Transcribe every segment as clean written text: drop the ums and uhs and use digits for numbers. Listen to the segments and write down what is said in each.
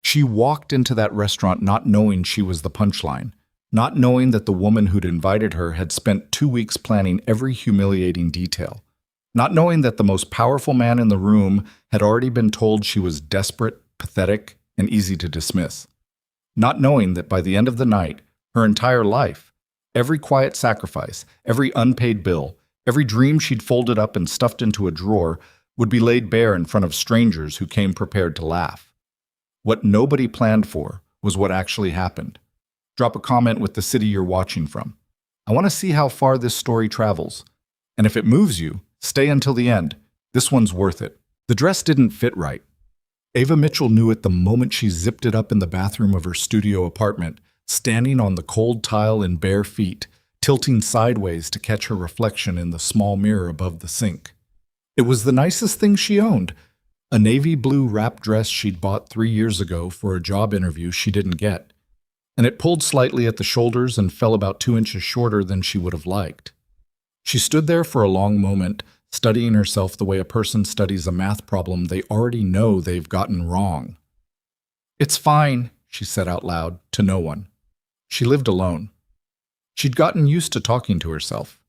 She walked into that restaurant not knowing she was the punchline, not knowing that the woman who'd invited her had spent 2 weeks planning every humiliating detail, not knowing that the most powerful man in the room had already been told she was desperate, pathetic, and easy to dismiss, not knowing that by the end of the night, her entire life, every quiet sacrifice, every unpaid bill, every dream she'd folded up and stuffed into a drawer would be laid bare in front of strangers who came prepared to laugh. What nobody planned for was what actually happened. Drop a comment with the city you're watching from. I want to see how far this story travels. And if it moves you, stay until the end. This one's worth it. The dress didn't fit right. Ava Mitchell knew it the moment she zipped it up in the bathroom of her studio apartment, standing on the cold tile in bare feet, tilting sideways to catch her reflection in the small mirror above the sink. It was the nicest thing she owned, a navy blue wrap dress she'd bought 3 years ago for a job interview she didn't get, and it pulled slightly at the shoulders and fell about 2 inches shorter than she would have liked. She stood there for a long moment, studying herself the way a person studies a math problem they already know they've gotten wrong. "It's fine," she said out loud, to no one. She lived alone. She'd gotten used to talking to herself.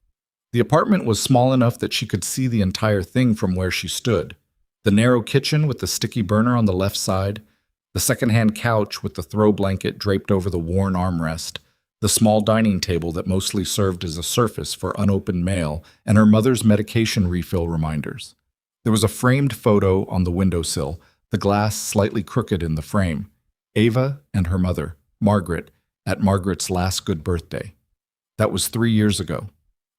The apartment was small enough that she could see the entire thing from where she stood. The narrow kitchen with the sticky burner on the left side, the secondhand couch with the throw blanket draped over the worn armrest, the small dining table that mostly served as a surface for unopened mail, and her mother's medication refill reminders. There was a framed photo on the windowsill, the glass slightly crooked in the frame. Ava and her mother, Margaret, at Margaret's last good birthday. That was 3 years ago,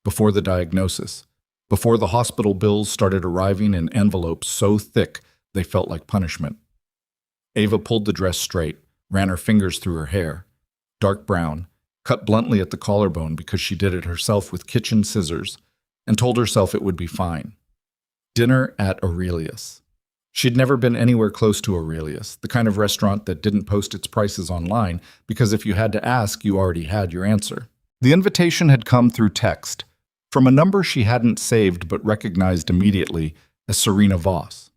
before the diagnosis, before the hospital bills started arriving in envelopes so thick they felt like punishment. Ava pulled the dress straight, ran her fingers through her hair. Dark brown, cut bluntly at the collarbone because she did it herself with kitchen scissors, and told herself it would be fine. Dinner at Aurelius. She'd never been anywhere close to Aurelius, the kind of restaurant that didn't post its prices online because if you had to ask, you already had your answer. The invitation had come through text, from a number she hadn't saved but recognized immediately as Serena Voss.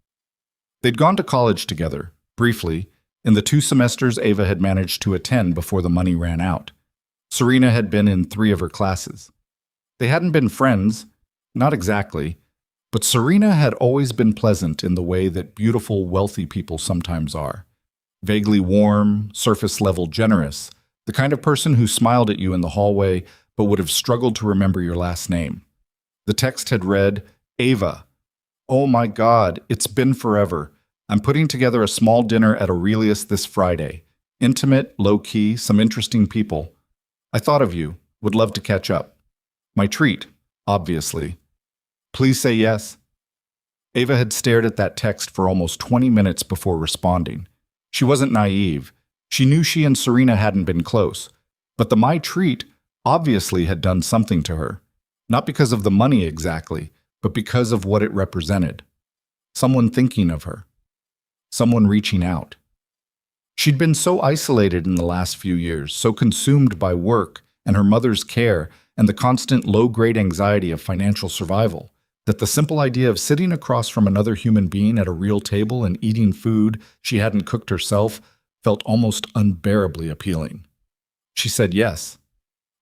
They'd gone to college together, briefly, in the 2 semesters Ava had managed to attend before the money ran out. Serena had been in 3 of her classes. They hadn't been friends, not exactly, but Serena had always been pleasant in the way that beautiful, wealthy people sometimes are. Vaguely warm, surface-level generous, the kind of person who smiled at you in the hallway but would have struggled to remember your last name. The text had read, "Ava, oh my God, it's been forever. I'm putting together a small dinner at Aurelius this Friday. Intimate, low-key, some interesting people. I thought of you, would love to catch up. My treat, obviously. Please say yes." Ava had stared at that text for almost 20 minutes before responding. She wasn't naive. She knew she and Serena hadn't been close. But the "my treat" obviously had done something to her. Not because of the money exactly, but because of what it represented. Someone thinking of her. Someone reaching out. She'd been so isolated in the last few years, so consumed by work and her mother's care and the constant low-grade anxiety of financial survival, that the simple idea of sitting across from another human being at a real table and eating food she hadn't cooked herself felt almost unbearably appealing. She said yes.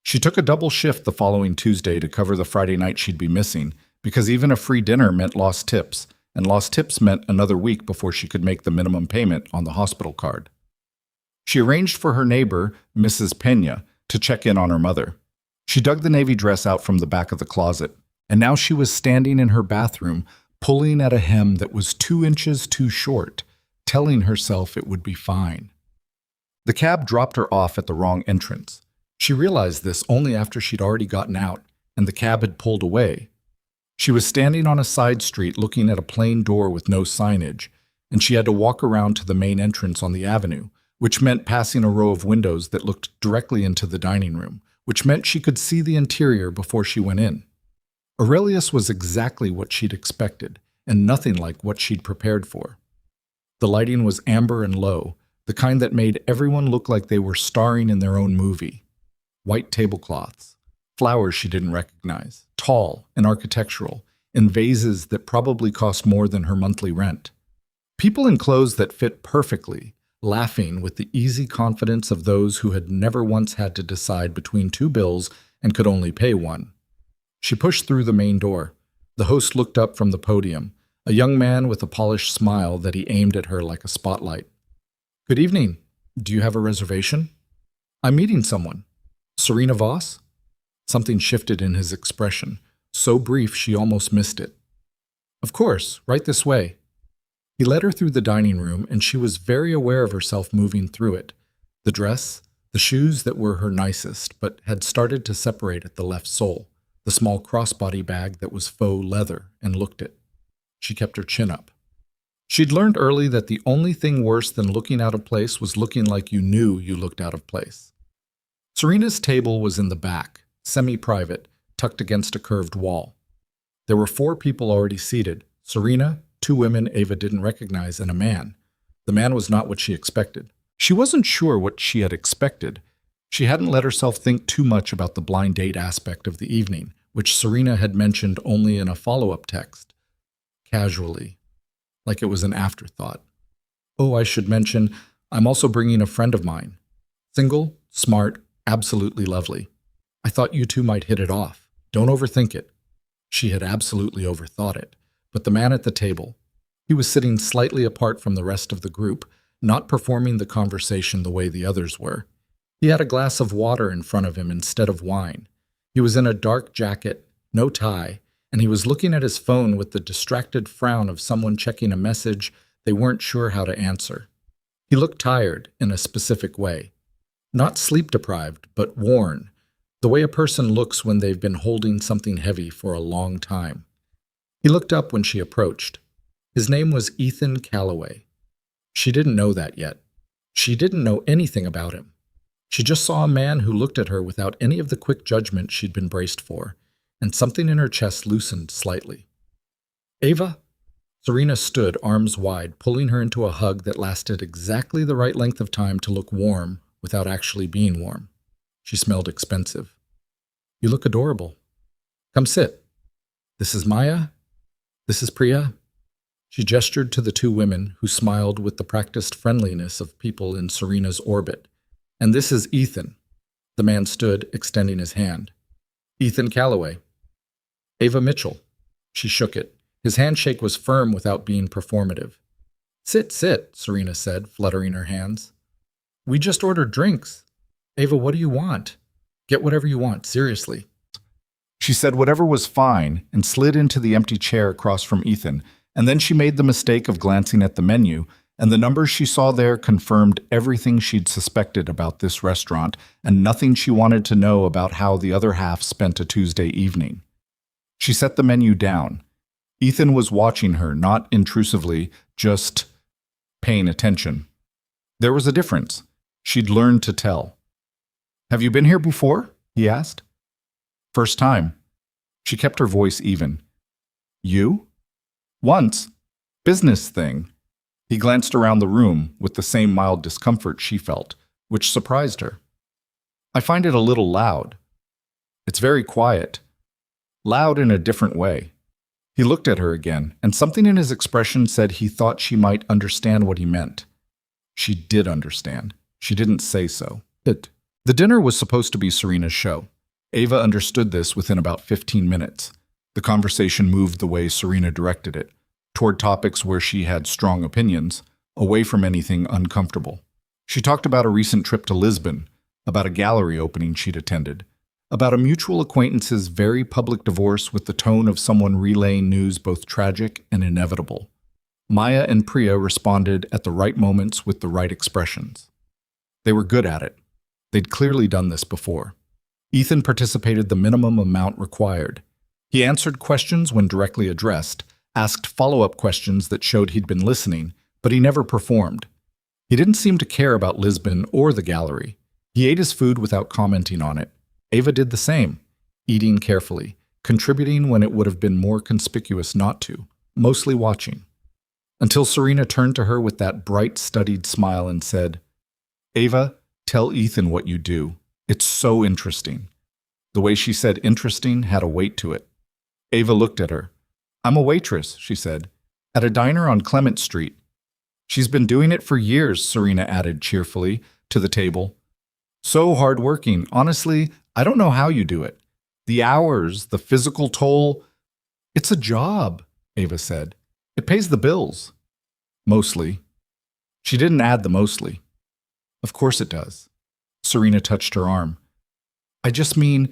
She took a double shift the following Tuesday to cover the Friday night she'd be missing, because even a free dinner meant lost tips, and lost tips meant another week before she could make the minimum payment on the hospital card. She arranged for her neighbor, Mrs. Pena, to check in on her mother. She dug the navy dress out from the back of the closet, and now she was standing in her bathroom, pulling at a hem that was 2 inches too short, telling herself it would be fine. The cab dropped her off at the wrong entrance. She realized this only after she'd already gotten out, and the cab had pulled away. She was standing on a side street looking at a plain door with no signage, and she had to walk around to the main entrance on the avenue, which meant passing a row of windows that looked directly into the dining room, which meant she could see the interior before she went in. Aurelius was exactly what she'd expected, and nothing like what she'd prepared for. The lighting was amber and low, the kind that made everyone look like they were starring in their own movie. White tablecloths, flowers she didn't recognize, tall and architectural, in vases that probably cost more than her monthly rent. People in clothes that fit perfectly, laughing with the easy confidence of those who had never once had to decide between two bills and could only pay one. She pushed through the main door. The host looked up from the podium, a young man with a polished smile that he aimed at her like a spotlight. "Good evening. Do you have a reservation?" "I'm meeting someone." "Serena Voss?" Something shifted in his expression, so brief she almost missed it. "Of course, right this way." He led her through the dining room, and she was very aware of herself moving through it. The dress, the shoes that were her nicest, but had started to separate at the left sole, the small crossbody bag that was faux leather, and looked it. She kept her chin up. She'd learned early that the only thing worse than looking out of place was looking like you knew you looked out of place. Serena's table was in the back, semi-private, tucked against a curved wall. There were 4 people already seated: Serena, 2 women Ava didn't recognize, and a man. The man was not what she expected. She wasn't sure what she had expected. She hadn't let herself think too much about the blind date aspect of the evening, which Serena had mentioned only in a follow-up text. Casually, like it was an afterthought. "Oh, I should mention, I'm also bringing a friend of mine. Single, smart, absolutely lovely. I thought you two might hit it off. Don't overthink it." She had absolutely overthought it. But the man at the table, he was sitting slightly apart from the rest of the group, not performing the conversation the way the others were. He had a glass of water in front of him instead of wine. He was in a dark jacket, no tie, and he was looking at his phone with the distracted frown of someone checking a message they weren't sure how to answer. He looked tired in a specific way. Not sleep-deprived, but worn, the way a person looks when they've been holding something heavy for a long time. He looked up when she approached. His name was Ethan Calloway. She didn't know that yet. She didn't know anything about him. She just saw a man who looked at her without any of the quick judgment she'd been braced for, and something in her chest loosened slightly. "Ava?" Serena stood, arms wide, pulling her into a hug that lasted exactly the right length of time to look warm without actually being warm. She smelled expensive. "You look adorable. Come sit. This is Maya. This is Priya." She gestured to the 2 women, who smiled with the practiced friendliness of people in Serena's orbit. "And this is Ethan." The man stood, extending his hand. "Ethan Calloway." "Ava Mitchell." She shook it. His handshake was firm without being performative. "Sit, sit," Serena said, fluttering her hands. "We just ordered drinks." "Ava, what do you want?" "Get whatever you want, seriously." She said whatever was fine and slid into the empty chair across from Ethan, and then she made the mistake of glancing at the menu, and the numbers she saw there confirmed everything she'd suspected about this restaurant and nothing she wanted to know about how the other half spent a Tuesday evening. She set the menu down. Ethan was watching her, not intrusively, just paying attention. There was a difference. She'd learned to tell. "Have you been here before?" he asked. "First time." She kept her voice even. "You?" "Once. Business thing." He glanced around the room with the same mild discomfort she felt, which surprised her. "I find it a little loud." "It's very quiet." "Loud in a different way." He looked at her again, and something in his expression said he thought she might understand what he meant. She did understand. She didn't say so. The dinner was supposed to be Serena's show. Ava understood this within about 15 minutes. The conversation moved the way Serena directed it, toward topics where she had strong opinions, away from anything uncomfortable. She talked about a recent trip to Lisbon, about a gallery opening she'd attended, about a mutual acquaintance's very public divorce with the tone of someone relaying news both tragic and inevitable. Maya and Priya responded at the right moments with the right expressions. They were good at it. They'd clearly done this before. Ethan participated the minimum amount required. He answered questions when directly addressed, asked follow-up questions that showed he'd been listening, but he never performed. He didn't seem to care about Lisbon or the gallery. He ate his food without commenting on it. Ava did the same, eating carefully, contributing when it would have been more conspicuous not to, mostly watching. Until Serena turned to her with that bright, studied smile and said, "Ava, tell Ethan what you do. It's so interesting." The way she said interesting had a weight to it. Ava looked at her. "I'm a waitress," she said, "at a diner on Clement Street." She's been doing it for years, Serena added cheerfully to the table. So hardworking. Honestly, I don't know how you do it. The hours, the physical toll. It's a job, Ava said. It pays the bills. Mostly. She didn't add the mostly. Of course it does. Serena touched her arm. I just mean,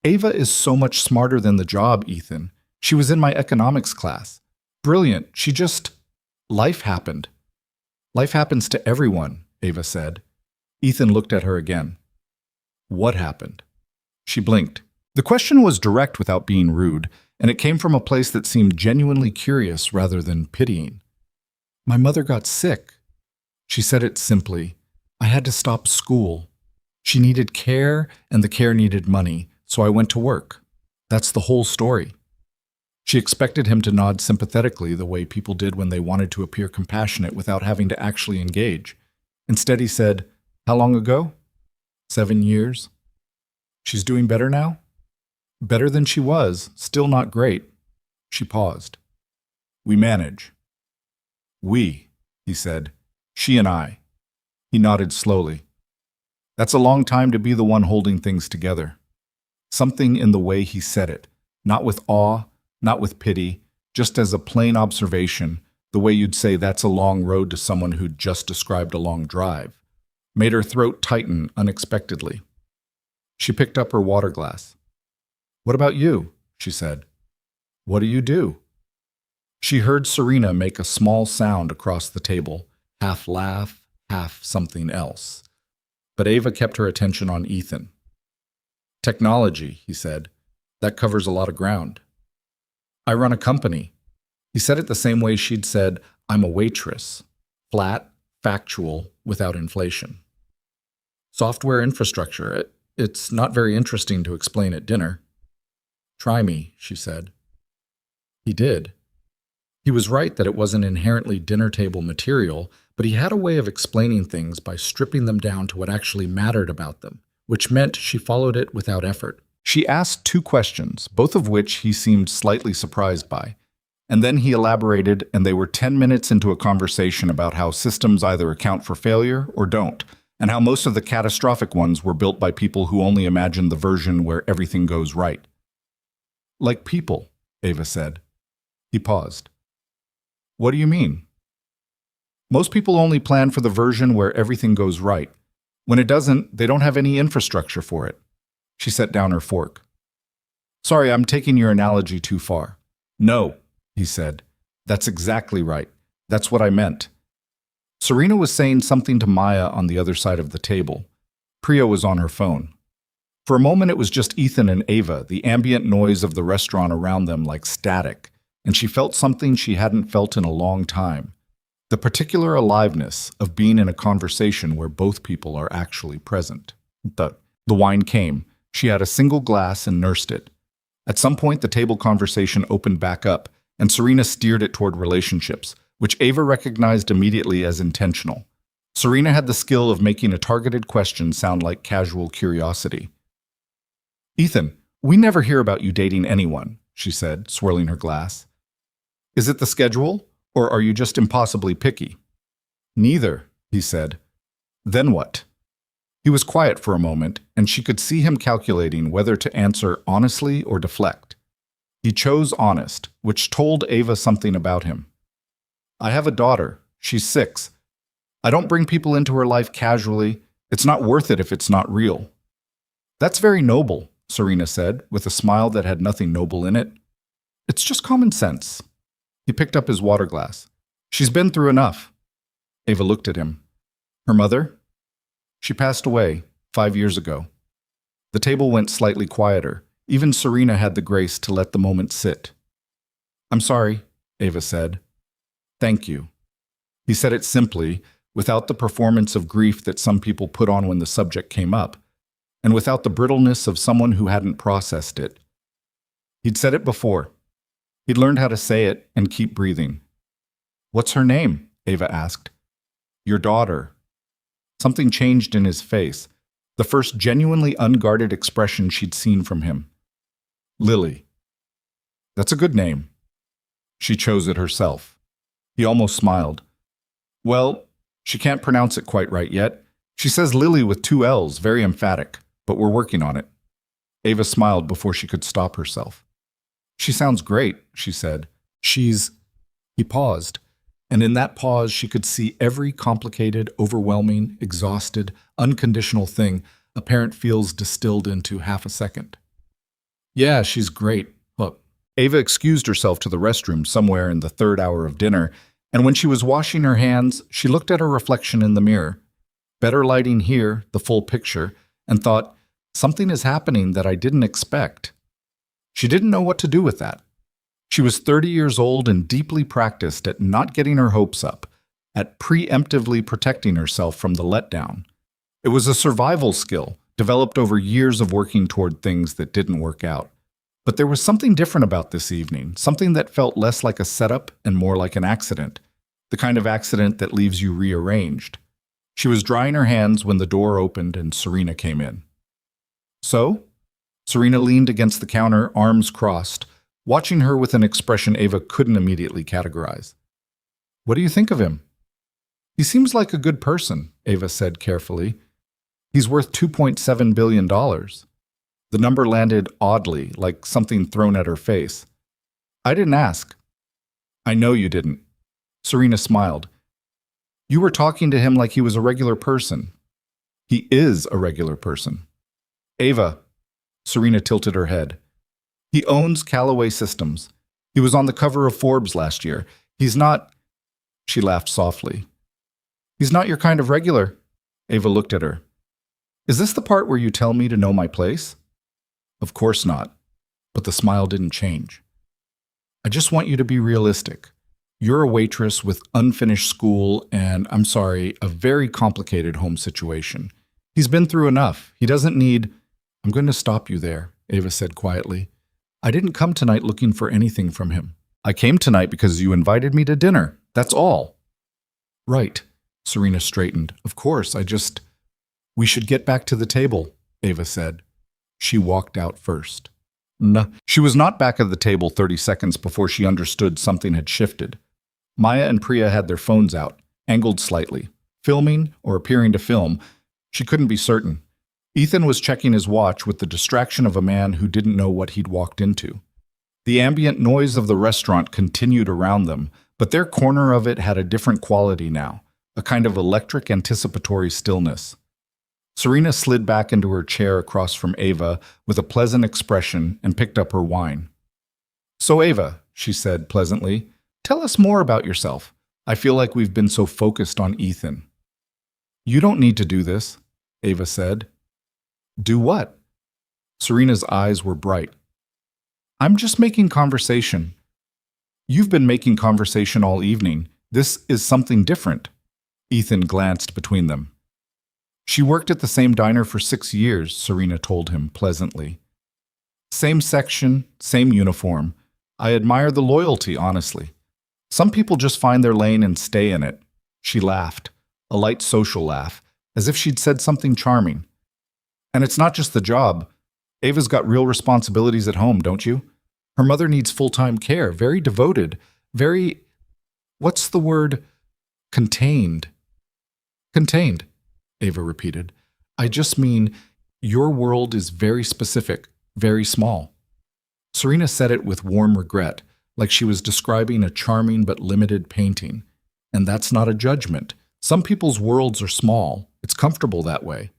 Ava is so much smarter than the job, Ethan. She was in my economics class. Brilliant. Life happened. Life happens to everyone, Ava said. Ethan looked at her again. What happened? She blinked. The question was direct without being rude, and it came from a place that seemed genuinely curious rather than pitying. My mother got sick. She said it simply. I had to stop school. She needed care, and the care needed money, so I went to work. That's the whole story. She expected him to nod sympathetically the way people did when they wanted to appear compassionate without having to actually engage. Instead, he said, How long ago? 7 years. She's doing better now? Better than she was, still not great. She paused. We manage. We, he said. She and I. He nodded slowly. That's a long time to be the one holding things together. Something in the way he said it, not with awe, not with pity, just as a plain observation, the way you'd say that's a long road to someone who'd just described a long drive, made her throat tighten unexpectedly. She picked up her water glass. What about you? She said. What do you do? She heard Serena make a small sound across the table, half laugh, half something else. But Ava kept her attention on Ethan. Technology, he said. That covers a lot of ground. I run a company. He said it the same way she'd said, I'm a waitress. Flat, factual, without inflation. Software infrastructure. It's not very interesting to explain at dinner. Try me, she said. He did. He was right that it wasn't inherently dinner table material, but he had a way of explaining things by stripping them down to what actually mattered about them, which meant she followed it without effort. She asked 2 questions, both of which he seemed slightly surprised by. And then he elaborated, and they were 10 minutes into a conversation about how systems either account for failure or don't, and how most of the catastrophic ones were built by people who only imagine the version where everything goes right. Like people, Ava said. He paused. What do you mean? Most people only plan for the version where everything goes right. When it doesn't, they don't have any infrastructure for it. She set down her fork. Sorry, I'm taking your analogy too far. No, he said. That's exactly right. That's what I meant. Serena was saying something to Maya on the other side of the table. Priya was on her phone. For a moment it was just Ethan and Ava, the ambient noise of the restaurant around them like static, and she felt something she hadn't felt in a long time. The particular aliveness of being in a conversation where both people are actually present. The wine came. She had a single glass and nursed it. At some point, the table conversation opened back up, and Serena steered it toward relationships, which Ava recognized immediately as intentional. Serena had the skill of making a targeted question sound like casual curiosity. Ethan, we never hear about you dating anyone, she said, swirling her glass. Is it the schedule, or are you just impossibly picky? Neither, he said. Then what? He was quiet for a moment, and she could see him calculating whether to answer honestly or deflect. He chose honest, which told Ava something about him. I have a daughter. She's 6. I don't bring people into her life casually. It's not worth it if it's not real. That's very noble, Serena said, with a smile that had nothing noble in it. It's just common sense. He picked up his water glass. She's been through enough. Ava looked at him. Her mother? She passed away 5 years ago. The table went slightly quieter. Even Serena had the grace to let the moment sit. I'm sorry, Ava said. Thank you. He said it simply, without the performance of grief that some people put on when the subject came up, and without the brittleness of someone who hadn't processed it. He'd said it before. He'd learned how to say it and keep breathing. What's her name? Ava asked. Your daughter. Something changed in his face, the first genuinely unguarded expression she'd seen from him. Lily. That's a good name. She chose it herself. He almost smiled. Well, she can't pronounce it quite right yet. She says Lily with two L's, very emphatic, but we're working on it. Ava smiled before she could stop herself. She sounds great, she said. He paused, and in that pause she could see every complicated, overwhelming, exhausted, unconditional thing a parent feels distilled into half a second. Yeah, she's great. Look, Ava excused herself to the restroom somewhere in the third hour of dinner, and when she was washing her hands, she looked at her reflection in the mirror. Better lighting here, the full picture, and thought, something is happening that I didn't expect. She didn't know what to do with that. She was 30 years old and deeply practiced at not getting her hopes up, at preemptively protecting herself from the letdown. It was a survival skill, developed over years of working toward things that didn't work out. But there was something different about this evening, something that felt less like a setup and more like an accident, the kind of accident that leaves you rearranged. She was drying her hands when the door opened and Serena came in. So? Serena leaned against the counter, arms crossed, watching her with an expression Ava couldn't immediately categorize. What do you think of him? He seems like a good person, Ava said carefully. He's worth $2.7 billion. The number landed oddly, like something thrown at her face. I didn't ask. I know you didn't. Serena smiled. You were talking to him like he was a regular person. He is a regular person. Ava, Serena tilted her head. He owns Callaway Systems. He was on the cover of Forbes last year. He's not... She laughed softly. He's not your kind of regular. Ava looked at her. Is this the part where you tell me to know my place? Of course not. But the smile didn't change. I just want you to be realistic. You're a waitress with unfinished school and, I'm sorry, a very complicated home situation. He's been through enough. He doesn't need... I'm going to stop you there, Ava said quietly. I didn't come tonight looking for anything from him. I came tonight because you invited me to dinner. That's all. Right. Serena straightened. Of course, We should get back to the table, Ava said. She walked out first. No. She was not back at the table 30 seconds before she understood something had shifted. Maya and Priya had their phones out, angled slightly, filming or appearing to film. She couldn't be certain. Ethan was checking his watch with the distraction of a man who didn't know what he'd walked into. The ambient noise of the restaurant continued around them, but their corner of it had a different quality now, a kind of electric anticipatory stillness. Serena slid back into her chair across from Ava with a pleasant expression and picked up her wine. So Ava, she said pleasantly, tell us more about yourself. I feel like we've been so focused on Ethan. You don't need to do this, Ava said. Do what? Serena's eyes were bright. I'm just making conversation. You've been making conversation all evening. This is something different. Ethan glanced between them. She worked at the same diner for 6 years, Serena told him pleasantly. Same section, same uniform. I admire the loyalty, honestly. Some people just find their lane and stay in it. She laughed, a light social laugh, as if she'd said something charming. And it's not just the job. Ava's got real responsibilities at home, don't you? Her mother needs full-time care, very devoted, very... What's the word? Contained. Contained, Ava repeated. I just mean your world is very specific, very small. Serena said it with warm regret, like she was describing a charming but limited painting. And that's not a judgment. Some people's worlds are small. It's comfortable that way.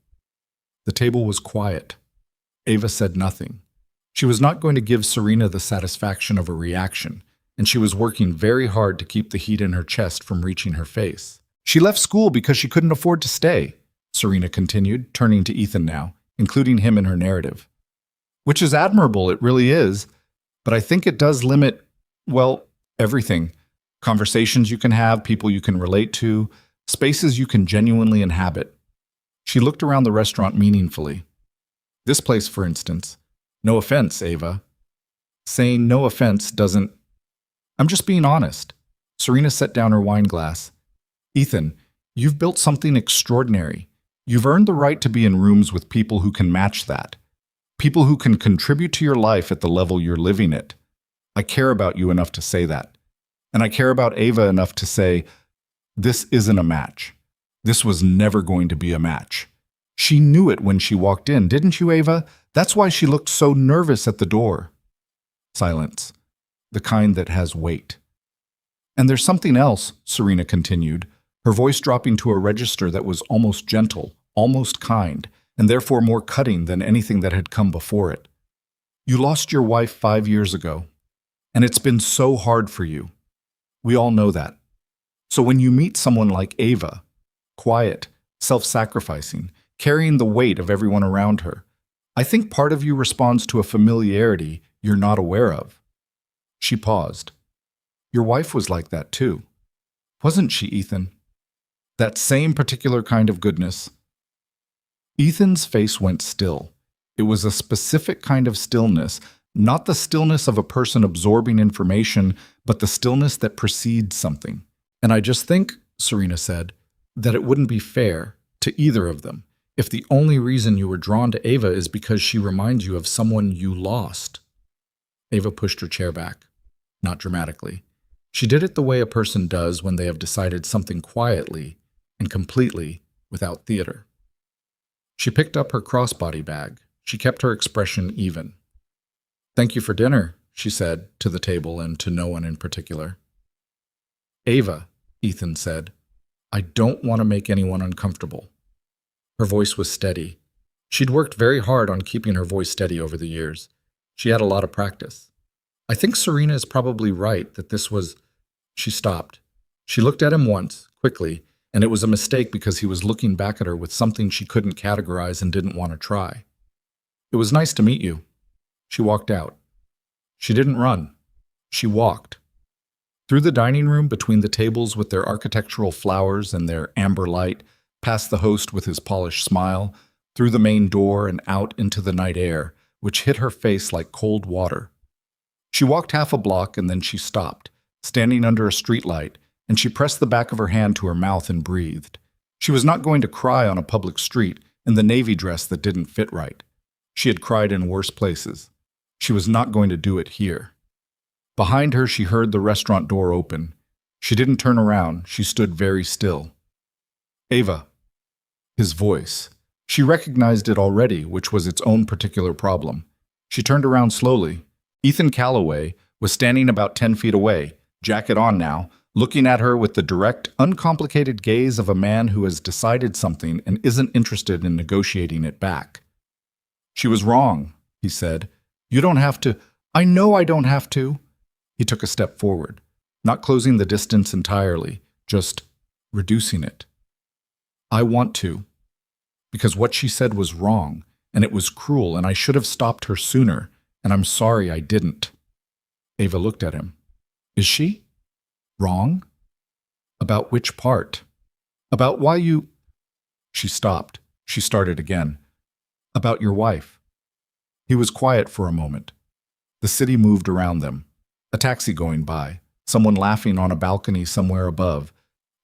The table was quiet. Ava said nothing. She was not going to give Serena the satisfaction of a reaction, and she was working very hard to keep the heat in her chest from reaching her face. She left school because she couldn't afford to stay, Serena continued, turning to Ethan now, including him in her narrative. Which is admirable, it really is, but I think it does limit, well, everything. Conversations you can have, people you can relate to, spaces you can genuinely inhabit. She looked around the restaurant meaningfully. This place, for instance. No offense, Ava. Saying no offense doesn't... I'm just being honest. Serena set down her wine glass. Ethan, you've built something extraordinary. You've earned the right to be in rooms with people who can match that. People who can contribute to your life at the level you're living it. I care about you enough to say that. And I care about Ava enough to say, This isn't a match. This was never going to be a match. She knew it when she walked in, didn't you, Ava? That's why she looked so nervous at the door. Silence. The kind that has weight. And there's something else, Serena continued, her voice dropping to a register that was almost gentle, almost kind, and therefore more cutting than anything that had come before it. You lost your wife 5 years ago, and it's been so hard for you. We all know that. So when you meet someone like Ava, quiet, self-sacrificing, carrying the weight of everyone around her, I think part of you responds to a familiarity you're not aware of. She paused. Your wife was like that too. Wasn't she, Ethan? That same particular kind of goodness. Ethan's face went still. It was a specific kind of stillness, not the stillness of a person absorbing information, but the stillness that precedes something. And I just think, Serena said, that it wouldn't be fair to either of them if the only reason you were drawn to Ava is because she reminds you of someone you lost. Ava pushed her chair back, not dramatically. She did it the way a person does when they have decided something quietly and completely without theater. She picked up her crossbody bag. She kept her expression even. Thank you for dinner, she said, to the table and to no one in particular. Ava, Ethan said, I don't want to make anyone uncomfortable. Her voice was steady. She'd worked very hard on keeping her voice steady over the years. She had a lot of practice. I think Serena is probably right that this was... She stopped. She looked at him once, quickly, and it was a mistake because he was looking back at her with something she couldn't categorize and didn't want to try. It was nice to meet you. She walked out. She didn't run. She walked. Through the dining room, between the tables with their architectural flowers and their amber light, past the host with his polished smile, through the main door and out into the night air, which hit her face like cold water. She walked half a block and then she stopped, standing under a streetlight, and she pressed the back of her hand to her mouth and breathed. She was not going to cry on a public street in the navy dress that didn't fit right. She had cried in worse places. She was not going to do it here. Behind her, she heard the restaurant door open. She didn't turn around. She stood very still. Ava. His voice. She recognized it already, which was its own particular problem. She turned around slowly. Ethan Calloway was standing about 10 feet away, jacket on now, looking at her with the direct, uncomplicated gaze of a man who has decided something and isn't interested in negotiating it back. She was wrong, he said. You don't have to. I know I don't have to. He took a step forward, not closing the distance entirely, just reducing it. I want to, because what she said was wrong, and it was cruel, and I should have stopped her sooner, and I'm sorry I didn't. Ava looked at him. Is she? Wrong? About which part? About why you... She stopped. She started again. About your wife. He was quiet for a moment. The city moved around them. A taxi going by, someone laughing on a balcony somewhere above,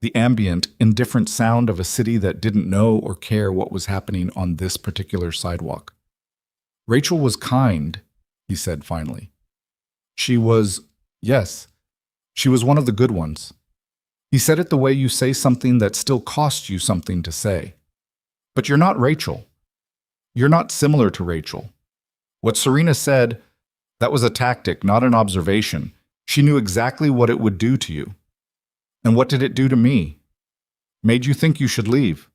the ambient, indifferent sound of a city that didn't know or care what was happening on this particular sidewalk. Rachel was kind, he said finally. She was, yes, she was one of the good ones. He said it the way you say something that still costs you something to say. But you're not Rachel. You're not similar to Rachel. What Serena said, that was a tactic, not an observation. She knew exactly what it would do to you. And what did it do to me? Made you think you should leave.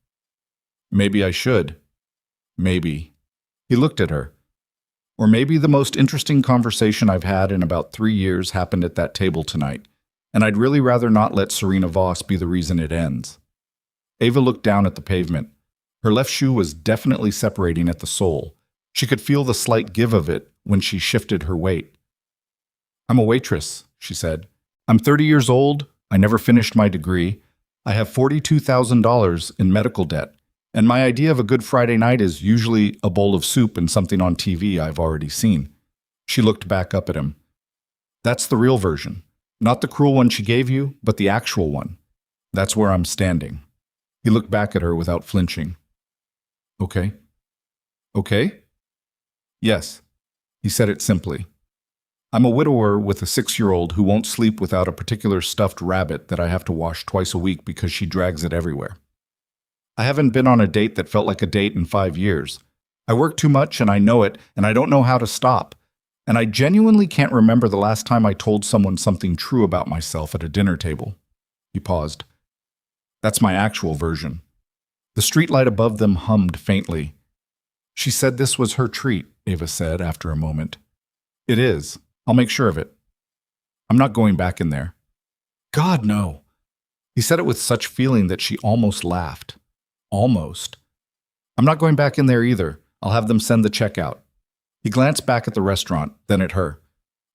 Maybe I should. Maybe. He looked at her. Or maybe the most interesting conversation I've had in about 3 years happened at that table tonight, and I'd really rather not let Serena Voss be the reason it ends. Ava looked down at the pavement. Her left shoe was definitely separating at the sole. She could feel the slight give of it when she shifted her weight. I'm a waitress, she said. I'm 30 years old. I never finished my degree. I have $42,000 in medical debt. And my idea of a good Friday night is usually a bowl of soup and something on TV I've already seen. She looked back up at him. That's the real version. Not the cruel one she gave you, but the actual one. That's where I'm standing. He looked back at her without flinching. Okay. Okay? Yes. He said it simply. I'm a widower with a 6-year-old who won't sleep without a particular stuffed rabbit that I have to wash twice a week because she drags it everywhere. I haven't been on a date that felt like a date in 5 years. I work too much and I know it, and I don't know how to stop. And I genuinely can't remember the last time I told someone something true about myself at a dinner table. He paused. That's my actual version. The streetlight above them hummed faintly. She said this was her treat, Ava said after a moment. It is. I'll make sure of it. I'm not going back in there. God, no. He said it with such feeling that she almost laughed. Almost. I'm not going back in there either. I'll have them send the check out. He glanced back at the restaurant, then at her.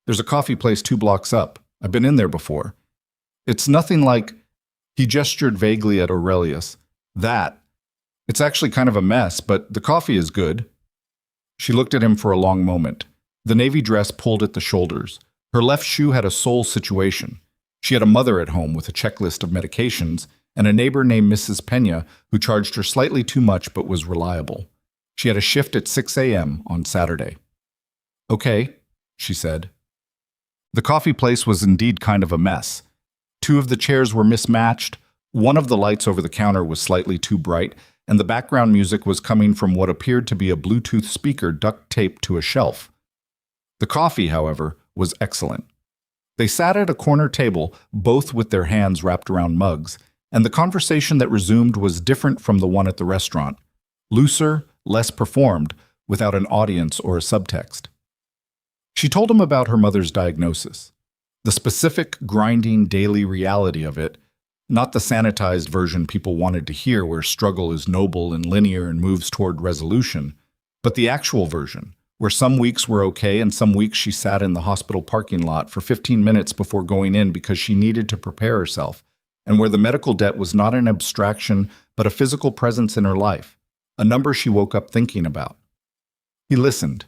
There's a coffee place 2 blocks up. I've been in there before. It's nothing like... He gestured vaguely at Aurelius. That. It's actually kind of a mess, but the coffee is good. She looked at him for a long moment. The navy dress pulled at the shoulders. Her left shoe had a soul situation. She had a mother at home with a checklist of medications, and a neighbor named Mrs. Pena who charged her slightly too much but was reliable. She had a shift at 6 a.m. on Saturday. Okay, she said. The coffee place was indeed kind of a mess. 2 of the chairs were mismatched, one of the lights over the counter was slightly too bright, and the background music was coming from what appeared to be a Bluetooth speaker duct-taped to a shelf. The coffee, however, was excellent. They sat at a corner table, both with their hands wrapped around mugs, and the conversation that resumed was different from the one at the restaurant. Looser, less performed, without an audience or a subtext. She told him about her mother's diagnosis. The specific, grinding, daily reality of it, not the sanitized version people wanted to hear where struggle is noble and linear and moves toward resolution, but the actual version, where some weeks were okay and some weeks she sat in the hospital parking lot for 15 minutes before going in because she needed to prepare herself, and where the medical debt was not an abstraction but a physical presence in her life, a number she woke up thinking about. He listened.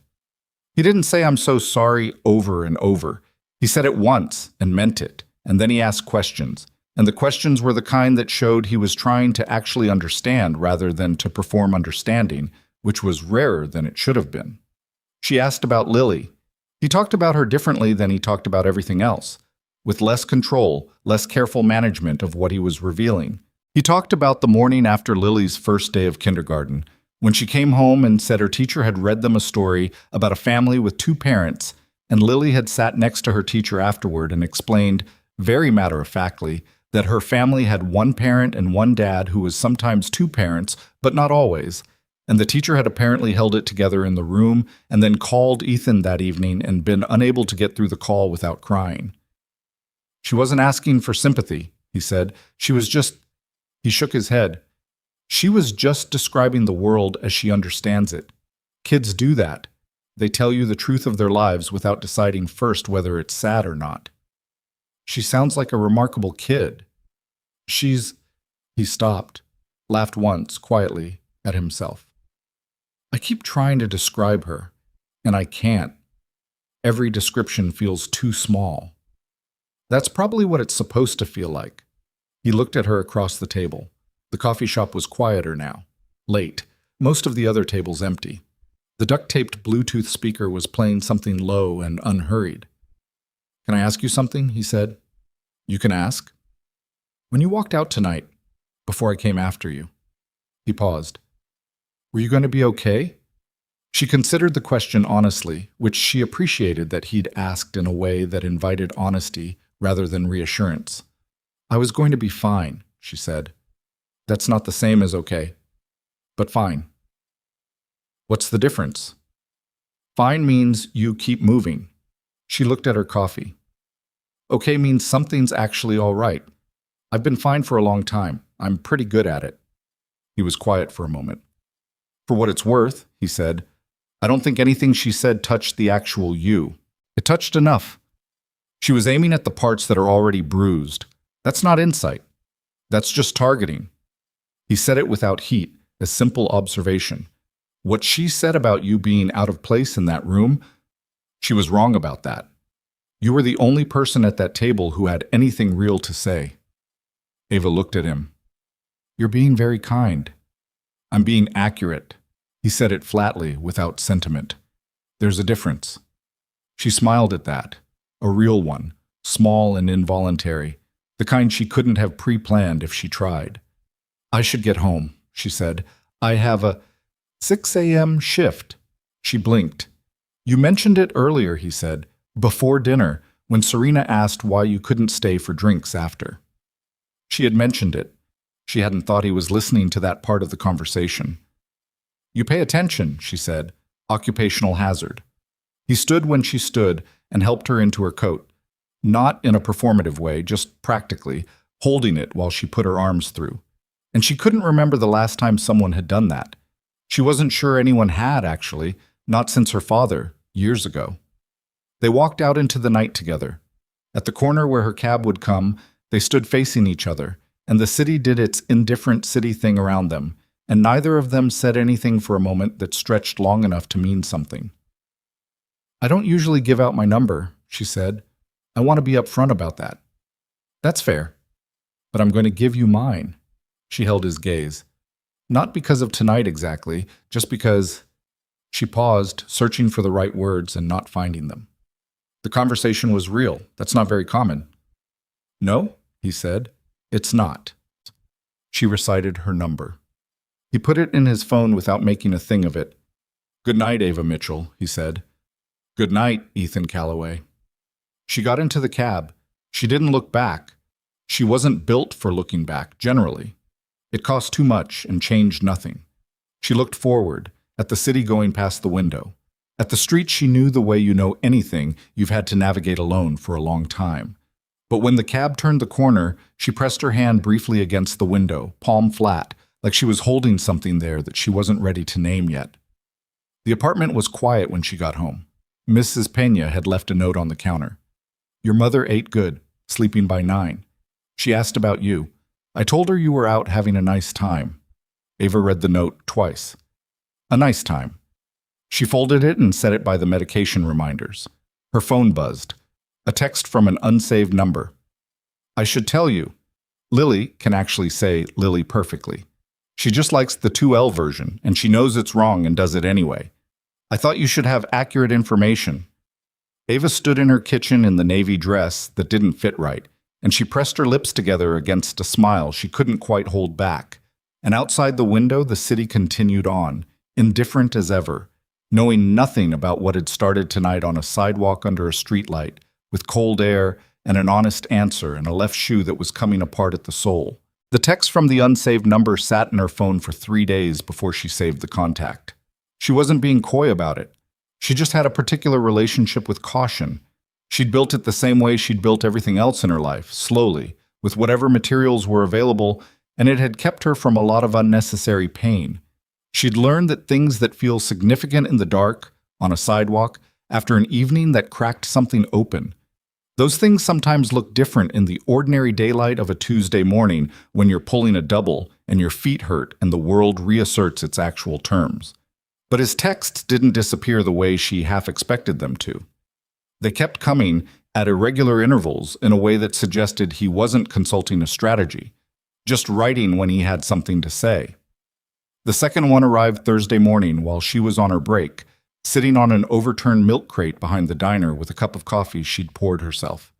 He didn't say "I'm so sorry" over and over. He said it once and meant it, and then he asked questions. And the questions were the kind that showed he was trying to actually understand rather than to perform understanding, which was rarer than it should have been. She asked about Lily. He talked about her differently than he talked about everything else, with less control, less careful management of what he was revealing. He talked about the morning after Lily's first day of kindergarten, when she came home and said her teacher had read them a story about a family with 2 parents, and Lily had sat next to her teacher afterward and explained, very matter-of-factly, that her family had 1 parent and 1 dad who was sometimes 2 parents, but not always, and the teacher had apparently held it together in the room and then called Ethan that evening and been unable to get through the call without crying. She wasn't asking for sympathy, he said. She was just... He shook his head. She was just describing the world as she understands it. Kids do that. They tell you the truth of their lives without deciding first whether it's sad or not. She sounds like a remarkable kid. She's... He stopped, laughed once, quietly, at himself. I keep trying to describe her, and I can't. Every description feels too small. That's probably what it's supposed to feel like. He looked at her across the table. The coffee shop was quieter now, late, most of the other tables empty. The duct-taped Bluetooth speaker was playing something low and unhurried. Can I ask you something? He said. You can ask. When you walked out tonight, before I came after you. He paused. Were you going to be okay? She considered the question honestly, which she appreciated that he'd asked in a way that invited honesty rather than reassurance. I was going to be fine, she said. That's not the same as okay, but fine. What's the difference? Fine means you keep moving. She looked at her coffee. Okay means something's actually all right. I've been fine for a long time. I'm pretty good at it. He was quiet for a moment. For what it's worth, he said, I don't think anything she said touched the actual you. It touched enough. She was aiming at the parts that are already bruised. That's not insight. That's just targeting. He said it without heat, a simple observation. What she said about you being out of place in that room, she was wrong about that. You were the only person at that table who had anything real to say. Ava looked at him. You're being very kind. I'm being accurate. He said it flatly, without sentiment. There's a difference. She smiled at that. A real one, small and involuntary, the kind she couldn't have pre-planned if she tried. I should get home, she said. I have a 6 a.m. shift. She blinked. You mentioned it earlier, he said, before dinner, when Serena asked why you couldn't stay for drinks after. She had mentioned it. She hadn't thought he was listening to that part of the conversation. You pay attention, she said. Occupational hazard. He stood when she stood and helped her into her coat. Not in a performative way, just practically, holding it while she put her arms through. And she couldn't remember the last time someone had done that. She wasn't sure anyone had, actually, not since her father, years ago. They walked out into the night together. At the corner where her cab would come, they stood facing each other, and the city did its indifferent city thing around them, and neither of them said anything for a moment that stretched long enough to mean something. I don't usually give out my number, she said. I want to be upfront about that. That's fair. But I'm going to give you mine. She held his gaze. Not because of tonight exactly, just because... She paused, searching for the right words and not finding them. The conversation was real. That's not very common. No, he said. It's not. She recited her number. He put it in his phone without making a thing of it. Good night, Ava Mitchell, he said. Good night, Ethan Calloway. She got into the cab. She didn't look back. She wasn't built for looking back, generally. It cost too much and changed nothing. She looked forward, at the city going past the window. At the street she knew the way you know anything you've had to navigate alone for a long time. But when the cab turned the corner, she pressed her hand briefly against the window, palm flat, like she was holding something there that she wasn't ready to name yet. The apartment was quiet when she got home. Mrs. Pena had left a note on the counter. Your mother ate good, sleeping by 9. She asked about you. I told her you were out having a nice time. Ava read the note twice. A nice time. She folded it and set it by the medication reminders. Her phone buzzed. A text from an unsaved number. I should tell you, Lily can actually say Lily perfectly. She just likes the 2L version, and she knows it's wrong and does it anyway. I thought you should have accurate information. Ava stood in her kitchen in the navy dress that didn't fit right, and she pressed her lips together against a smile she couldn't quite hold back. And outside the window, the city continued on, indifferent as ever, knowing nothing about what had started tonight on a sidewalk under a streetlight, with cold air and an honest answer and a left shoe that was coming apart at the sole. The text from the unsaved number sat in her phone for 3 days before she saved the contact. She wasn't being coy about it. She just had a particular relationship with caution. She'd built it the same way she'd built everything else in her life, slowly, with whatever materials were available, and it had kept her from a lot of unnecessary pain. She'd learned that things that feel significant in the dark, on a sidewalk, after an evening that cracked something open, those things sometimes look different in the ordinary daylight of a Tuesday morning when you're pulling a double and your feet hurt and the world reasserts its actual terms. But his texts didn't disappear the way she half expected them to. They kept coming at irregular intervals in a way that suggested he wasn't consulting a strategy, just writing when he had something to say. The second one arrived Thursday morning while she was on her break, sitting on an overturned milk crate behind the diner with a cup of coffee she'd poured herself.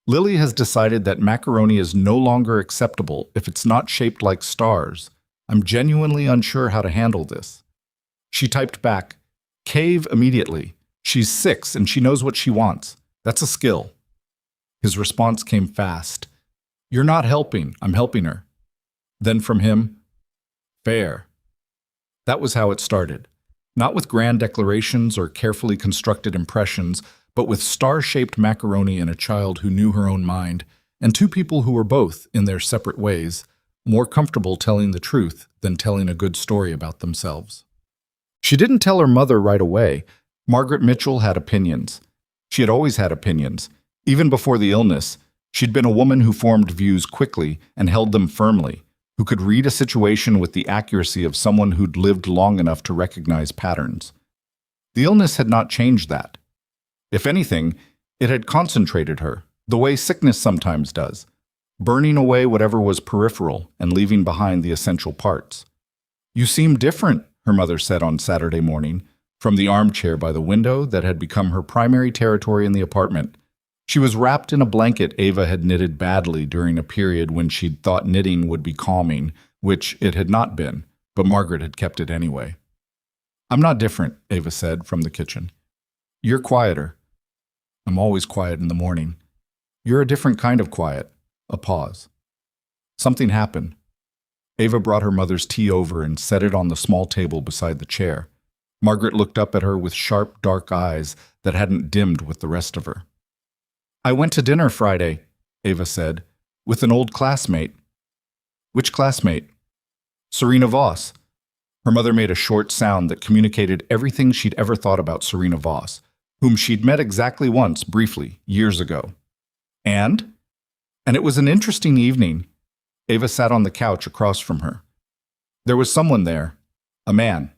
Lily has decided that macaroni is no longer acceptable if it's not shaped like stars. I'm genuinely unsure how to handle this. She typed back, cave immediately. She's 6 and she knows what she wants. That's a skill. His response came fast. You're not helping. I'm helping her. Then from him, fair. That was how it started. Not with grand declarations or carefully constructed impressions, but with star-shaped macaroni and a child who knew her own mind, and 2 people who were both, in their separate ways, more comfortable telling the truth than telling a good story about themselves. She didn't tell her mother right away. Margaret Mitchell had opinions. She had always had opinions. Even before the illness, she'd been a woman who formed views quickly and held them firmly, who could read a situation with the accuracy of someone who'd lived long enough to recognize patterns. The illness had not changed that. If anything, it had concentrated her, the way sickness sometimes does, burning away whatever was peripheral and leaving behind the essential parts. You seem different, her mother said on Saturday morning, from the armchair by the window that had become her primary territory in the apartment. She was wrapped in a blanket Ava had knitted badly during a period when she'd thought knitting would be calming, which it had not been, but Margaret had kept it anyway. "I'm not different," Ava said from the kitchen. "You're quieter." "I'm always quiet in the morning." "You're a different kind of quiet." A pause. Something happened. Ava brought her mother's tea over and set it on the small table beside the chair. Margaret looked up at her with sharp, dark eyes that hadn't dimmed with the rest of her. "I went to dinner Friday," Ava said, "with an old classmate." "Which classmate?" "Serena Voss." Her mother made a short sound that communicated everything she'd ever thought about Serena Voss, whom she'd met exactly once, briefly, years ago. And it was an interesting evening. Ava sat on the couch across from her. There was someone there, a man.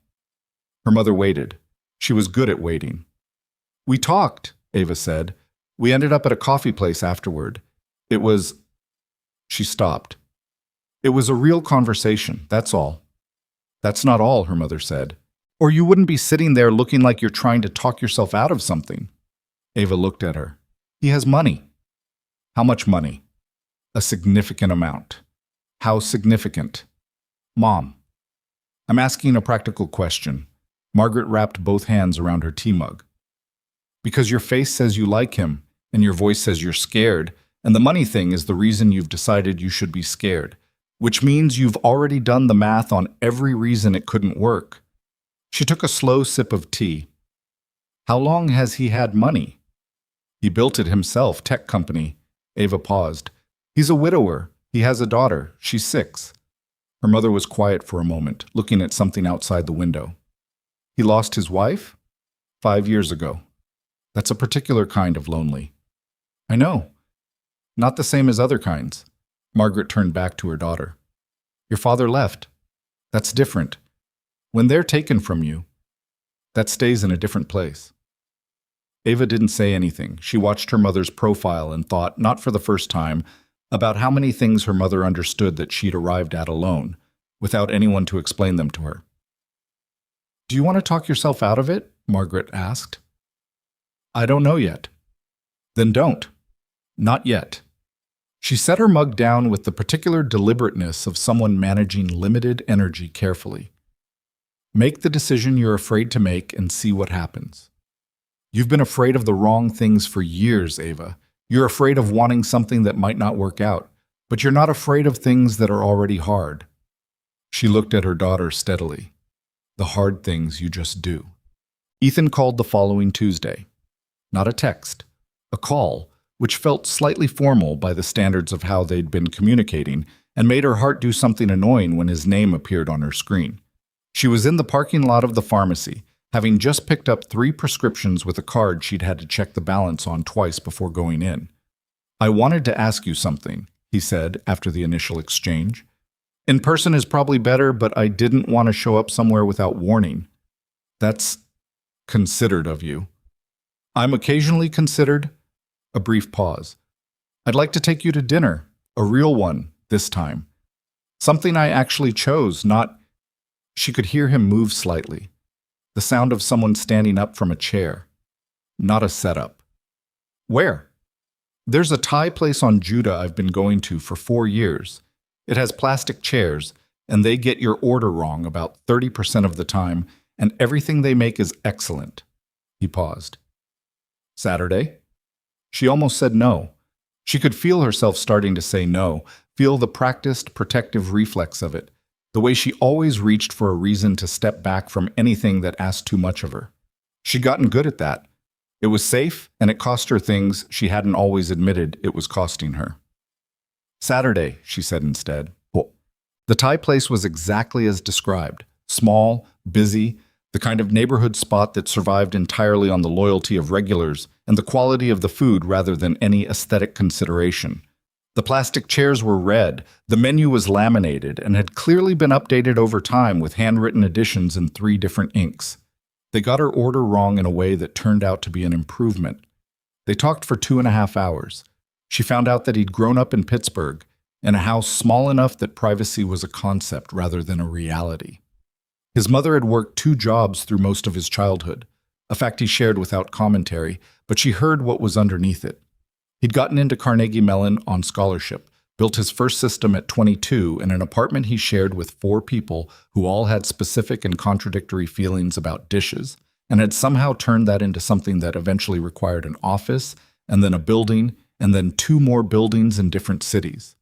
Her mother waited. She was good at waiting. "We talked," Ava said. "We ended up at a coffee place afterward. It was—" She stopped. "It was a real conversation, that's all." "That's not all," her mother said. "Or you wouldn't be sitting there looking like you're trying to talk yourself out of something." Ava looked at her. "He has money." "How much money?" "A significant amount." "How significant?" "Mom." "I'm asking a practical question." Margaret wrapped both hands around her tea mug. "Because your face says you like him, and your voice says you're scared, and the money thing is the reason you've decided you should be scared, which means you've already done the math on every reason it couldn't work." She took a slow sip of tea. "How long has he had money?" "He built it himself, tech company." Ava paused. "He's a widower. He has a daughter. She's 6. Her mother was quiet for a moment, looking at something outside the window. "He lost his wife?" 5 years ago. "That's a particular kind of lonely." "I know. Not the same as other kinds." Margaret turned back to her daughter. "Your father left. That's different. When they're taken from you, that stays in a different place." Ava didn't say anything. She watched her mother's profile and thought, not for the first time, about how many things her mother understood that she'd arrived at alone, without anyone to explain them to her. "Do you want to talk yourself out of it?" Margaret asked. "I don't know yet." "Then don't. Not yet." She set her mug down with the particular deliberateness of someone managing limited energy carefully. "Make the decision you're afraid to make and see what happens. You've been afraid of the wrong things for years, Ava. You're afraid of wanting something that might not work out, but you're not afraid of things that are already hard." She looked at her daughter steadily. "The hard things you just do." Ethan called the following Tuesday. Not a text, a call, which felt slightly formal by the standards of how they'd been communicating, and made her heart do something annoying when his name appeared on her screen. She was in the parking lot of the pharmacy, having just picked up 3 prescriptions with a card she'd had to check the balance on twice before going in. "I wanted to ask you something," he said after the initial exchange. "In person is probably better, but I didn't want to show up somewhere without warning." "That's considered of you." "I'm occasionally considered." A brief pause. "I'd like to take you to dinner, a real one, this time. Something I actually chose, not—" She could hear him move slightly. The sound of someone standing up from a chair. Not a setup. "Where?" "There's a Thai place on Judah I've been going to for 4 years. It has plastic chairs, and they get your order wrong about 30% of the time, and everything they make is excellent." He paused. "Saturday?" She almost said no. She could feel herself starting to say no, feel the practiced, protective reflex of it, the way she always reached for a reason to step back from anything that asked too much of her. She'd gotten good at that. It was safe, and it cost her things she hadn't always admitted it was costing her. "Saturday," she said instead. Oh. The Thai place was exactly as described. Small, busy, the kind of neighborhood spot that survived entirely on the loyalty of regulars and the quality of the food rather than any aesthetic consideration. The plastic chairs were red, the menu was laminated, and had clearly been updated over time with handwritten additions in 3 different inks. They got her order wrong in a way that turned out to be an improvement. They talked for 2.5 hours. She found out that he'd grown up in Pittsburgh, in a house small enough that privacy was a concept rather than a reality. His mother had worked 2 jobs through most of his childhood, a fact he shared without commentary, but she heard what was underneath it. He'd gotten into Carnegie Mellon on scholarship, built his first system at 22 in an apartment he shared with 4 people who all had specific and contradictory feelings about dishes, and had somehow turned that into something that eventually required an office, and then a building, and then 2 more buildings in different cities.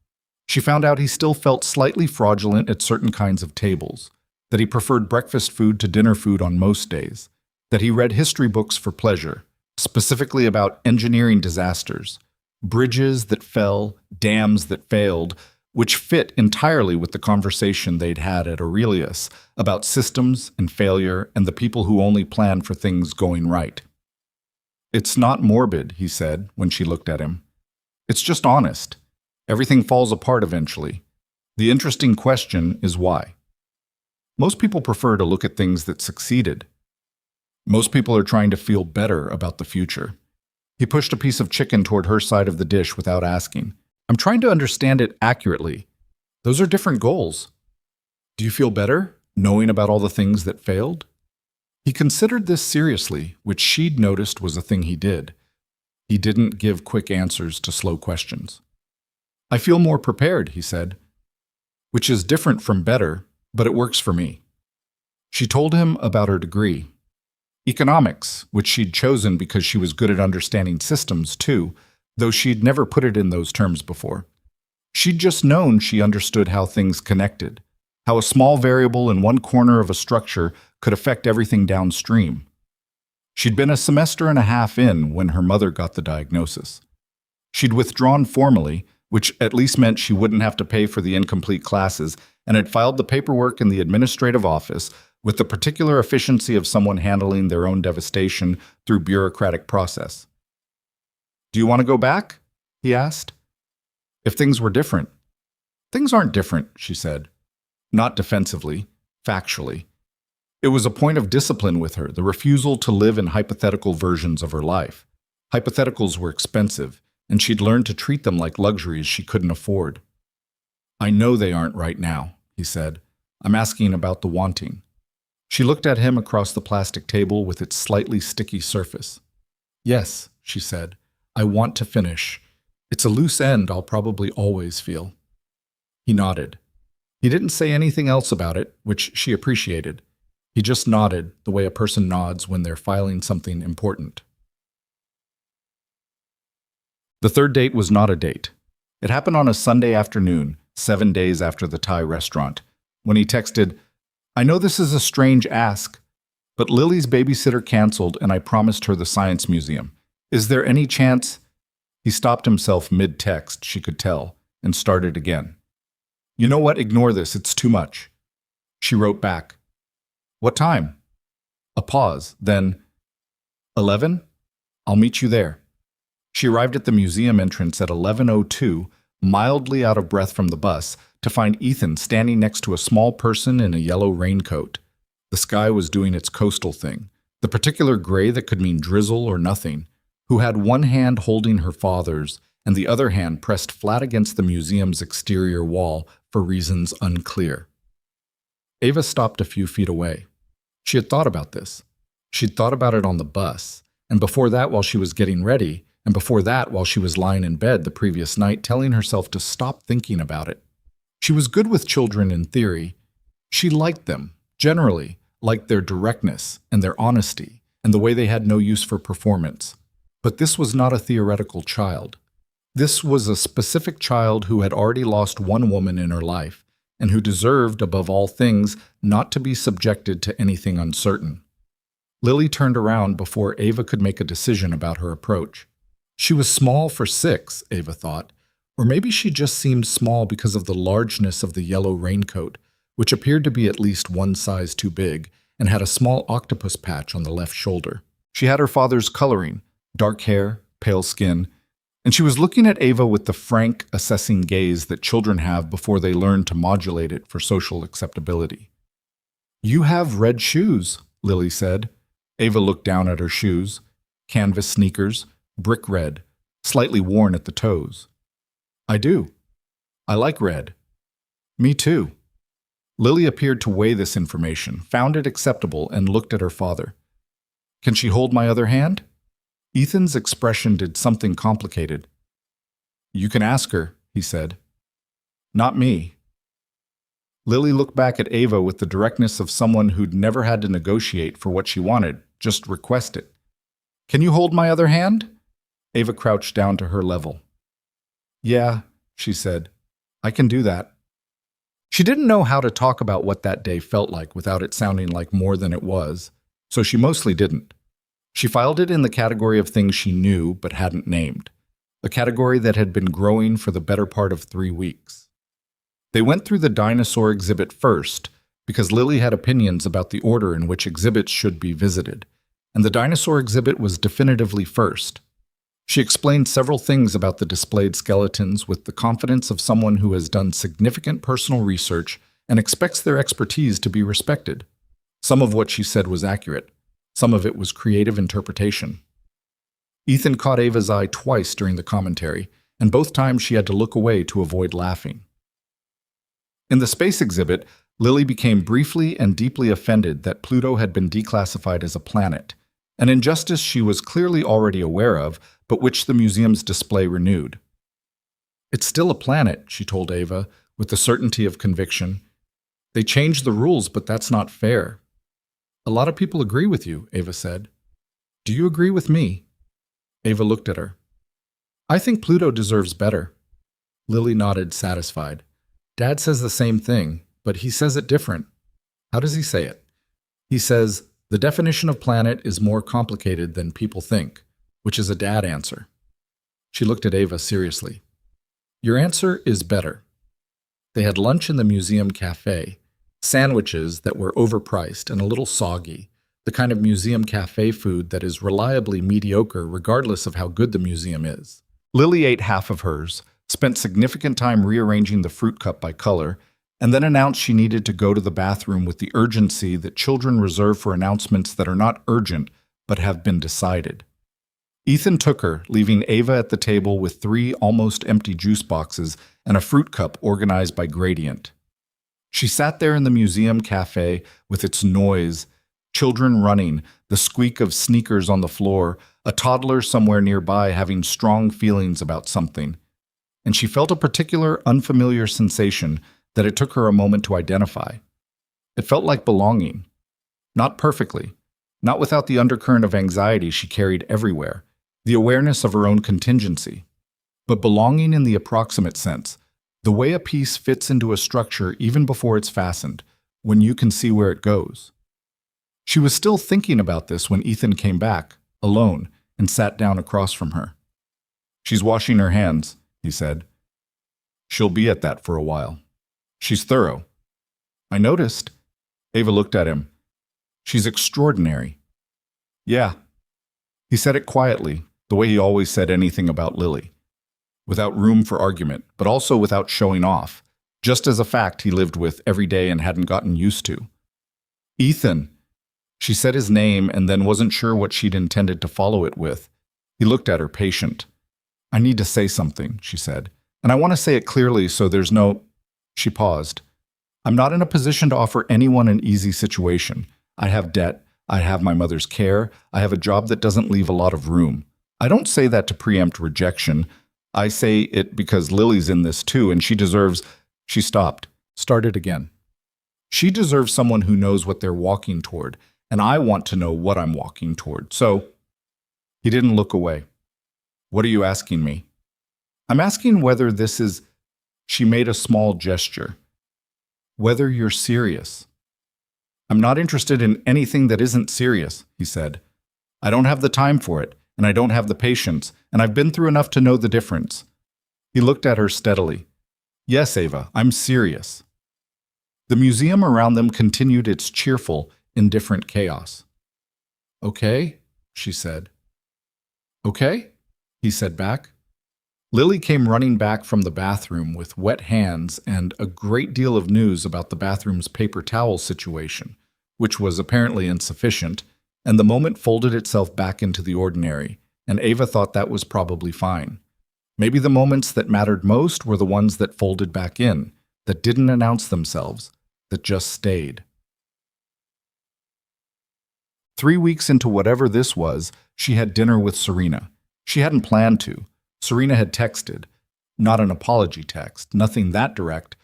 She found out he still felt slightly fraudulent at certain kinds of tables, that he preferred breakfast food to dinner food on most days, that he read history books for pleasure, specifically about engineering disasters, bridges that fell, dams that failed, which fit entirely with the conversation they'd had at Aurelius about systems and failure and the people who only plan for things going right. "It's not morbid," he said when she looked at him. "It's just honest. Everything falls apart eventually. The interesting question is why. Most people prefer to look at things that succeeded. Most people are trying to feel better about the future." He pushed a piece of chicken toward her side of the dish without asking. "I'm trying to understand it accurately. Those are different goals. Do you feel better, knowing about all the things that failed?" He considered this seriously, which she'd noticed was a thing he did. He didn't give quick answers to slow questions. "I feel more prepared," he said, "which is different from better, but it works for me." She told him about her degree. Economics, which she'd chosen because she was good at understanding systems too, though she'd never put it in those terms before. She'd just known she understood how things connected, how a small variable in one corner of a structure could affect everything downstream. She'd been a semester and a half in when her mother got the diagnosis. She'd withdrawn formally, which at least meant she wouldn't have to pay for the incomplete classes, and had filed the paperwork in the administrative office with the particular efficiency of someone handling their own devastation through bureaucratic process. "Do you want to go back?" he asked. "If things were different." "Things aren't different," she said. Not defensively, factually. It was a point of discipline with her, the refusal to live in hypothetical versions of her life. Hypotheticals were expensive, and she'd learned to treat them like luxuries she couldn't afford. "I know they aren't right now," he said. "I'm asking about the wanting." She looked at him across the plastic table with its slightly sticky surface. "Yes," she said, "I want to finish. It's a loose end I'll probably always feel." He nodded. He didn't say anything else about it, which she appreciated. He just nodded the way a person nods when they're filing something important. The third date was not a date. It happened on a Sunday afternoon, 7 days after the Thai restaurant, when he texted, "I know this is a strange ask, but Lily's babysitter canceled and I promised her the science museum. Is there any chance?" He stopped himself mid-text, she could tell, and started again. "You know what? Ignore this. It's too much." She wrote back, "What time?" A pause, then, 11? I'll meet you there." She arrived at the museum entrance at 11:02, mildly out of breath from the bus, to find Ethan standing next to a small person in a yellow raincoat. The sky was doing its coastal thing, the particular gray that could mean drizzle or nothing, who had one hand holding her father's and the other hand pressed flat against the museum's exterior wall for reasons unclear. Ava stopped a few feet away. She had thought about this. She'd thought about it on the bus, and before that while she was getting ready, and before that while she was lying in bed the previous night telling herself to stop thinking about it. She was good with children in theory. She liked them, generally, liked their directness and their honesty, and the way they had no use for performance. But this was not a theoretical child. This was a specific child who had already lost one woman in her life, and who deserved, above all things, not to be subjected to anything uncertain. Lily turned around before Ava could make a decision about her approach. She was small for 6, Ava thought, or maybe she just seemed small because of the largeness of the yellow raincoat, which appeared to be at least one size too big, and had a small octopus patch on the left shoulder. She had her father's coloring, dark hair, pale skin, and she was looking at Ava with the frank, assessing gaze that children have before they learn to modulate it for social acceptability. "You have red shoes," Lily said. Ava looked down at her shoes, canvas sneakers, brick red, slightly worn at the toes. "I do. I like red." "Me too." Lily appeared to weigh this information, found it acceptable, and looked at her father. Can she hold my other hand? Ethan's expression did something complicated. You can ask her, he said. Not me. Lily looked back at Ava with the directness of someone who'd never had to negotiate for what she wanted, just request it. Can you hold my other hand? Ava crouched down to her level. Yeah, she said. I can do that. She didn't know how to talk about what that day felt like without it sounding like more than it was, so she mostly didn't. She filed it in the category of things she knew but hadn't named, a category that had been growing for the better part of 3 weeks. They went through the dinosaur exhibit first because Lily had opinions about the order in which exhibits should be visited, and the dinosaur exhibit was definitively first. She explained several things about the displayed skeletons with the confidence of someone who has done significant personal research and expects their expertise to be respected. Some of what she said was accurate. Some of it was creative interpretation. Ethan caught Ava's eye twice during the commentary, and both times she had to look away to avoid laughing. In the space exhibit, Lily became briefly and deeply offended that Pluto had been declassified as a planet, an injustice she was clearly already aware of, but which the museum's display renewed. It's still a planet, she told Ava, with the certainty of conviction. They changed the rules, but that's not fair. A lot of people agree with you, Ava said. Do you agree with me? Ava looked at her. I think Pluto deserves better. Lily nodded, satisfied. Dad says the same thing, but he says it different. How does he say it? He says, the definition of planet is more complicated than people think, which is a dad answer. She looked at Ava seriously. Your answer is better. They had lunch in the museum cafe, sandwiches that were overpriced and a little soggy, the kind of museum cafe food that is reliably mediocre regardless of how good the museum is. Lily ate half of hers, spent significant time rearranging the fruit cup by color, and then announced she needed to go to the bathroom with the urgency that children reserve for announcements that are not urgent but have been decided. Ethan took her, leaving Ava at the table with 3 almost empty juice boxes and a fruit cup organized by gradient. She sat there in the museum cafe with its noise, children running, the squeak of sneakers on the floor, a toddler somewhere nearby having strong feelings about something. And she felt a particular unfamiliar sensation that it took her a moment to identify. It felt like belonging. Not perfectly, not without the undercurrent of anxiety she carried everywhere, the awareness of her own contingency, but belonging in the approximate sense, the way a piece fits into a structure even before it's fastened, when you can see where it goes. She was still thinking about this when Ethan came back, alone, and sat down across from her. She's washing her hands, he said. She'll be at that for a while. She's thorough. I noticed. Ava looked at him. She's extraordinary. Yeah. He said it quietly, the way he always said anything about Lily. Without room for argument, but also without showing off, just as a fact he lived with every day and hadn't gotten used to. Ethan. She said his name and then wasn't sure what she'd intended to follow it with. He looked at her, patient. I need to say something, she said, and I want to say it clearly so there's no... She paused. I'm not in a position to offer anyone an easy situation. I have debt. I have my mother's care. I have a job that doesn't leave a lot of room. I don't say that to preempt rejection. I say it because Lily's in this too, and she deserves... She stopped. Started again. She deserves someone who knows what they're walking toward, and I want to know what I'm walking toward. So, he didn't look away. What are you asking me? I'm asking whether this is... She made a small gesture. Whether you're serious. I'm not interested in anything that isn't serious, he said. I don't have the time for it, and I don't have the patience, and I've been through enough to know the difference. He looked at her steadily. Yes, Ava, I'm serious. The museum around them continued its cheerful, indifferent chaos. Okay, she said. Okay, he said back. Lily came running back from the bathroom with wet hands and a great deal of news about the bathroom's paper towel situation, which was apparently insufficient, and the moment folded itself back into the ordinary, and Ava thought that was probably fine. Maybe the moments that mattered most were the ones that folded back in, that didn't announce themselves, that just stayed. 3 weeks into whatever this was, she had dinner with Serena. She hadn't planned to. Serena had texted. Not an apology text, nothing that direct,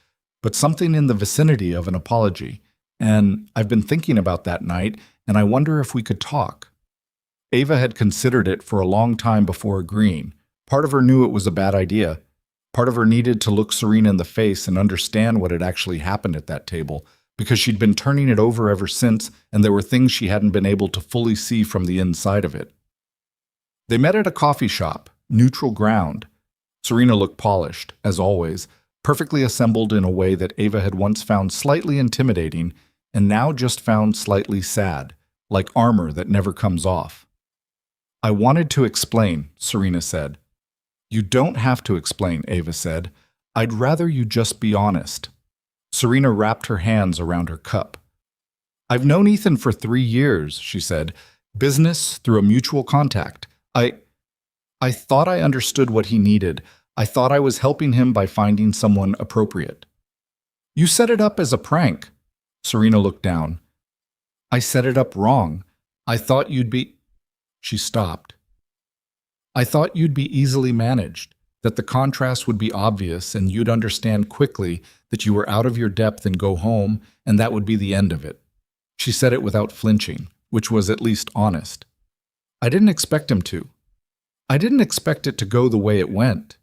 but something in the vicinity of an apology. And I've been thinking about that night, and I wonder if we could talk. Ava had considered it for a long time before agreeing. Part of her knew it was a bad idea. Part of her needed to look Serena in the face and understand what had actually happened at that table, because she'd been turning it over ever since, and there were things she hadn't been able to fully see from the inside of it. They met at a coffee shop, neutral ground. Serena looked polished, as always, perfectly assembled in a way that Ava had once found slightly intimidating and now just found slightly sad, like armor that never comes off. "I wanted to explain," Serena said. "You don't have to explain," Ava said. "I'd rather you just be honest." Serena wrapped her hands around her cup. "I've known Ethan for 3 years," she said. "Business through a mutual contact. I thought I understood what he needed. I thought I was helping him by finding someone appropriate." "You set it up as a prank." Serena looked down. "I set it up wrong. I thought you'd be—" She stopped. "I thought you'd be easily managed, that the contrast would be obvious and you'd understand quickly that you were out of your depth and go home, and that would be the end of it." She said it without flinching, which was at least honest. "I didn't expect him to. I didn't expect it to go the way it went.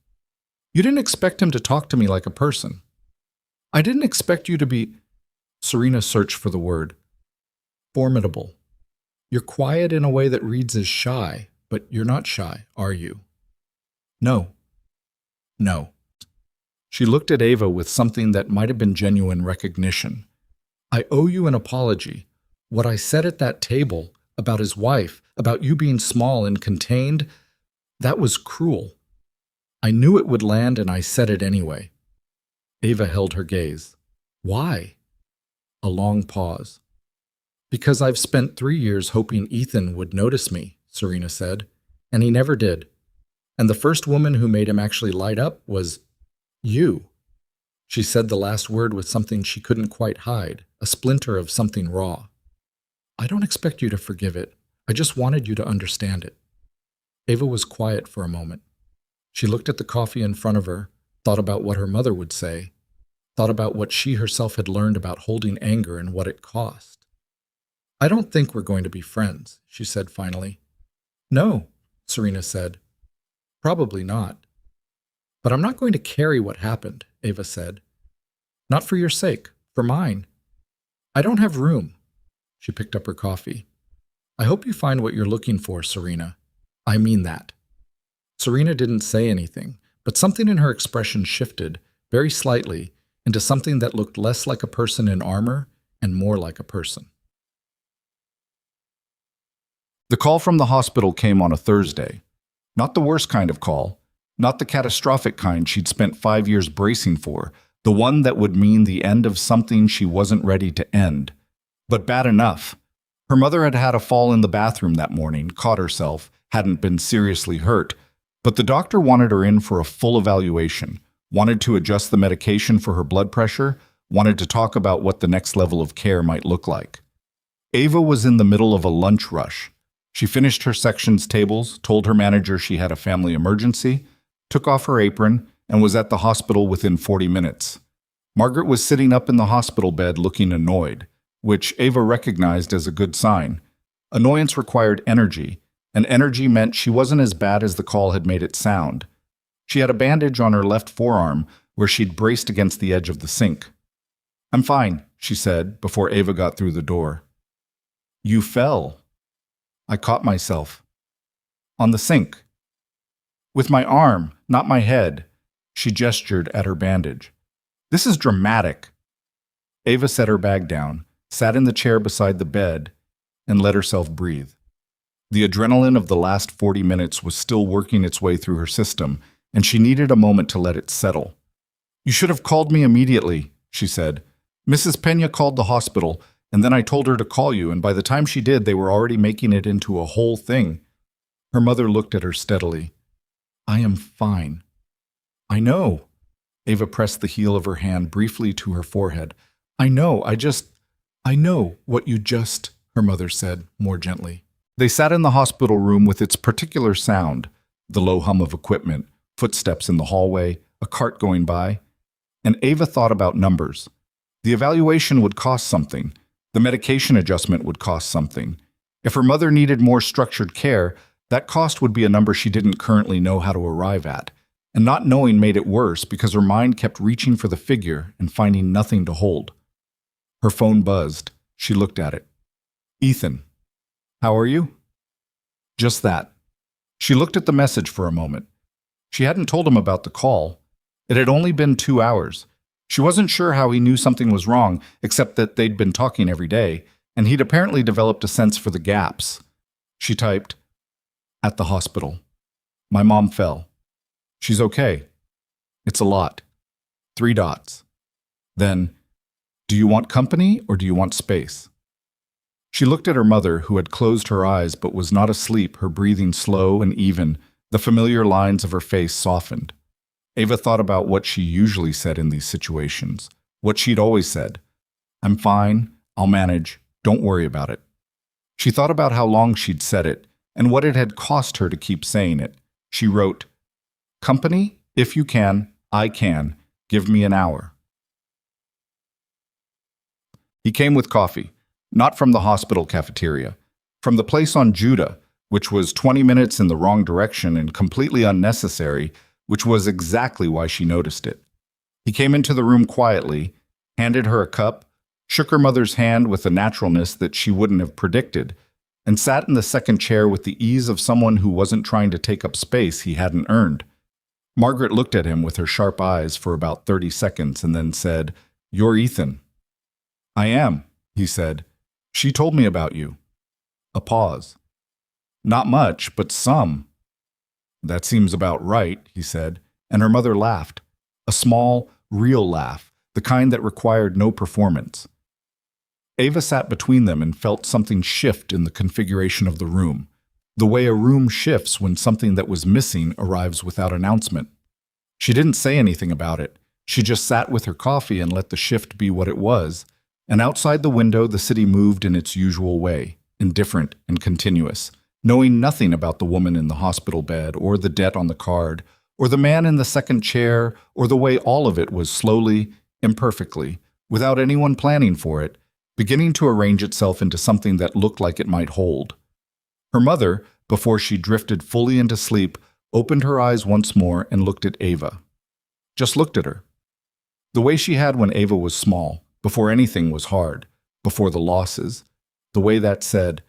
You didn't expect him to talk to me like a person. I didn't expect you to be—" Serena searched for the word. "Formidable. You're quiet in a way that reads as shy, but you're not shy, are you?" "No. No." She looked at Ava with something that might have been genuine recognition. "I owe you an apology. What I said at that table, about his wife, about you being small and contained, that was cruel. I knew it would land and I said it anyway." Ava held her gaze. "Why?" A long pause. "Because I've spent 3 years hoping Ethan would notice me," Serena said, "and he never did. And the first woman who made him actually light up was you." She said the last word with something she couldn't quite hide, a splinter of something raw. "I don't expect you to forgive it. I just wanted you to understand it." Ava was quiet for a moment. She looked at the coffee in front of her, thought about what her mother would say, thought about what she herself had learned about holding anger and what it cost. "I don't think we're going to be friends," she said finally. "No," Serena said. "Probably not. But I'm not going to carry what happened," Ava said. "Not for your sake, for mine. I don't have room." She picked up her coffee. "I hope you find what you're looking for, Serena. I mean that." Serena didn't say anything, but something in her expression shifted, very slightly, into something that looked less like a person in armor and more like a person. The call from the hospital came on a Thursday. Not the worst kind of call, not the catastrophic kind she'd spent 5 years bracing for, the one that would mean the end of something she wasn't ready to end. But bad enough. Her mother had had a fall in the bathroom that morning, caught herself, hadn't been seriously hurt, but the doctor wanted her in for a full evaluation, wanted to adjust the medication for her blood pressure, wanted to talk about what the next level of care might look like. Ava was in the middle of a lunch rush. She finished her section's tables, told her manager she had a family emergency, took off her apron, and was at the hospital within 40 minutes. Margaret was sitting up in the hospital bed looking annoyed, which Ava recognized as a good sign. Annoyance required energy, and energy meant she wasn't as bad as the call had made it sound. She had a bandage on her left forearm where she'd braced against the edge of the sink. "I'm fine," she said before Ava got through the door. "You fell." "I caught myself." "On the sink." "With my arm, not my head." She gestured at her bandage. "This is dramatic." Ava set her bag down, sat in the chair beside the bed, and let herself breathe. The adrenaline of the last 40 minutes was still working its way through her system, and she needed a moment to let it settle. "You should have called me immediately," she said. "Mrs. Peña called the hospital, and then I told her to call you, and by the time she did, they were already making it into a whole thing." Her mother looked at her steadily. "I am fine." "I know." Ava pressed the heel of her hand briefly to her forehead. I know what you just, her mother said, more gently. They sat in the hospital room with its particular sound, the low hum of equipment, footsteps in the hallway, a cart going by. And Ava thought about numbers. The evaluation would cost something. The medication adjustment would cost something. If her mother needed more structured care, that cost would be a number she didn't currently know how to arrive at. And not knowing made it worse because her mind kept reaching for the figure and finding nothing to hold. Her phone buzzed. She looked at it. Ethan. How are you? Just that. She looked at the message for a moment. She hadn't told him about the call. It had only been 2 hours. She wasn't sure how he knew something was wrong, except that they'd been talking every day, and he'd apparently developed a sense for the gaps. She typed, "At the hospital. My mom fell. She's okay. It's a lot. 3 dots. Then, do you want company or do you want space?" She looked at her mother, who had closed her eyes but was not asleep, her breathing slow and even, the familiar lines of her face softened. Ava thought about what she usually said in these situations, what she'd always said. "I'm fine, I'll manage, don't worry about it." She thought about how long she'd said it, and what it had cost her to keep saying it. She wrote, "Company, if you can, I can, give me an hour." He came with coffee, not from the hospital cafeteria, from the place on Judah, which was 20 minutes in the wrong direction and completely unnecessary, which was exactly why she noticed it. He came into the room quietly, handed her a cup, shook her mother's hand with a naturalness that she wouldn't have predicted, and sat in the second chair with the ease of someone who wasn't trying to take up space he hadn't earned. Margaret looked at him with her sharp eyes for about 30 seconds and then said, "You're Ethan." "I am," he said. "She told me about you." A pause. "Not much, but some." "That seems about right," he said, and her mother laughed. A small, real laugh, the kind that required no performance. Ava sat between them and felt something shift in the configuration of the room, the way a room shifts when something that was missing arrives without announcement. She didn't say anything about it. She just sat with her coffee and let the shift be what it was, and outside the window the city moved in its usual way, indifferent and continuous, knowing nothing about the woman in the hospital bed or the debt on the card, or the man in the second chair, or the way all of it was slowly, imperfectly, without anyone planning for it, beginning to arrange itself into something that looked like it might hold. Her mother, before she drifted fully into sleep, opened her eyes once more and looked at Ava. Just looked at her. The way she had when Ava was small, before anything was hard, before the losses, the way that said,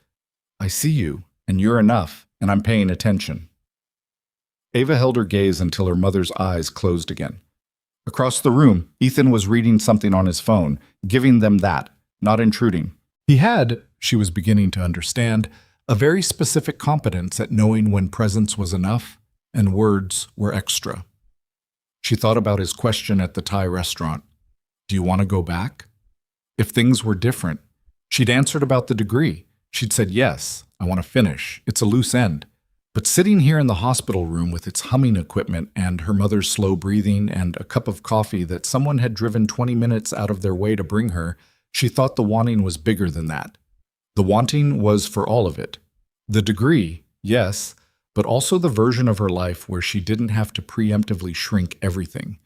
"I see you, and you're enough, and I'm paying attention." Ava held her gaze until her mother's eyes closed again. Across the room, Ethan was reading something on his phone, giving them that, not intruding. He had, she was beginning to understand, a very specific competence at knowing when presence was enough and words were extra. She thought about his question at the Thai restaurant. "Do you want to go back?" If things were different, she'd answered about the degree. She'd said, "Yes, I want to finish. It's a loose end." But sitting here in the hospital room with its humming equipment and her mother's slow breathing and a cup of coffee that someone had driven 20 minutes out of their way to bring her, she thought the wanting was bigger than that. The wanting was for all of it. The degree, yes, but also the version of her life where she didn't have to preemptively shrink everything,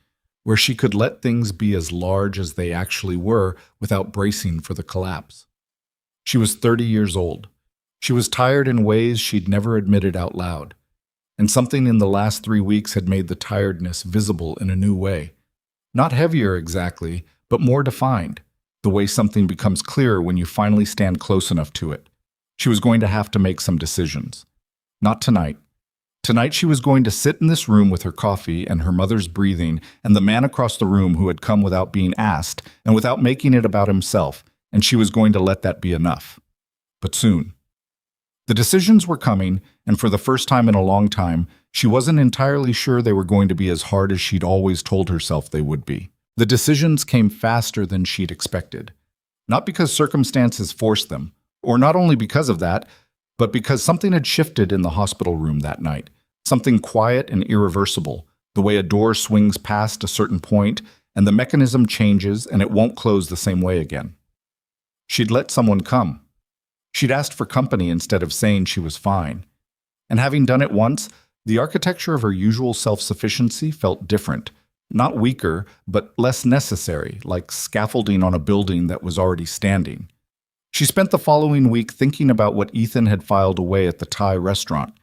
where she could let things be as large as they actually were without bracing for the collapse. She was 30 years old. She was tired in ways she'd never admitted out loud, and something in the last 3 weeks had made the tiredness visible in a new way. Not heavier exactly, but more defined, the way something becomes clearer when you finally stand close enough to it. She was going to have to make some decisions. Not tonight. Tonight she was going to sit in this room with her coffee and her mother's breathing and the man across the room who had come without being asked and without making it about himself, and she was going to let that be enough. But soon. The decisions were coming, and for the first time in a long time, she wasn't entirely sure they were going to be as hard as she'd always told herself they would be. The decisions came faster than she'd expected. Not because circumstances forced them, or not only because of that, but because something had shifted in the hospital room that night. Something quiet and irreversible, the way a door swings past a certain point, and the mechanism changes and it won't close the same way again. She'd let someone come. She'd asked for company instead of saying she was fine. And having done it once, the architecture of her usual self-sufficiency felt different. Not weaker, but less necessary, like scaffolding on a building that was already standing. She spent the following week thinking about what Ethan had filed away at the Thai restaurant.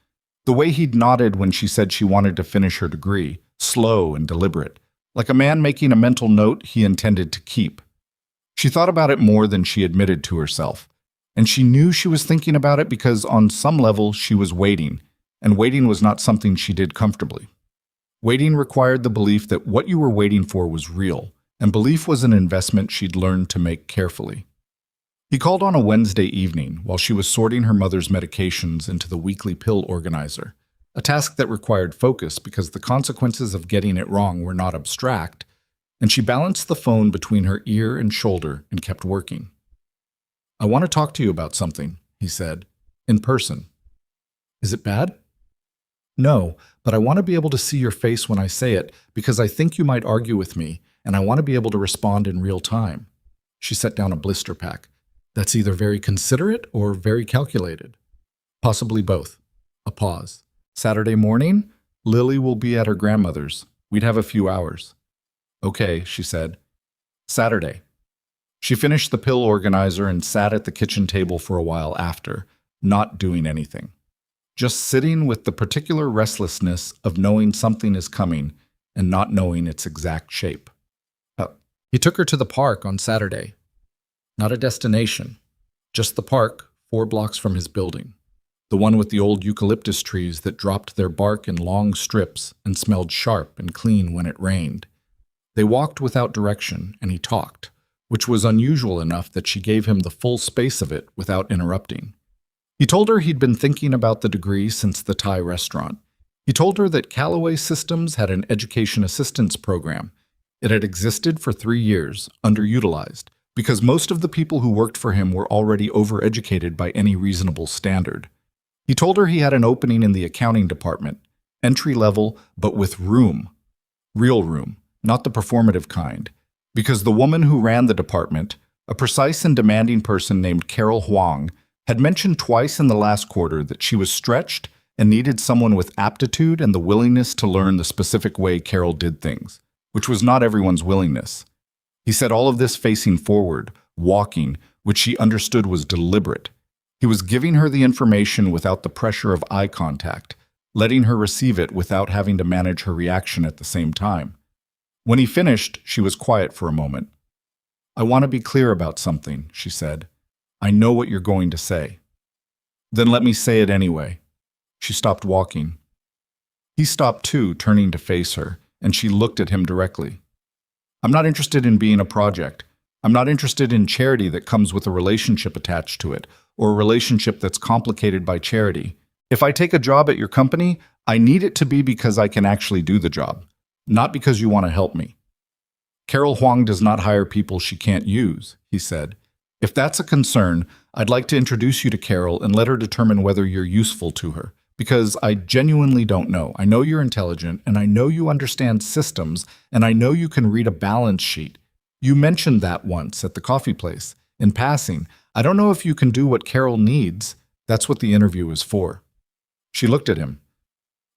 The way he'd nodded when she said she wanted to finish her degree, slow and deliberate, like a man making a mental note he intended to keep. She thought about it more than she admitted to herself, and she knew she was thinking about it because on some level she was waiting, and waiting was not something she did comfortably. Waiting required the belief that what you were waiting for was real, and belief was an investment she'd learned to make carefully. He called on a Wednesday evening while she was sorting her mother's medications into the weekly pill organizer, a task that required focus because the consequences of getting it wrong were not abstract, and she balanced the phone between her ear and shoulder and kept working. "I want to talk to you about something," he said, "in person." "Is it bad?" "No, but I want to be able to see your face when I say it because I think you might argue with me, and I want to be able to respond in real time." She set down a blister pack. "That's either very considerate or very calculated." "Possibly both." A pause. "Saturday morning? Lily will be at her grandmother's. We'd have a few hours." "Okay," she said. "Saturday." She finished the pill organizer and sat at the kitchen table for a while after, not doing anything. Just sitting with the particular restlessness of knowing something is coming and not knowing its exact shape. He took her to the park on Saturday. Not a destination, just the park 4 blocks from his building. The one with the old eucalyptus trees that dropped their bark in long strips and smelled sharp and clean when it rained. They walked without direction, and he talked, which was unusual enough that she gave him the full space of it without interrupting. He told her he'd been thinking about the degree since the Thai restaurant. He told her that Callaway Systems had an education assistance program. It had existed for 3 years, underutilized, because most of the people who worked for him were already overeducated by any reasonable standard. He told her he had an opening in the accounting department, entry level, but with room. Real room, not the performative kind, because the woman who ran the department, a precise and demanding person named Carol Huang, had mentioned twice in the last quarter that she was stretched and needed someone with aptitude and the willingness to learn the specific way Carol did things, which was not everyone's willingness. He said all of this facing forward, walking, which she understood was deliberate. He was giving her the information without the pressure of eye contact, letting her receive it without having to manage her reaction at the same time. When he finished, she was quiet for a moment. "I want to be clear about something," she said. "I know what you're going to say." "Then let me say it anyway." She stopped walking. He stopped too, turning to face her, and she looked at him directly. "I'm not interested in being a project. I'm not interested in charity that comes with a relationship attached to it, or a relationship that's complicated by charity. If I take a job at your company, I need it to be because I can actually do the job, not because you want to help me." "Carol Huang does not hire people she can't use," he said. "If that's a concern, I'd like to introduce you to Carol and let her determine whether you're useful to her. Because I genuinely don't know. I know you're intelligent, and I know you understand systems, and I know you can read a balance sheet. You mentioned that once at the coffee place, in passing. I don't know if you can do what Carol needs. That's what the interview is for." She looked at him.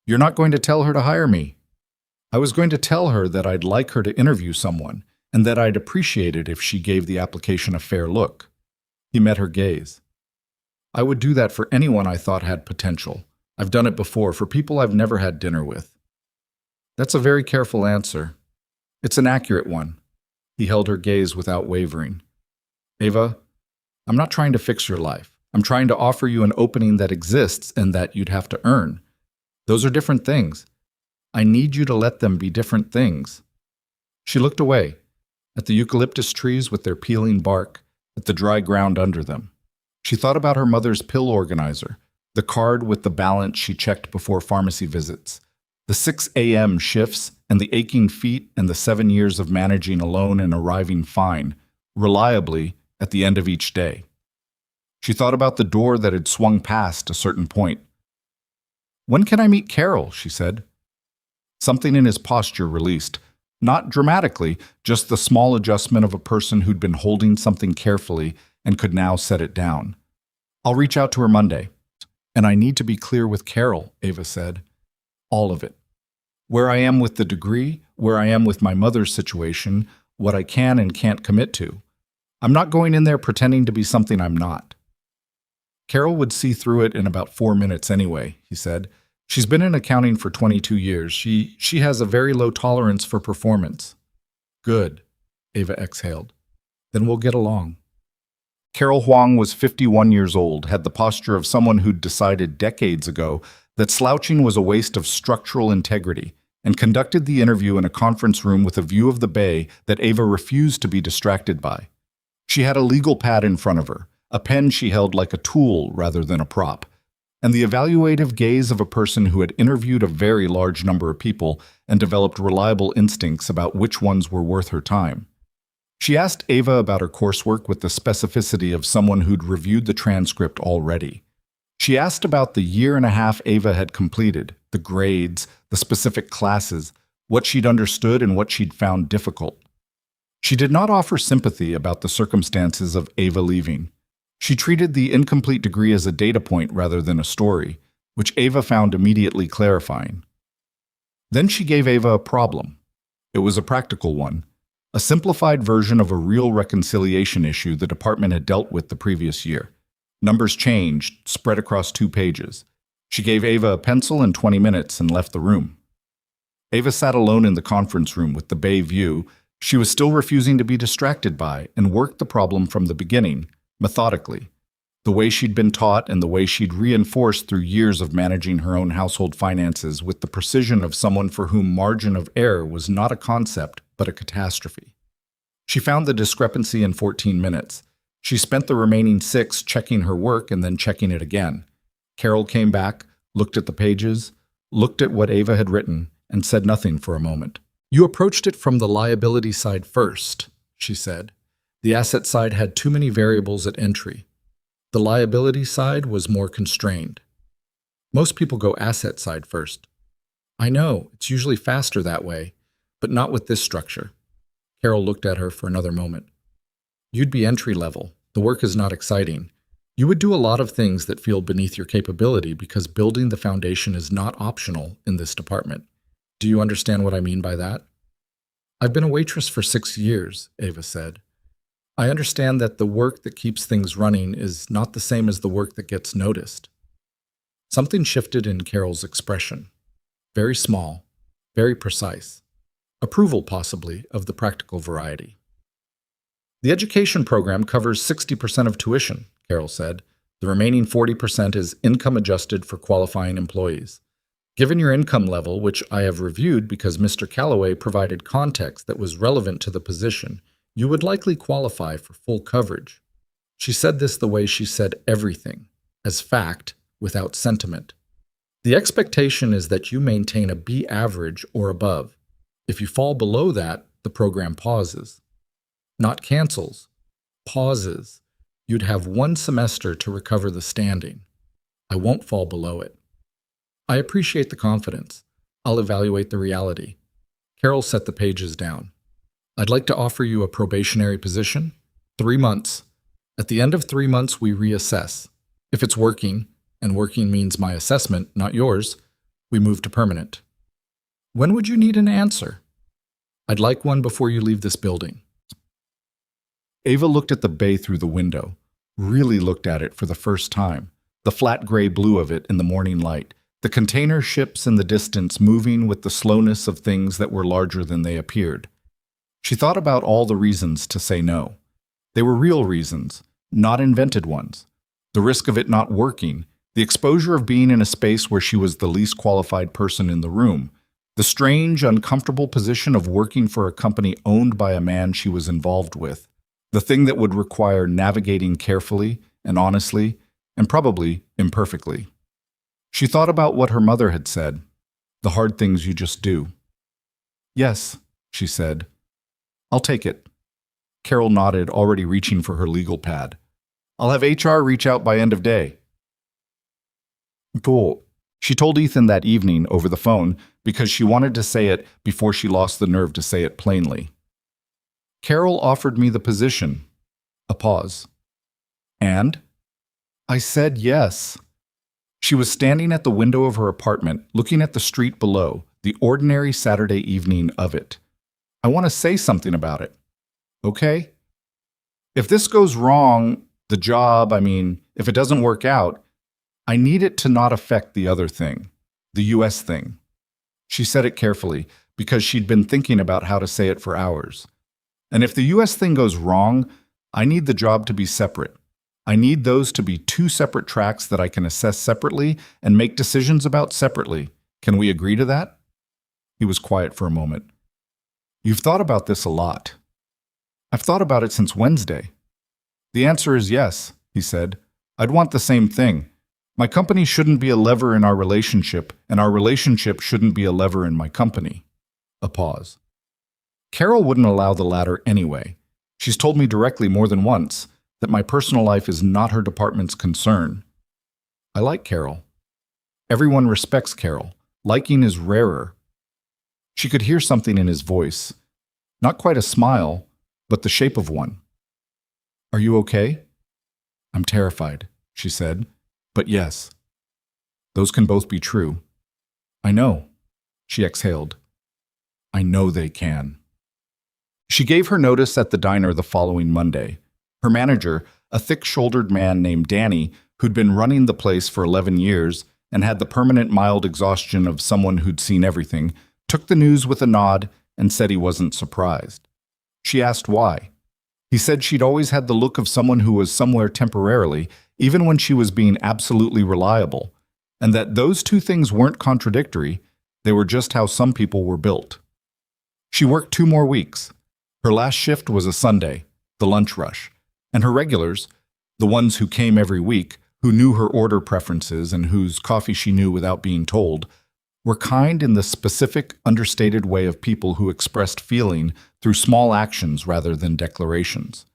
"You're not going to tell her to hire me." "I was going to tell her that I'd like her to interview someone, and that I'd appreciate it if she gave the application a fair look." He met her gaze. "I would do that for anyone I thought had potential. I've done it before for people I've never had dinner with." "That's a very careful answer. It's an accurate one." He held her gaze without wavering. "Ava, I'm not trying to fix your life. I'm trying to offer you an opening that exists and that you'd have to earn. Those are different things. I need you to let them be different things." She looked away, at the eucalyptus trees with their peeling bark, at the dry ground under them. She thought about her mother's pill organizer, the card with the balance she checked before pharmacy visits, the 6 a.m. shifts and the aching feet and the 7 years of managing alone and arriving fine, reliably, at the end of each day. She thought about the door that had swung past a certain point. "When can I meet Carol?" she said. Something in his posture released, Not dramatically, just the small adjustment of a person who'd been holding something carefully and could now set it down. I'll reach out to her Monday. And I need to be clear with Carol, Ava said. All of it. Where I am with the degree, where I am with my mother's situation, what I can and can't commit to. I'm not going in there pretending to be something I'm not. Carol would see through it in about 4 minutes anyway, he said. She's been in accounting for 22 years. She has a very low tolerance for performance. Good, Ava exhaled. Then we'll get along. Carol Huang was 51 years old, had the posture of someone who'd decided decades ago that slouching was a waste of structural integrity, and conducted the interview in a conference room with a view of the bay that Ava refused to be distracted by. She had a legal pad in front of her, a pen she held like a tool rather than a prop, and the evaluative gaze of a person who had interviewed a very large number of people and developed reliable instincts about which ones were worth her time. She asked Ava about her coursework with the specificity of someone who'd reviewed the transcript already. She asked about the year and a half Ava had completed, the grades, the specific classes, what she'd understood and what she'd found difficult. She did not offer sympathy about the circumstances of Ava leaving. She treated the incomplete degree as a data point rather than a story, which Ava found immediately clarifying. Then she gave Ava a problem. It was a practical one. A simplified version of a real reconciliation issue the department had dealt with the previous year. Numbers changed, spread across 2 pages. She gave Ava a pencil and 20 minutes and left the room. Ava sat alone in the conference room with the bay view she was still refusing to be distracted by, and worked the problem from the beginning, methodically. The way she'd been taught and the way she'd reinforced through years of managing her own household finances with the precision of someone for whom margin of error was not a concept, but a catastrophe. She found the discrepancy in 14 minutes. She spent the remaining 6 checking her work and then checking it again. Carol came back, looked at the pages, looked at what Ava had written, and said nothing for a moment. You approached it from the liability side first, she said. The asset side had too many variables at entry. The liability side was more constrained. Most people go asset side first. I know, it's usually faster that way, but not with this structure. Carol looked at her for another moment. You'd be entry level. The work is not exciting. You would do a lot of things that feel beneath your capability because building the foundation is not optional in this department. Do you understand what I mean by that? I've been a waitress for 6 years, Ava said. I understand that the work that keeps things running is not the same as the work that gets noticed. Something shifted in Carol's expression. Very small, very precise. Approval, possibly, of the practical variety. The education program covers 60% of tuition, Carol said. The remaining 40% is income adjusted for qualifying employees. Given your income level, which I have reviewed because Mr. Calloway provided context that was relevant to the position, you would likely qualify for full coverage. She said this the way she said everything, as fact, without sentiment. The expectation is that you maintain a B average or above. If you fall below that, the program pauses. Not cancels, pauses. You'd have 1 semester to recover the standing. I won't fall below it. I appreciate the confidence. I'll evaluate the reality. Carol set the pages down. I'd like to offer you a probationary position. 3 months. At the end of 3 months, we reassess. If it's working, and working means my assessment, not yours, we move to permanent. When would you need an answer? I'd like one before you leave this building. Ava looked at the bay through the window, really looked at it for the first time, the flat gray blue of it in the morning light, the container ships in the distance moving with the slowness of things that were larger than they appeared. She thought about all the reasons to say no. They were real reasons, not invented ones. The risk of it not working, the exposure of being in a space where she was the least qualified person in the room, the strange, uncomfortable position of working for a company owned by a man she was involved with, the thing that would require navigating carefully and honestly, and probably imperfectly. She thought about what her mother had said, the hard things you just do. Yes, she said. I'll take it. Carol nodded, already reaching for her legal pad. I'll have HR reach out by end of day. Cool. She told Ethan that evening over the phone because she wanted to say it before she lost the nerve to say it plainly. Carol offered me the position. A pause. And? I said yes. She was standing at the window of her apartment, looking at the street below, the ordinary Saturday evening of it. I want to say something about it. Okay? If this goes wrong, the job, if it doesn't work out, I need it to not affect the other thing, the US thing. She said it carefully because she'd been thinking about how to say it for hours. And if the US thing goes wrong, I need the job to be separate. I need those to be two separate tracks that I can assess separately and make decisions about separately. Can we agree to that? He was quiet for a moment. You've thought about this a lot. I've thought about it since Wednesday. The answer is yes, he said. I'd want the same thing. My company shouldn't be a lever in our relationship, and our relationship shouldn't be a lever in my company. A pause. Carol wouldn't allow the latter anyway. She's told me directly more than once that my personal life is not her department's concern. I like Carol. Everyone respects Carol. Liking is rarer. She could hear something in his voice. Not quite a smile, but the shape of one. Are you okay? I'm terrified, she said. But yes, those can both be true. I know, she exhaled. I know they can. She gave her notice at the diner the following Monday. Her manager, a thick-shouldered man named Danny, who'd been running the place for 11 years and had the permanent mild exhaustion of someone who'd seen everything, took the news with a nod and said he wasn't surprised. She asked why. He said she'd always had the look of someone who was somewhere temporarily, even when she was being absolutely reliable, and that those two things weren't contradictory, they were just how some people were built. She worked 2 more weeks. Her last shift was a Sunday, the lunch rush, and her regulars, the ones who came every week, who knew her order preferences and whose coffee she knew without being told, were kind in the specific, understated way of people who expressed feeling through small actions rather than declarations.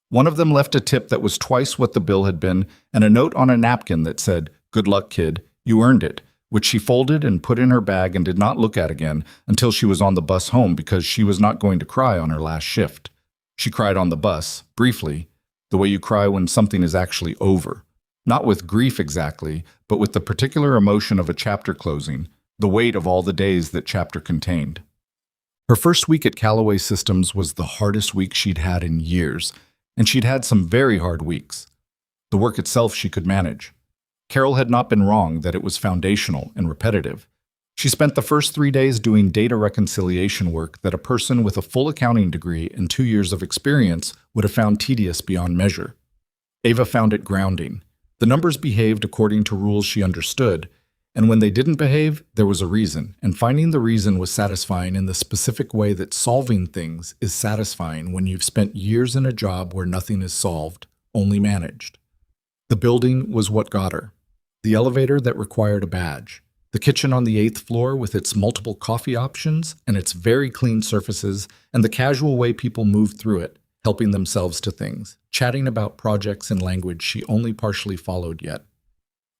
One of them left a tip that was twice what the bill had been and a note on a napkin that said, "Good luck, kid, you earned it," which she folded and put in her bag and did not look at again until she was on the bus home because she was not going to cry on her last shift. She cried on the bus, briefly, the way you cry when something is actually over. Not with grief exactly, but with the particular emotion of a chapter closing, the weight of all the days that chapter contained. Her first week at Callaway Systems was the hardest week she'd had in years, and she'd had some very hard weeks. The work itself she could manage. Carol had not been wrong that it was foundational and repetitive. She spent the first 3 days doing data reconciliation work that a person with a full accounting degree and 2 years of experience would have found tedious beyond measure. Ava found it grounding. The numbers behaved according to rules she understood, and when they didn't behave, there was a reason, and finding the reason was satisfying in the specific way that solving things is satisfying when you've spent years in a job where nothing is solved, only managed. The building was what got her. The elevator that required a badge. The kitchen on the 8th floor with its multiple coffee options and its very clean surfaces, and the casual way people moved through it, helping themselves to things, chatting about projects in language she only partially followed yet.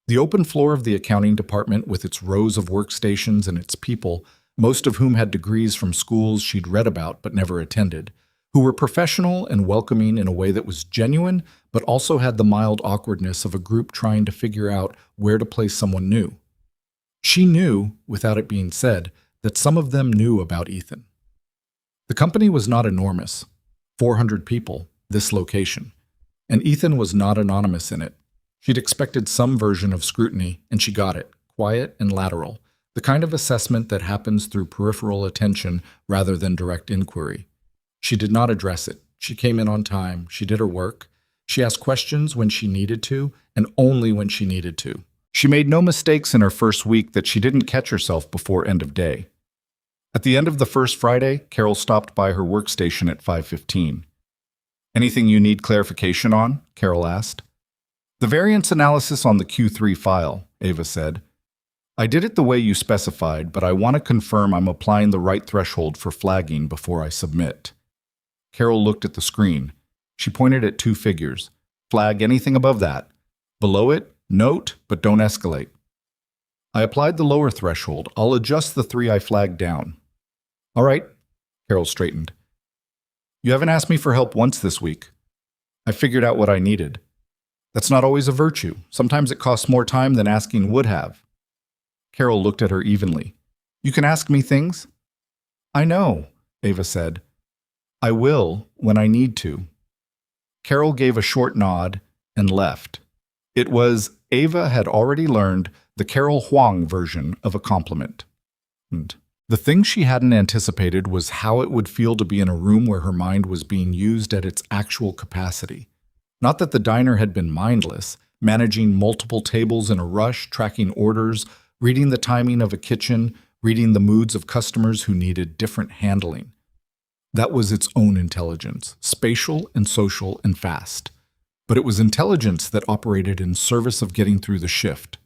The open floor of the accounting department with its rows of workstations and its people, most of whom had degrees from schools she'd read about but never attended, who were professional and welcoming in a way that was genuine but also had the mild awkwardness of a group trying to figure out where to place someone new. She knew, without it being said, that some of them knew about Ethan. The company was not enormous. 400 people, this location. And Ethan was not anonymous in it. She'd expected some version of scrutiny, and she got it, quiet and lateral, the kind of assessment that happens through peripheral attention rather than direct inquiry. She did not address it. She came in on time. She did her work. She asked questions when she needed to, and only when she needed to. She made no mistakes in her first week that she didn't catch herself before end of day. At the end of the first Friday, Carol stopped by her workstation at 5:15. "Anything you need clarification on?" Carol asked. "The variance analysis on the Q3 file," Ava said. "I did it the way you specified, but I want to confirm I'm applying the right threshold for flagging before I submit." Carol looked at the screen. She pointed at 2 figures. "Flag anything above that. Below it, note, but don't escalate." I applied the lower threshold. I'll adjust the 3 I flagged down. All right, Carol straightened. You haven't asked me for help once this week. I figured out what I needed. That's not always a virtue. Sometimes it costs more time than asking would have. Carol looked at her evenly. You can ask me things? I know, Ava said. I will when I need to. Carol gave a short nod and left. It was, Ava had already learned, the Carol Huang version of a compliment. And the thing she hadn't anticipated was how it would feel to be in a room where her mind was being used at its actual capacity. Not that the diner had been mindless, managing multiple tables in a rush, tracking orders, reading the timing of a kitchen, reading the moods of customers who needed different handling. That was its own intelligence, spatial and social and fast. But it was intelligence that operated in service of getting through the shift.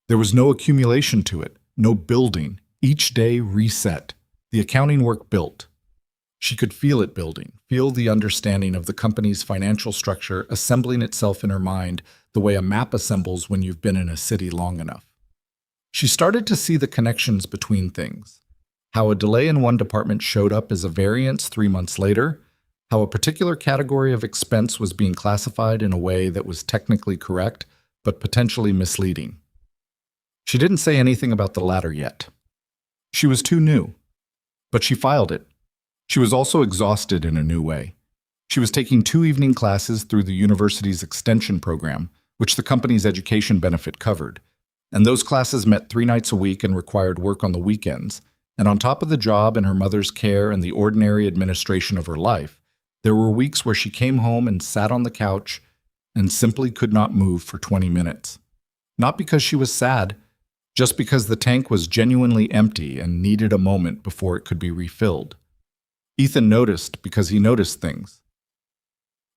There was no accumulation to it, no building. Each day reset. The accounting work built. She could feel it building, feel the understanding of the company's financial structure assembling itself in her mind the way a map assembles when you've been in a city long enough. She started to see the connections between things. How a delay in one department showed up as a variance 3 months later, how a particular category of expense was being classified in a way that was technically correct, but potentially misleading. She didn't say anything about the latter yet. She was too new, but she filed it. She was also exhausted in a new way. She was taking 2 evening classes through the university's extension program, which the company's education benefit covered. And those classes met 3 nights a week and required work on the weekends. And on top of the job and her mother's care and the ordinary administration of her life, there were weeks where she came home and sat on the couch and simply could not move for 20 minutes. Not because she was sad, just because the tank was genuinely empty and needed a moment before it could be refilled. Ethan noticed because he noticed things.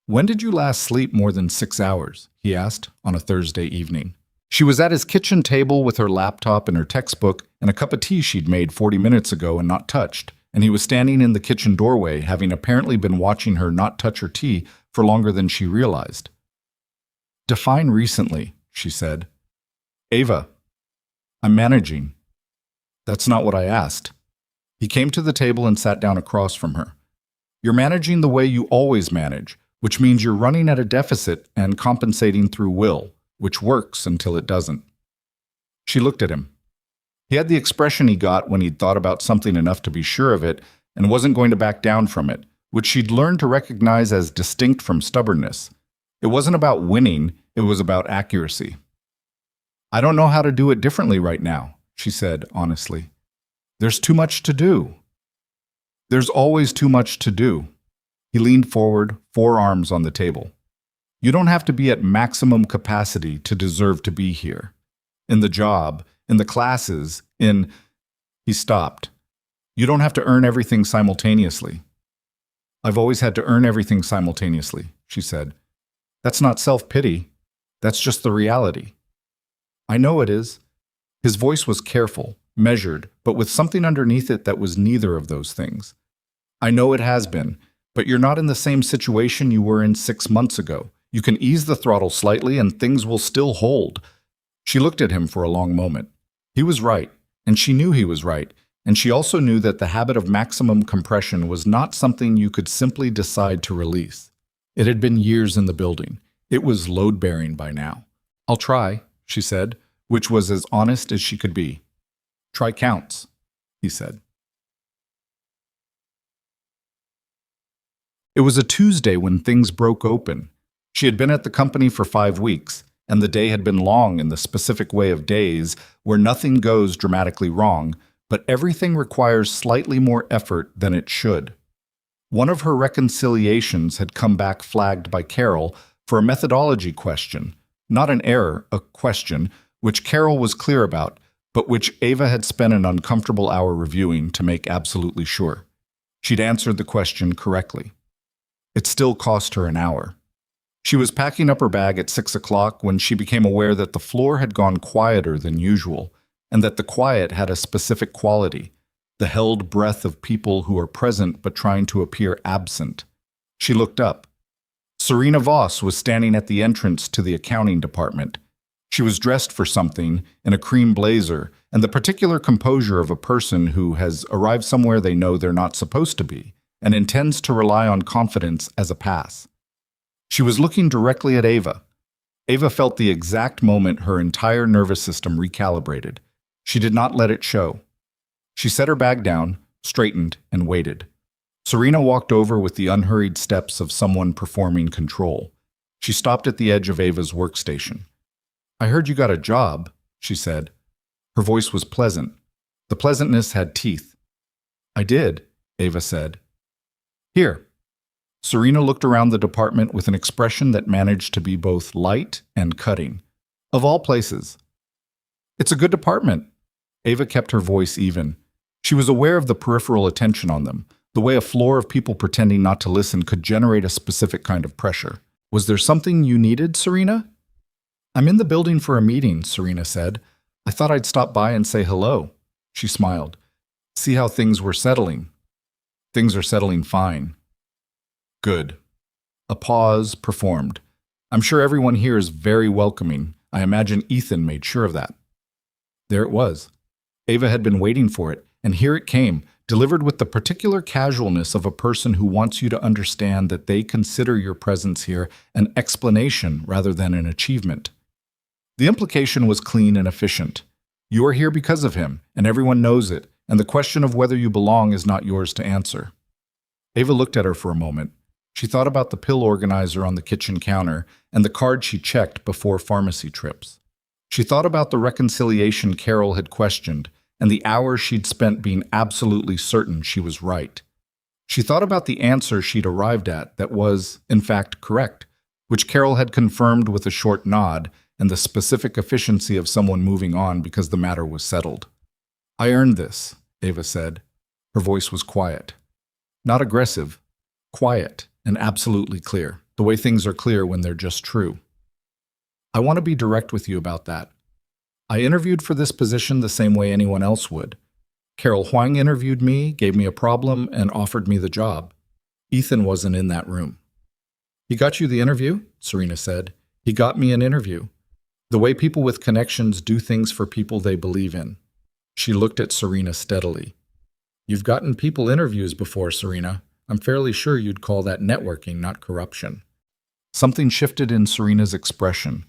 When did you last sleep more than 6 hours? He asked on a Thursday evening. She was at his kitchen table with her laptop and her textbook and a cup of tea she'd made 40 minutes ago and not touched, and he was standing in the kitchen doorway, having apparently been watching her not touch her tea for longer than she realized. Define recently, she said. Ava, I'm managing. That's not what I asked. He came to the table and sat down across from her. You're managing the way you always manage, which means you're running at a deficit and compensating through will, which works until it doesn't. She looked at him. He had the expression he got when he'd thought about something enough to be sure of it and wasn't going to back down from it, which she'd learned to recognize as distinct from stubbornness. It wasn't about winning, it was about accuracy. I don't know how to do it differently right now, she said honestly. There's too much to do. There's always too much to do. He leaned forward, forearms on the table. You don't have to be at maximum capacity to deserve to be here. In the job, in the classes, He stopped. You don't have to earn everything simultaneously. I've always had to earn everything simultaneously, she said. That's not self-pity. That's just the reality. I know it is. His voice was careful, measured, but with something underneath it that was neither of those things. I know it has been, but you're not in the same situation you were in 6 months ago. You can ease the throttle slightly and things will still hold. She looked at him for a long moment. He was right, and she knew he was right, and she also knew that the habit of maximum compression was not something you could simply decide to release. It had been years in the building. It was load-bearing by now. I'll try, she said, which was as honest as she could be. Try counts, he said. It was a Tuesday when things broke open. She had been at the company for 5 weeks, and the day had been long in the specific way of days where nothing goes dramatically wrong, but everything requires slightly more effort than it should. One of her reconciliations had come back flagged by Carol for a methodology question, not an error, a question, which Carol was clear about, but which Ava had spent an uncomfortable hour reviewing to make absolutely sure. She'd answered the question correctly. It still cost her an hour. She was packing up her bag at 6 o'clock when she became aware that the floor had gone quieter than usual, and that the quiet had a specific quality, the held breath of people who are present but trying to appear absent. She looked up. Serena Voss was standing at the entrance to the accounting department. She was dressed for something in a cream blazer and the particular composure of a person who has arrived somewhere they know they're not supposed to be and intends to rely on confidence as a pass. She was looking directly at Ava. Ava felt the exact moment her entire nervous system recalibrated. She did not let it show. She set her bag down, straightened, and waited. Serena walked over with the unhurried steps of someone performing control. She stopped at the edge of Ava's workstation. "I heard you got a job," she said. Her voice was pleasant. The pleasantness had teeth. "I did," Ava said. "Here." Serena looked around the department with an expression that managed to be both light and cutting. "Of all places." "It's a good department." Ava kept her voice even. She was aware of the peripheral attention on them, the way a floor of people pretending not to listen could generate a specific kind of pressure. "Was there something you needed, Serena?" "I'm in the building for a meeting," Serena said. "I thought I'd stop by and say hello." She smiled. "See how things were settling." "Things are settling fine." "Good." A pause performed. "I'm sure everyone here is very welcoming. I imagine Ethan made sure of that." There it was. Ava had been waiting for it, and here it came, delivered with the particular casualness of a person who wants you to understand that they consider your presence here an explanation rather than an achievement. The implication was clean and efficient. You are here because of him, and everyone knows it, and the question of whether you belong is not yours to answer. Ava looked at her for a moment. She thought about the pill organizer on the kitchen counter and the card she checked before pharmacy trips. She thought about the reconciliation Carol had questioned and the hours she'd spent being absolutely certain she was right. She thought about the answer she'd arrived at that was, in fact, correct, which Carol had confirmed with a short nod and the specific efficiency of someone moving on because the matter was settled. "I earned this," Ava said. Her voice was quiet. Not aggressive, quiet and absolutely clear, the way things are clear when they're just true. "I want to be direct with you about that. I interviewed for this position the same way anyone else would. Carol Huang interviewed me, gave me a problem, and offered me the job. Ethan wasn't in that room." "He got you the interview?" Serena said. "He got me an interview. The way people with connections do things for people they believe in." She looked at Serena steadily. "You've gotten people interviews before, Serena. I'm fairly sure you'd call that networking, not corruption." Something shifted in Serena's expression.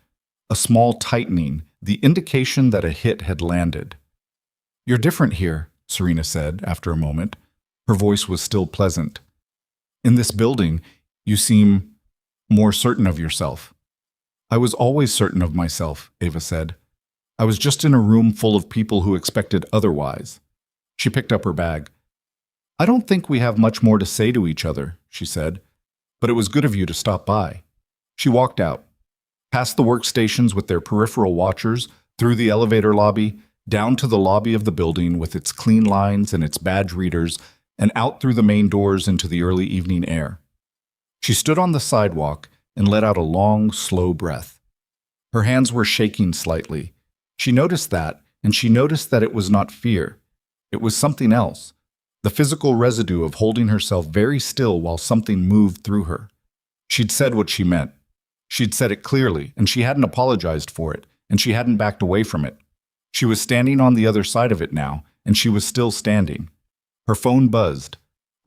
A small tightening, the indication that a hit had landed. "You're different here," Serena said after a moment. Her voice was still pleasant. "In this building, you seem more certain of yourself." "I was always certain of myself," Ava said. "I was just in a room full of people who expected otherwise." She picked up her bag. "I don't think we have much more to say to each other," she said, "but it was good of you to stop by." She walked out, past the workstations with their peripheral watchers, through the elevator lobby, down to the lobby of the building with its clean lines and its badge readers, and out through the main doors into the early evening air. She stood on the sidewalk and let out a long, slow breath. Her hands were shaking slightly. She noticed that, and she noticed that it was not fear. It was something else, the physical residue of holding herself very still while something moved through her. She'd said what she meant. She'd said it clearly, and she hadn't apologized for it, and she hadn't backed away from it. She was standing on the other side of it now, and she was still standing. Her phone buzzed,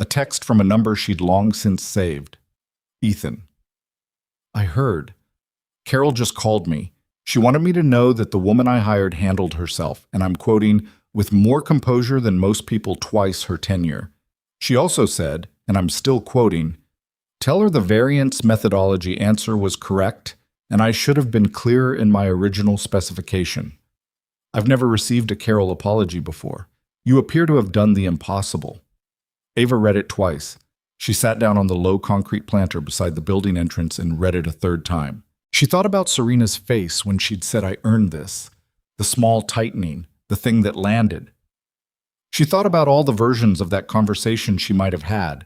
a text from a number she'd long since saved. "Ethan." "I heard. Carol just called me. She wanted me to know that the woman I hired handled herself, and I'm quoting, with more composure than most people twice her tenure. She also said, and I'm still quoting, tell her the variance methodology answer was correct, and I should have been clearer in my original specification. I've never received a Carol apology before. You appear to have done the impossible." Ava read it twice. She sat down on the low concrete planter beside the building entrance and read it a third time. She thought about Serena's face when she'd said, "I earned this," the small tightening, the thing that landed. She thought about all the versions of that conversation she might have had,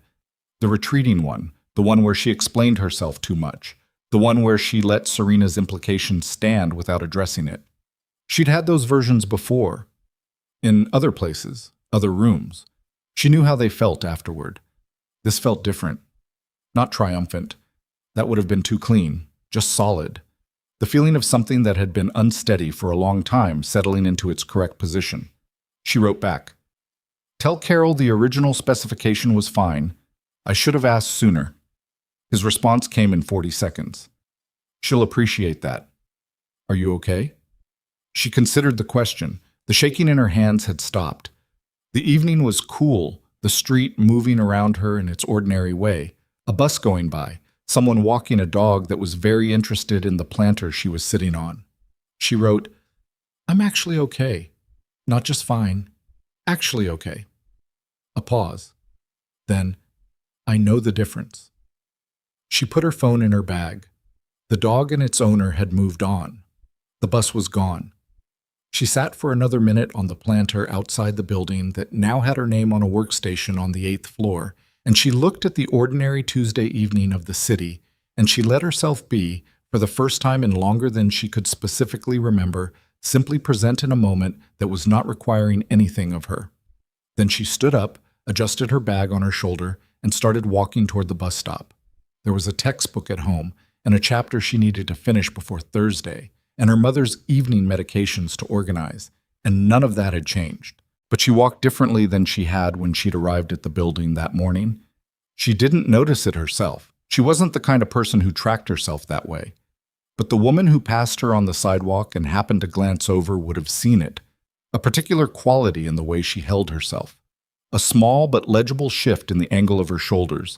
the retreating one, the one where she explained herself too much, the one where she let Serena's implications stand without addressing it. She'd had those versions before, in other places, other rooms. She knew how they felt afterward. This felt different, not triumphant. That would have been too clean, just solid. the feeling of something that had been unsteady for a long time settling into its correct position. She wrote back, "Tell Carol the original specification was fine. I should have asked sooner." His response came in 40 seconds. "She'll appreciate that. Are you okay?" She considered the question. The shaking in her hands had stopped. The evening was cool, the street moving around her in its ordinary way, a bus going by, someone walking a dog that was very interested in the planter she was sitting on. She wrote, "I'm actually okay. Not just fine. Actually okay." A pause. Then, "I know the difference." She put her phone in her bag. The dog and its owner had moved on. The bus was gone. She sat for another minute on the planter outside the building that now had her name on a workstation on the 8th floor, and she looked at the ordinary Tuesday evening of the city, and she let herself be, for the first time in longer than she could specifically remember, simply present in a moment that was not requiring anything of her. Then she stood up, adjusted her bag on her shoulder, and started walking toward the bus stop. There was a textbook at home, and a chapter she needed to finish before Thursday, and her mother's evening medications to organize, and none of that had changed. But she walked differently than she had when she'd arrived at the building that morning. She didn't notice it herself. She wasn't the kind of person who tracked herself that way. But the woman who passed her on the sidewalk and happened to glance over would have seen it, a particular quality in the way she held herself, a small but legible shift in the angle of her shoulders,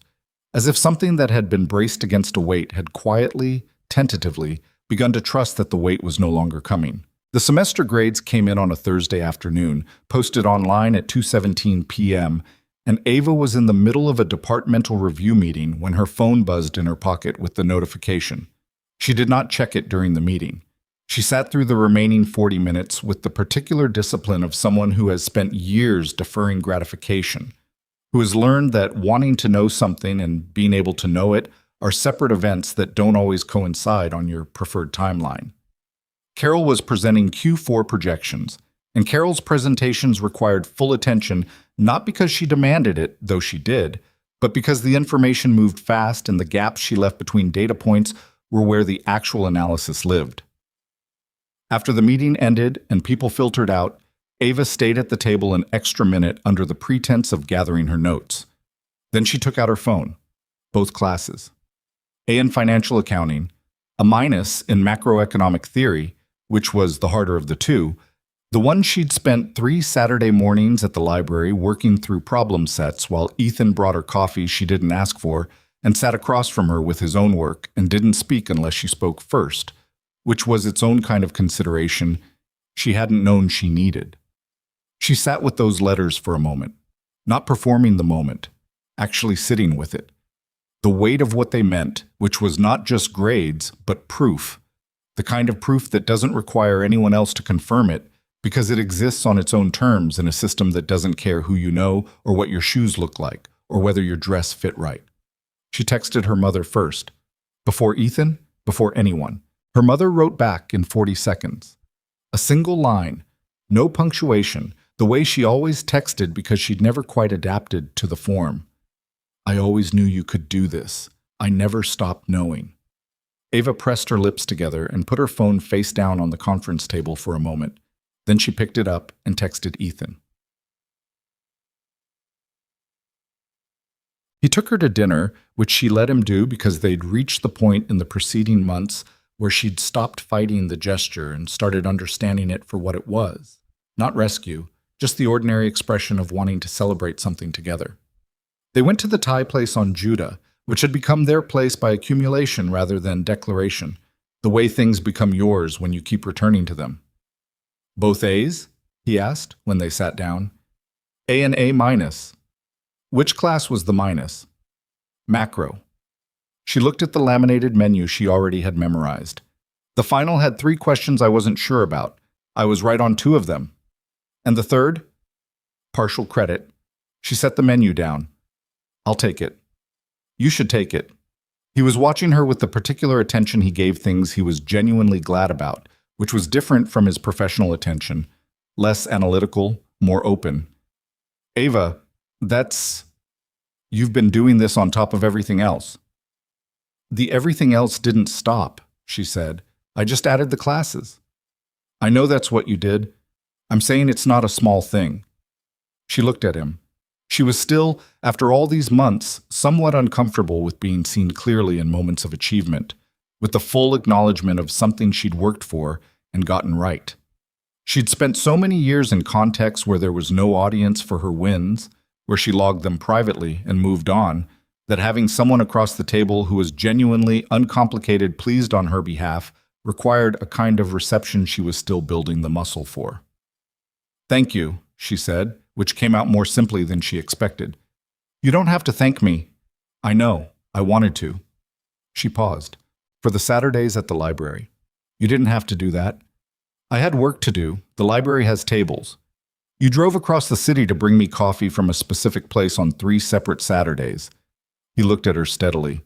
as if something that had been braced against a weight had quietly, tentatively, begun to trust that the weight was no longer coming. The semester grades came in on a Thursday afternoon, posted online at 2:17 p.m., and Ava was in the middle of a departmental review meeting when her phone buzzed in her pocket with the notification. She did not check it during the meeting. She sat through the remaining 40 minutes with the particular discipline of someone who has spent years deferring gratification, who has learned that wanting to know something and being able to know it are separate events that don't always coincide on your preferred timeline. Carol was presenting Q4 projections, and Carol's presentations required full attention not because she demanded it, though she did, but because the information moved fast and the gaps she left between data points were where the actual analysis lived. After the meeting ended and people filtered out, Ava stayed at the table an extra minute under the pretense of gathering her notes. Then she took out her phone. Both classes. A in financial accounting, a minus in macroeconomic theory, which was the harder of the two, the one she'd spent 3 Saturday mornings at the library working through problem sets while Ethan brought her coffee she didn't ask for and sat across from her with his own work and didn't speak unless she spoke first, which was its own kind of consideration she hadn't known she needed. She sat with those letters for a moment, not performing the moment, actually sitting with it. The weight of what they meant, which was not just grades, but proof. The kind of proof that doesn't require anyone else to confirm it, because it exists on its own terms in a system that doesn't care who you know or what your shoes look like, or whether your dress fit right. She texted her mother first. Before Ethan, before anyone. Her mother wrote back in 40 seconds. A single line, no punctuation, the way she always texted because she'd never quite adapted to the form. "I always knew you could do this. I never stopped knowing." Ava pressed her lips together and put her phone face down on the conference table for a moment. Then she picked it up and texted Ethan. He took her to dinner, which she let him do because they'd reached the point in the preceding months where she'd stopped fighting the gesture and started understanding it for what it was. Not rescue, just the ordinary expression of wanting to celebrate something together. They went to the Thai place on Judah, which had become their place by accumulation rather than declaration, the way things become yours when you keep returning to them. "Both A's?" he asked when they sat down. "A and A minus." Which class was the minus? Macro. She looked at the laminated menu she already had memorized. "The final had 3 questions I wasn't sure about. I was right on 2 of them. And the third?" Partial credit. She set the menu down. "I'll take it." "You should take it." He was watching her with the particular attention he gave things he was genuinely glad about, which was different from his professional attention, less analytical, more open. "Ava, you've been doing this on top of everything else." "The everything else didn't stop," she said. I just added the classes. I know that's what you did. I'm saying it's not a small thing. She looked at him. She was still, after all these months, somewhat uncomfortable with being seen clearly in moments of achievement, with the full acknowledgement of something she'd worked for and gotten right. She'd spent so many years in contexts where there was no audience for her wins, where she logged them privately and moved on, that having someone across the table who was genuinely, uncomplicated, pleased on her behalf required a kind of reception she was still building the muscle for. "Thank you," she said, which came out more simply than she expected. "You don't have to thank me. I know. I wanted to." She paused. "For the Saturdays at the library. You didn't have to do that. I had work to do. The library has tables. You drove across the city to bring me coffee from a specific place on 3 separate Saturdays." He looked at her steadily.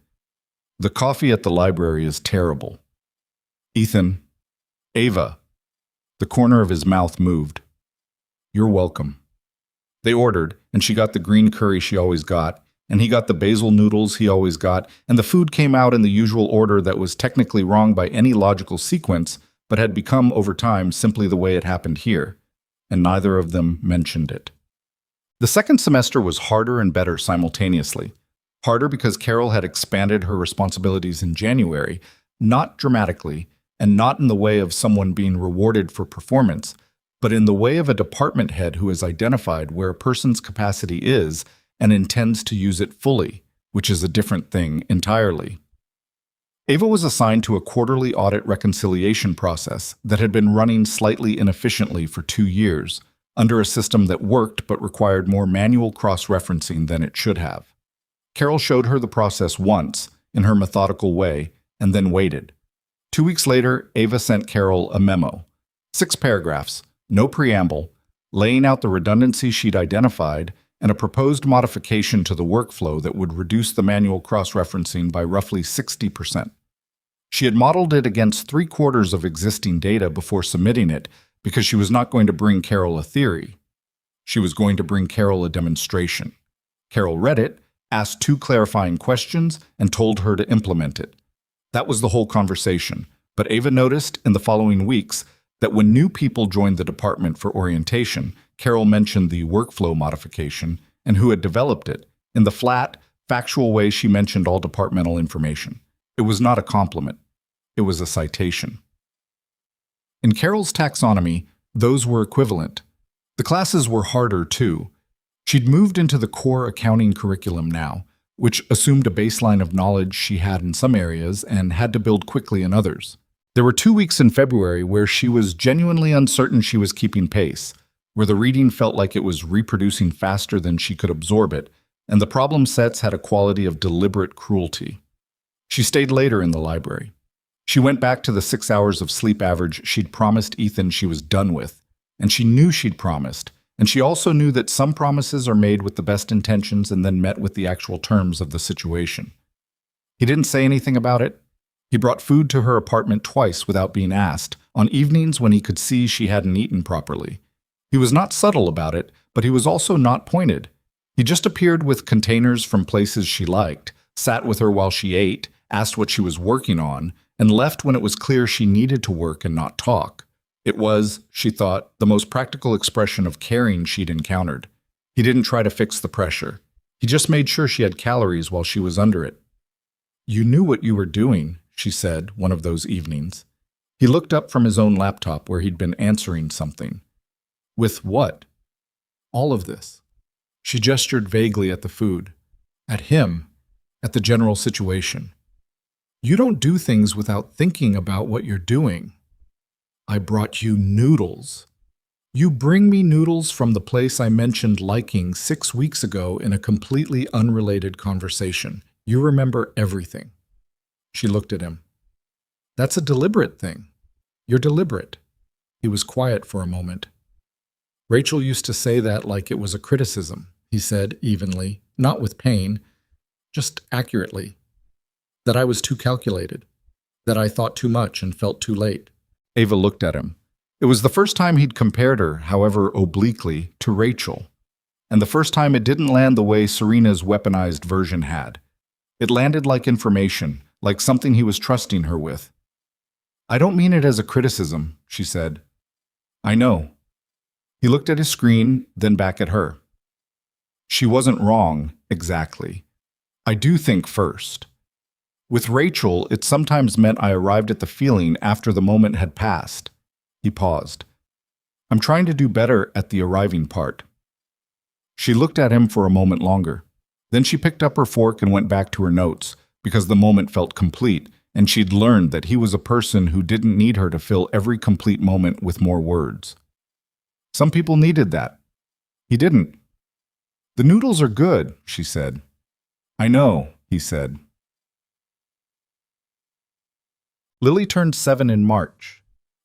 "The coffee at the library is terrible." "Ethan." "Ava." The corner of his mouth moved. "You're welcome." They ordered, and she got the green curry she always got, and he got the basil noodles he always got, and the food came out in the usual order that was technically wrong by any logical sequence, but had become, over time, simply the way it happened here, and neither of them mentioned it. The second semester was harder and better simultaneously. Harder because Carol had expanded her responsibilities in January, not dramatically, and not in the way of someone being rewarded for performance, but in the way of a department head who has identified where a person's capacity is and intends to use it fully, which is a different thing entirely. Ava was assigned to a quarterly audit reconciliation process that had been running slightly inefficiently for 2 years, under a system that worked but required more manual cross-referencing than it should have. Carol showed her the process once, in her methodical way, and then waited. 2 weeks later, Ava sent Carol a memo. 6 paragraphs, no preamble, laying out the redundancy she'd identified and a proposed modification to the workflow that would reduce the manual cross-referencing by roughly 60%. She had modeled it against 3/4 of existing data before submitting it because she was not going to bring Carol a theory. She was going to bring Carol a demonstration. Carol read it, asked 2 clarifying questions, and told her to implement it. That was the whole conversation, but Ava noticed in the following weeks that when new people joined the department for orientation, Carol mentioned the workflow modification and who had developed it, in the flat, factual way she mentioned all departmental information. It was not a compliment. It was a citation. In Carol's taxonomy, those were equivalent. The classes were harder, too. She'd moved into the core accounting curriculum now, which assumed a baseline of knowledge she had in some areas and had to build quickly in others. There were 2 weeks in February where she was genuinely uncertain she was keeping pace, where the reading felt like it was reproducing faster than she could absorb it, and the problem sets had a quality of deliberate cruelty. She stayed later in the library. She went back to the 6 hours of sleep average she'd promised Ethan she was done with, and she knew she'd promised, and she also knew that some promises are made with the best intentions and then met with the actual terms of the situation. He didn't say anything about it. He brought food to her apartment twice without being asked, on evenings when he could see she hadn't eaten properly. He was not subtle about it, but he was also not pointed. He just appeared with containers from places she liked, sat with her while she ate, asked what she was working on, and left when it was clear she needed to work and not talk. It was, she thought, the most practical expression of caring she'd encountered. He didn't try to fix the pressure. He just made sure she had calories while she was under it. "You knew what you were doing," she said one of those evenings. He looked up from his own laptop where he'd been answering something. "With what?" "All of this." She gestured vaguely at the food. At him. At the general situation. "You don't do things without thinking about what you're doing." "I brought you noodles." "You bring me noodles from the place I mentioned liking 6 weeks ago in a completely unrelated conversation. You remember everything." She looked at him. "That's a deliberate thing. You're deliberate." He was quiet for a moment. "Rachel used to say that like it was a criticism," he said evenly, not with pain, just accurately. "That I was too calculated. That I thought too much and felt too late." Ava looked at him. It was the first time he'd compared her, however obliquely, to Rachel. And the first time it didn't land the way Serena's weaponized version had. It landed like information, like something he was trusting her with. I don't mean it as a criticism, she said. I know. He looked at his screen, then back at her. She wasn't wrong, exactly. I do think first. With Rachel, it sometimes meant I arrived at the feeling after the moment had passed. He paused. I'm trying to do better at the arriving part. She looked at him for a moment longer. Then she picked up her fork and went back to her notes, because the moment felt complete, and she'd learned that he was a person who didn't need her to fill every complete moment with more words. Some people needed that. He didn't. The noodles are good, she said. I know, he said. Lily turned 7 in March.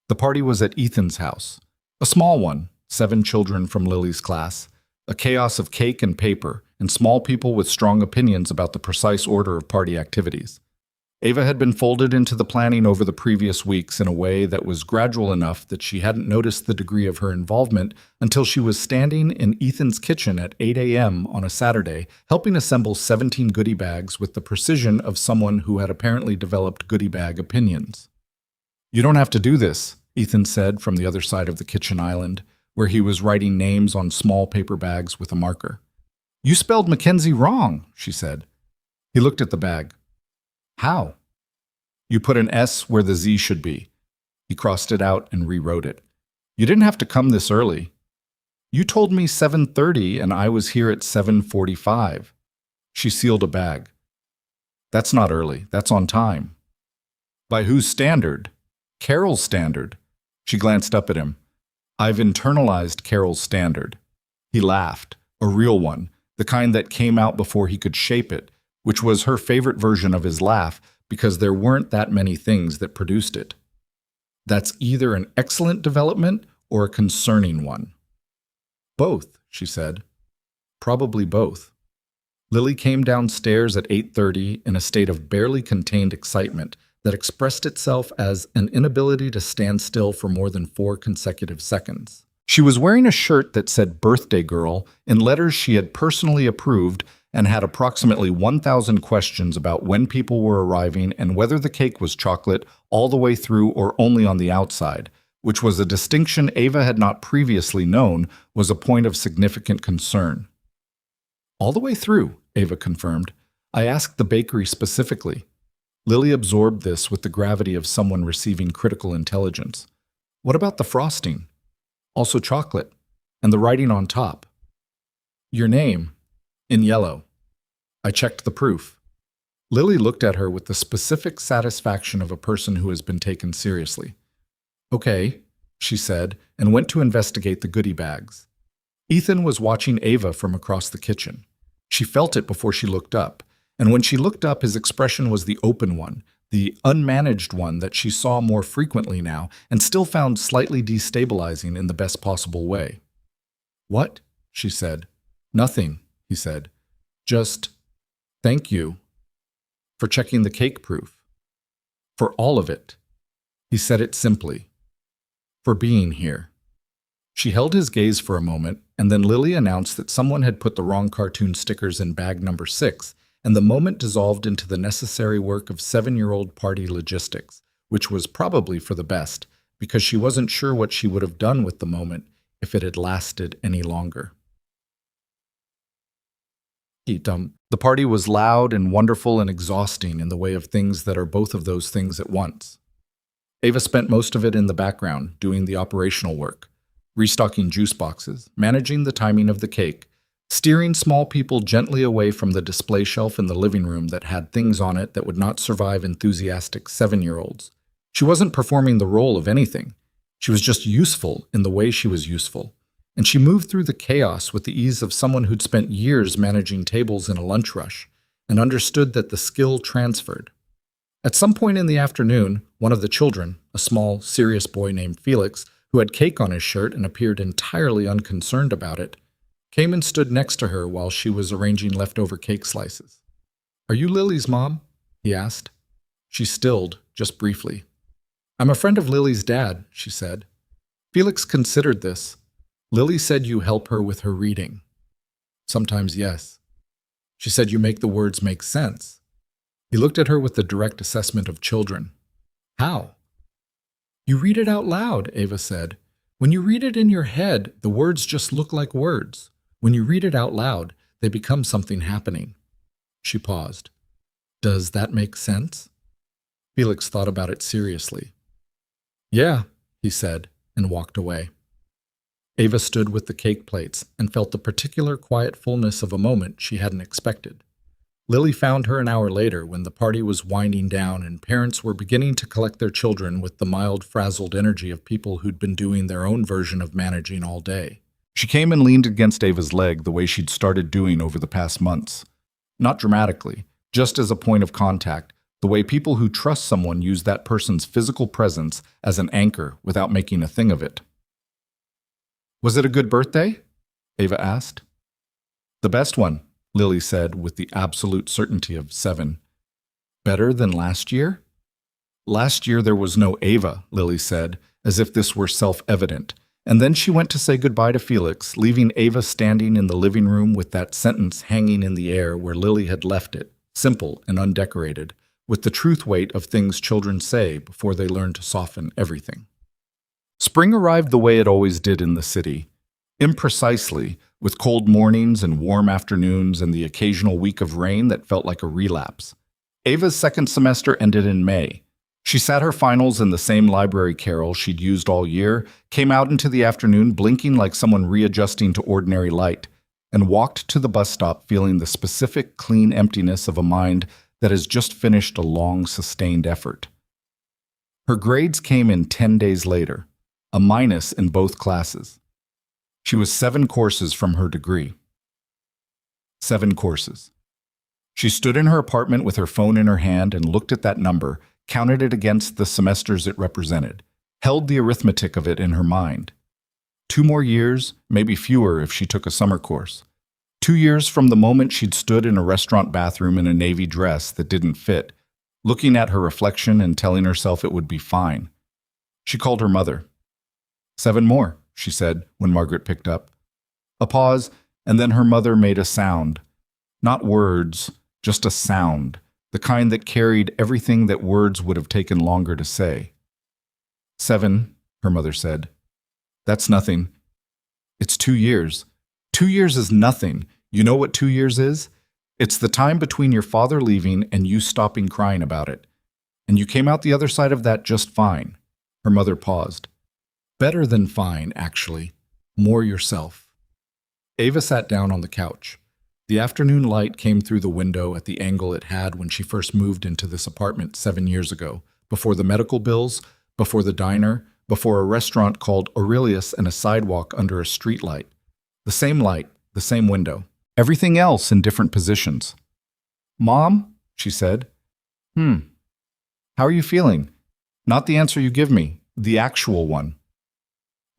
The party was at Ethan's house. A small one, 7 children from Lily's class, a chaos of cake and paper, and small people with strong opinions about the precise order of party activities. Ava had been folded into the planning over the previous weeks in a way that was gradual enough that she hadn't noticed the degree of her involvement until she was standing in Ethan's kitchen at 8 a.m. on a Saturday, helping assemble 17 goodie bags with the precision of someone who had apparently developed goodie bag opinions. You don't have to do this, Ethan said from the other side of the kitchen island, where he was writing names on small paper bags with a marker. You spelled Mackenzie wrong, she said. He looked at the bag. How? You put an S where the Z should be. He crossed it out and rewrote it. You didn't have to come this early. You told me 7:30 and I was here at 7:45. She sealed a bag. That's not early. That's on time. By whose standard? Carol's standard. She glanced up at him. I've internalized Carol's standard. He laughed, a real one, the kind that came out before he could shape it, which was her favorite version of his laugh because there weren't that many things that produced it. That's either an excellent development or a concerning one. Both, she said. Probably both. Lily came downstairs at 8:30 in a state of barely contained excitement that expressed itself as an inability to stand still for more than 4 consecutive seconds. She was wearing a shirt that said "Birthday Girl" in letters she had personally approved and had approximately 1,000 questions about when people were arriving and whether the cake was chocolate all the way through or only on the outside, which was a distinction Ava had not previously known was a point of significant concern. All the way through, Ava confirmed. I asked the bakery specifically. Lily absorbed this with the gravity of someone receiving critical intelligence. What about the frosting? Also chocolate, and the writing on top. Your name, in yellow. I checked the proof. Lily looked at her with the specific satisfaction of a person who has been taken seriously. Okay, she said, and went to investigate the goodie bags. Ethan was watching Ava from across the kitchen. She felt it before she looked up, and when she looked up, his expression was the open one, the unmanaged one that she saw more frequently now and still found slightly destabilizing in the best possible way. What? She said. Nothing, he said. Just, thank you for checking the cake proof. For all of it. He said it simply. For being here. She held his gaze for a moment, and then Lily announced that someone had put the wrong cartoon stickers in bag number 6, and the moment dissolved into the necessary work of 7-year-old party logistics, which was probably for the best, because she wasn't sure what she would have done with the moment if it had lasted any longer. The party was loud and wonderful and exhausting in the way of things that are both of those things at once. Ava spent most of it in the background, doing the operational work, restocking juice boxes, managing the timing of the cake, steering small people gently away from the display shelf in the living room that had things on it that would not survive enthusiastic 7-year-olds. She wasn't performing the role of anything. She was just useful in the way she was useful. And she moved through the chaos with the ease of someone who'd spent years managing tables in a lunch rush and understood that the skill transferred. At some point in the afternoon, one of the children, a small, serious boy named Felix, who had cake on his shirt and appeared entirely unconcerned about it, came and stood next to her while she was arranging leftover cake slices. Are you Lily's mom? He asked. She stilled, just briefly. I'm a friend of Lily's dad, she said. Felix considered this. Lily said you help her with her reading. Sometimes, yes. She said you make the words make sense. He looked at her with the direct assessment of children. How? You read it out loud, Ava said. When you read it in your head, the words just look like words. When you read it out loud, they become something happening. She paused. Does that make sense? Felix thought about it seriously. Yeah, he said, and walked away. Ava stood with the cake plates and felt the particular quiet fullness of a moment she hadn't expected. Lily found her an hour later when the party was winding down and parents were beginning to collect their children with the mild, frazzled energy of people who'd been doing their own version of managing all day. She came and leaned against Ava's leg the way she'd started doing over the past months. Not dramatically, just as a point of contact, the way people who trust someone use that person's physical presence as an anchor without making a thing of it. Was it a good birthday? Ava asked. The best one, Lily said with the absolute certainty of 7. Better than last year? Last year there was no Ava, Lily said, as if this were self-evident, and then she went to say goodbye to Felix, leaving Ava standing in the living room with that sentence hanging in the air where Lily had left it, simple and undecorated, with the truth weight of things children say before they learn to soften everything. Spring arrived the way it always did in the city, imprecisely, with cold mornings and warm afternoons and the occasional week of rain that felt like a relapse. Ava's second semester ended in May. She sat her finals in the same library carrel she'd used all year, came out into the afternoon blinking like someone readjusting to ordinary light, and walked to the bus stop feeling the specific, clean emptiness of a mind that has just finished a long, sustained effort. Her grades came in 10 days later, a minus in both classes. She was 7 courses from her degree. 7 courses. She stood in her apartment with her phone in her hand and looked at that number, counted it against the semesters it represented, held the arithmetic of it in her mind. 2 more years, maybe fewer if she took a summer course. 2 years from the moment she'd stood in a restaurant bathroom in a navy dress that didn't fit, looking at her reflection and telling herself it would be fine. She called her mother. 7 more, she said when Margaret picked up. A pause, and then her mother made a sound. Not words, just a sound, the kind that carried everything that words would have taken longer to say. 7, her mother said. That's nothing. It's 2 years. 2 years is nothing. You know what 2 years is? It's the time between your father leaving and you stopping crying about it. And you came out the other side of that just fine. Her mother paused. Better than fine, actually. More yourself. Ava sat down on the couch. The afternoon light came through the window at the angle it had when she first moved into this apartment 7 years ago, before the medical bills, before the diner, before a restaurant called Aurelius and a sidewalk under a street light. The same light, the same window. Everything else in different positions. Mom, she said. How are you feeling? Not the answer you give me, the actual one.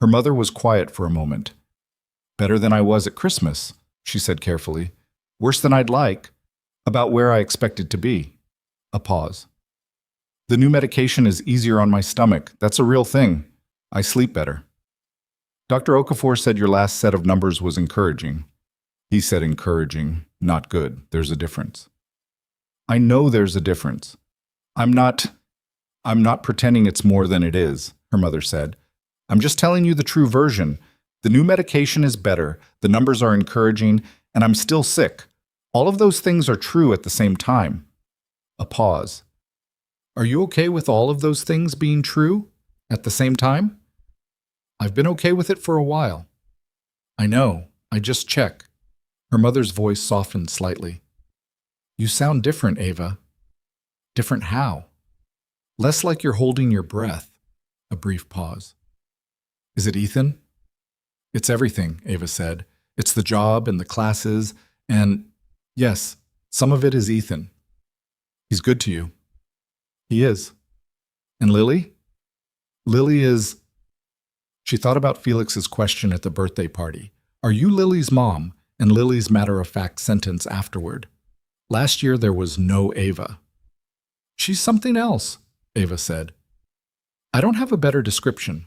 Her mother was quiet for a moment. Better than I was at Christmas, she said carefully. Worse than I'd like. About where I expected to be. A pause. The new medication is easier on my stomach. That's a real thing. I sleep better. Dr. Okafor said your last set of numbers was encouraging. He said encouraging, not good. There's a difference. I know there's a difference. I'm not pretending it's more than it is, her mother said. I'm just telling you the true version. The new medication is better, the numbers are encouraging, and I'm still sick. All of those things are true at the same time. A pause. Are you okay with all of those things being true at the same time? I've been okay with it for a while. I know, I just check. Her mother's voice softened slightly. You sound different, Ava. Different how? Less like you're holding your breath. A brief pause. Is it Ethan? It's everything, Ava said. It's the job and the classes, and yes, some of it is Ethan. He's good to you. He is. And Lily? Lily is... She thought about Felix's question at the birthday party. Are you Lily's mom? And Lily's matter-of-fact sentence afterward. Last year there was no Ava. She's something else, Ava said. I don't have a better description.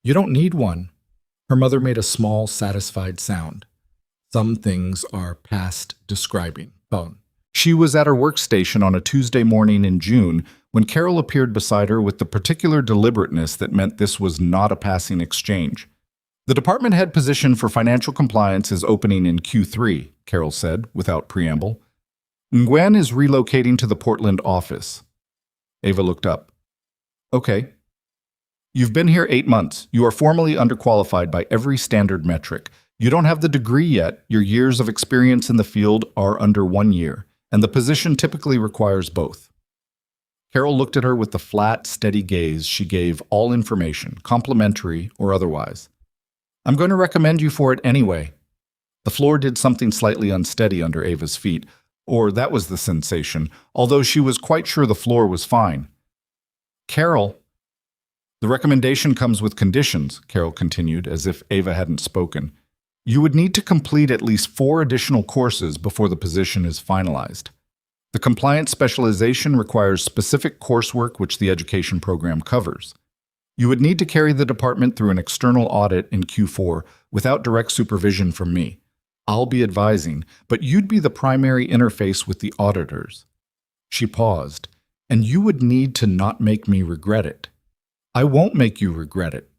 You don't need one. Her mother made a small, satisfied sound. Some things are past describing. Bone. She was at her workstation on a Tuesday morning in June when Carol appeared beside her with the particular deliberateness that meant this was not a passing exchange. "The department head position for financial compliance is opening in Q3, Carol said, without preamble. Nguyen is relocating to the Portland office." Ava looked up. "Okay. You've been here 8 months. You are formally underqualified by every standard metric. You don't have the degree yet. Your years of experience in the field are under 1 year, and the position typically requires both." Carol looked at her with the flat, steady gaze she gave all information, complimentary or otherwise. "I'm going to recommend you for it anyway." The floor did something slightly unsteady under Ava's feet, or that was the sensation, although she was quite sure the floor was fine. "Carol." "The recommendation comes with conditions," Carol continued, as if Ava hadn't spoken. "You would need to complete at least 4 additional courses before the position is finalized. The compliance specialization requires specific coursework which the education program covers. You would need to carry the department through an external audit in Q4 without direct supervision from me. I'll be advising, but you'd be the primary interface with the auditors." She paused. "And you would need to not make me regret it." "I won't make you regret it."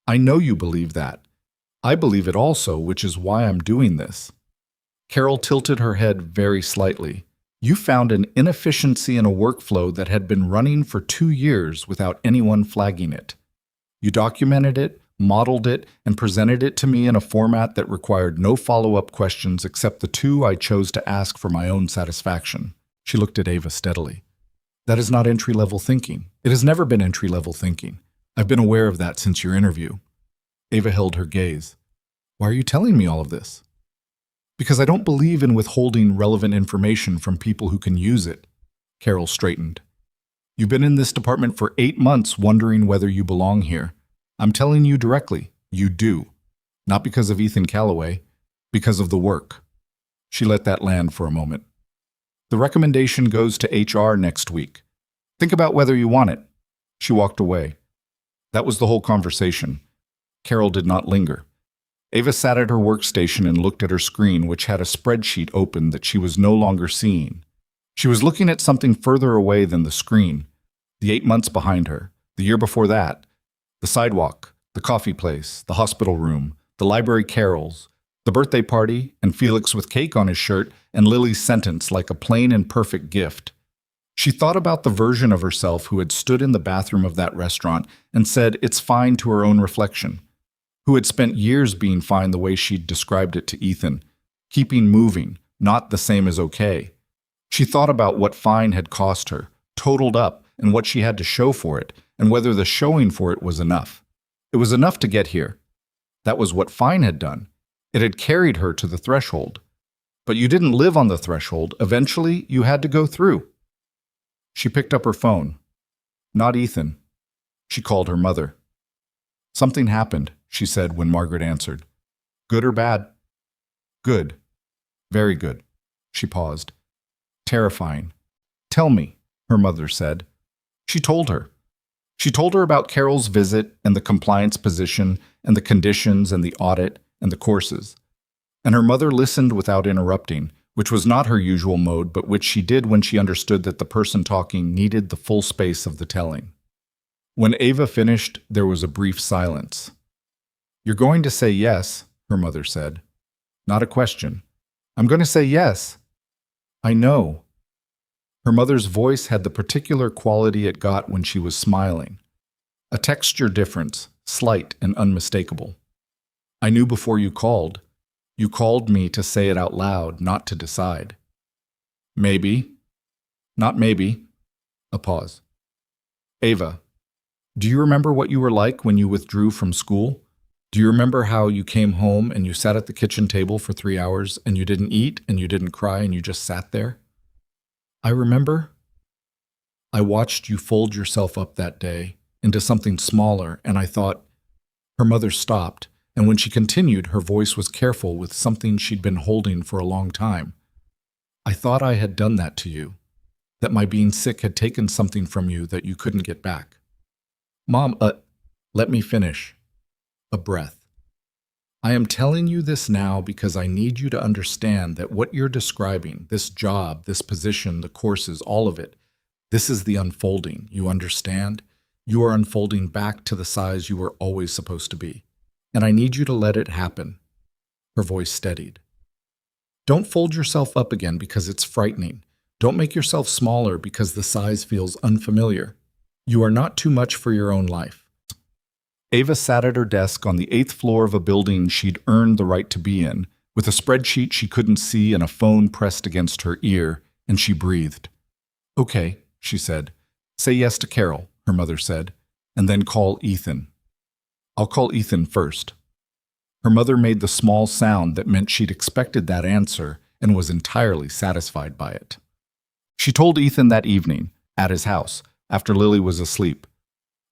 "I know you believe that. I believe it also, which is why I'm doing this." Carol tilted her head very slightly. "You found an inefficiency in a workflow that had been running for 2 years without anyone flagging it. You documented it, modeled it, and presented it to me in a format that required no follow-up questions except the 2 I chose to ask for my own satisfaction." She looked at Ava steadily. "That is not entry-level thinking. It has never been entry-level thinking. I've been aware of that since your interview." Ava held her gaze. "Why are you telling me all of this?" "Because I don't believe in withholding relevant information from people who can use it." Carol straightened. "You've been in this department for 8 months wondering whether you belong here. I'm telling you directly, you do. Not because of Ethan Calloway, because of the work." She let that land for a moment. "The recommendation goes to HR next week. Think about whether you want it." She walked away. That was the whole conversation. Carol did not linger. Ava sat at her workstation and looked at her screen, which had a spreadsheet open that she was no longer seeing. She was looking at something further away than the screen. The 8 months behind her, the year before that, the sidewalk, the coffee place, the hospital room, the library carols, the birthday party, and Felix with cake on his shirt, and Lily's sentence like a plain and perfect gift. She thought about the version of herself who had stood in the bathroom of that restaurant and said it's fine to her own reflection, who had spent years being fine the way she'd described it to Ethan, keeping moving, not the same as okay. She thought about what fine had cost her, totaled up, and what she had to show for it, and whether the showing for it was enough. It was enough to get here. That was what fine had done. It had carried her to the threshold. But you didn't live on the threshold. Eventually, you had to go through. She picked up her phone. Not Ethan. She called her mother. "Something happened," she said when Margaret answered. "Good or bad?" "Good. Very good." She paused. "Terrifying." "Tell me," her mother said. She told her. She told her about Carol's visit and the compliance position and the conditions and the audit and the courses. And her mother listened without interrupting, which was not her usual mode, but which she did when she understood that the person talking needed the full space of the telling. When Ava finished, there was a brief silence. "You're going to say yes," her mother said. "Not a question." "I'm going to say yes." "I know." Her mother's voice had the particular quality it got when she was smiling. A texture difference, slight and unmistakable. "I knew before you called. You called me to say it out loud, not to decide." "Maybe." "Not maybe." A pause. "Ava, do you remember what you were like when you withdrew from school? Do you remember how you came home and you sat at the kitchen table for 3 hours and you didn't eat and you didn't cry and you just sat there?" "I remember." "I watched you fold yourself up that day into something smaller, and I thought—" Her mother stopped, and when she continued, her voice was careful with something she'd been holding for a long time. "I thought I had done that to you, that my being sick had taken something from you that you couldn't get back." "Mom, let me finish." A breath. "I am telling you this now because I need you to understand that what you're describing, this job, this position, the courses, all of it, This is the unfolding, you understand? You are unfolding back to the size you were always supposed to be. And I need you to let it happen. Her voice steadied. Don't fold yourself up again because it's frightening. Don't make yourself smaller because the size feels unfamiliar. You are not too much for your own life. Ava sat at her desk on the 8th floor of a building she'd earned the right to be in, with a spreadsheet she couldn't see and a phone pressed against her ear, and she breathed. Okay, she said. Say yes to Carol, her mother said, and then call Ethan. I'll call Ethan first. Her mother made the small sound that meant she'd expected that answer and was entirely satisfied by it. She told Ethan that evening, at his house, after Lily was asleep.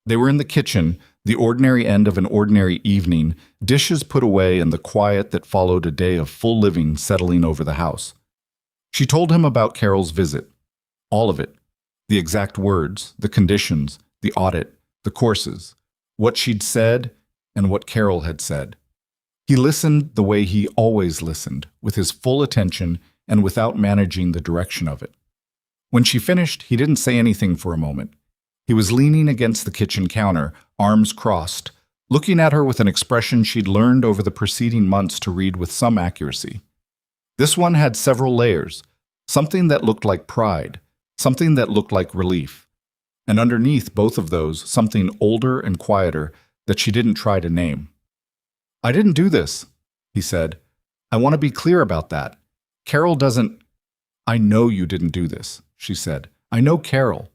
They were in the kitchen, the ordinary end of an ordinary evening, dishes put away and the quiet that followed a day of full living settling over the house. She told him about Carol's visit. All of it. The exact words, the conditions, the audit, the courses, what she'd said and what Carol had said. He listened the way he always listened, with his full attention and without managing the direction of it. When she finished, he didn't say anything for a moment. He was leaning against the kitchen counter, arms crossed, looking at her with an expression she'd learned over the preceding months to read with some accuracy. This one had several layers, something that looked like pride, something that looked like relief, and underneath both of those, something older and quieter that she didn't try to name. I didn't do this, he said. I want to be clear about that. Carol doesn't... I know you didn't do this, she said. I know Carol.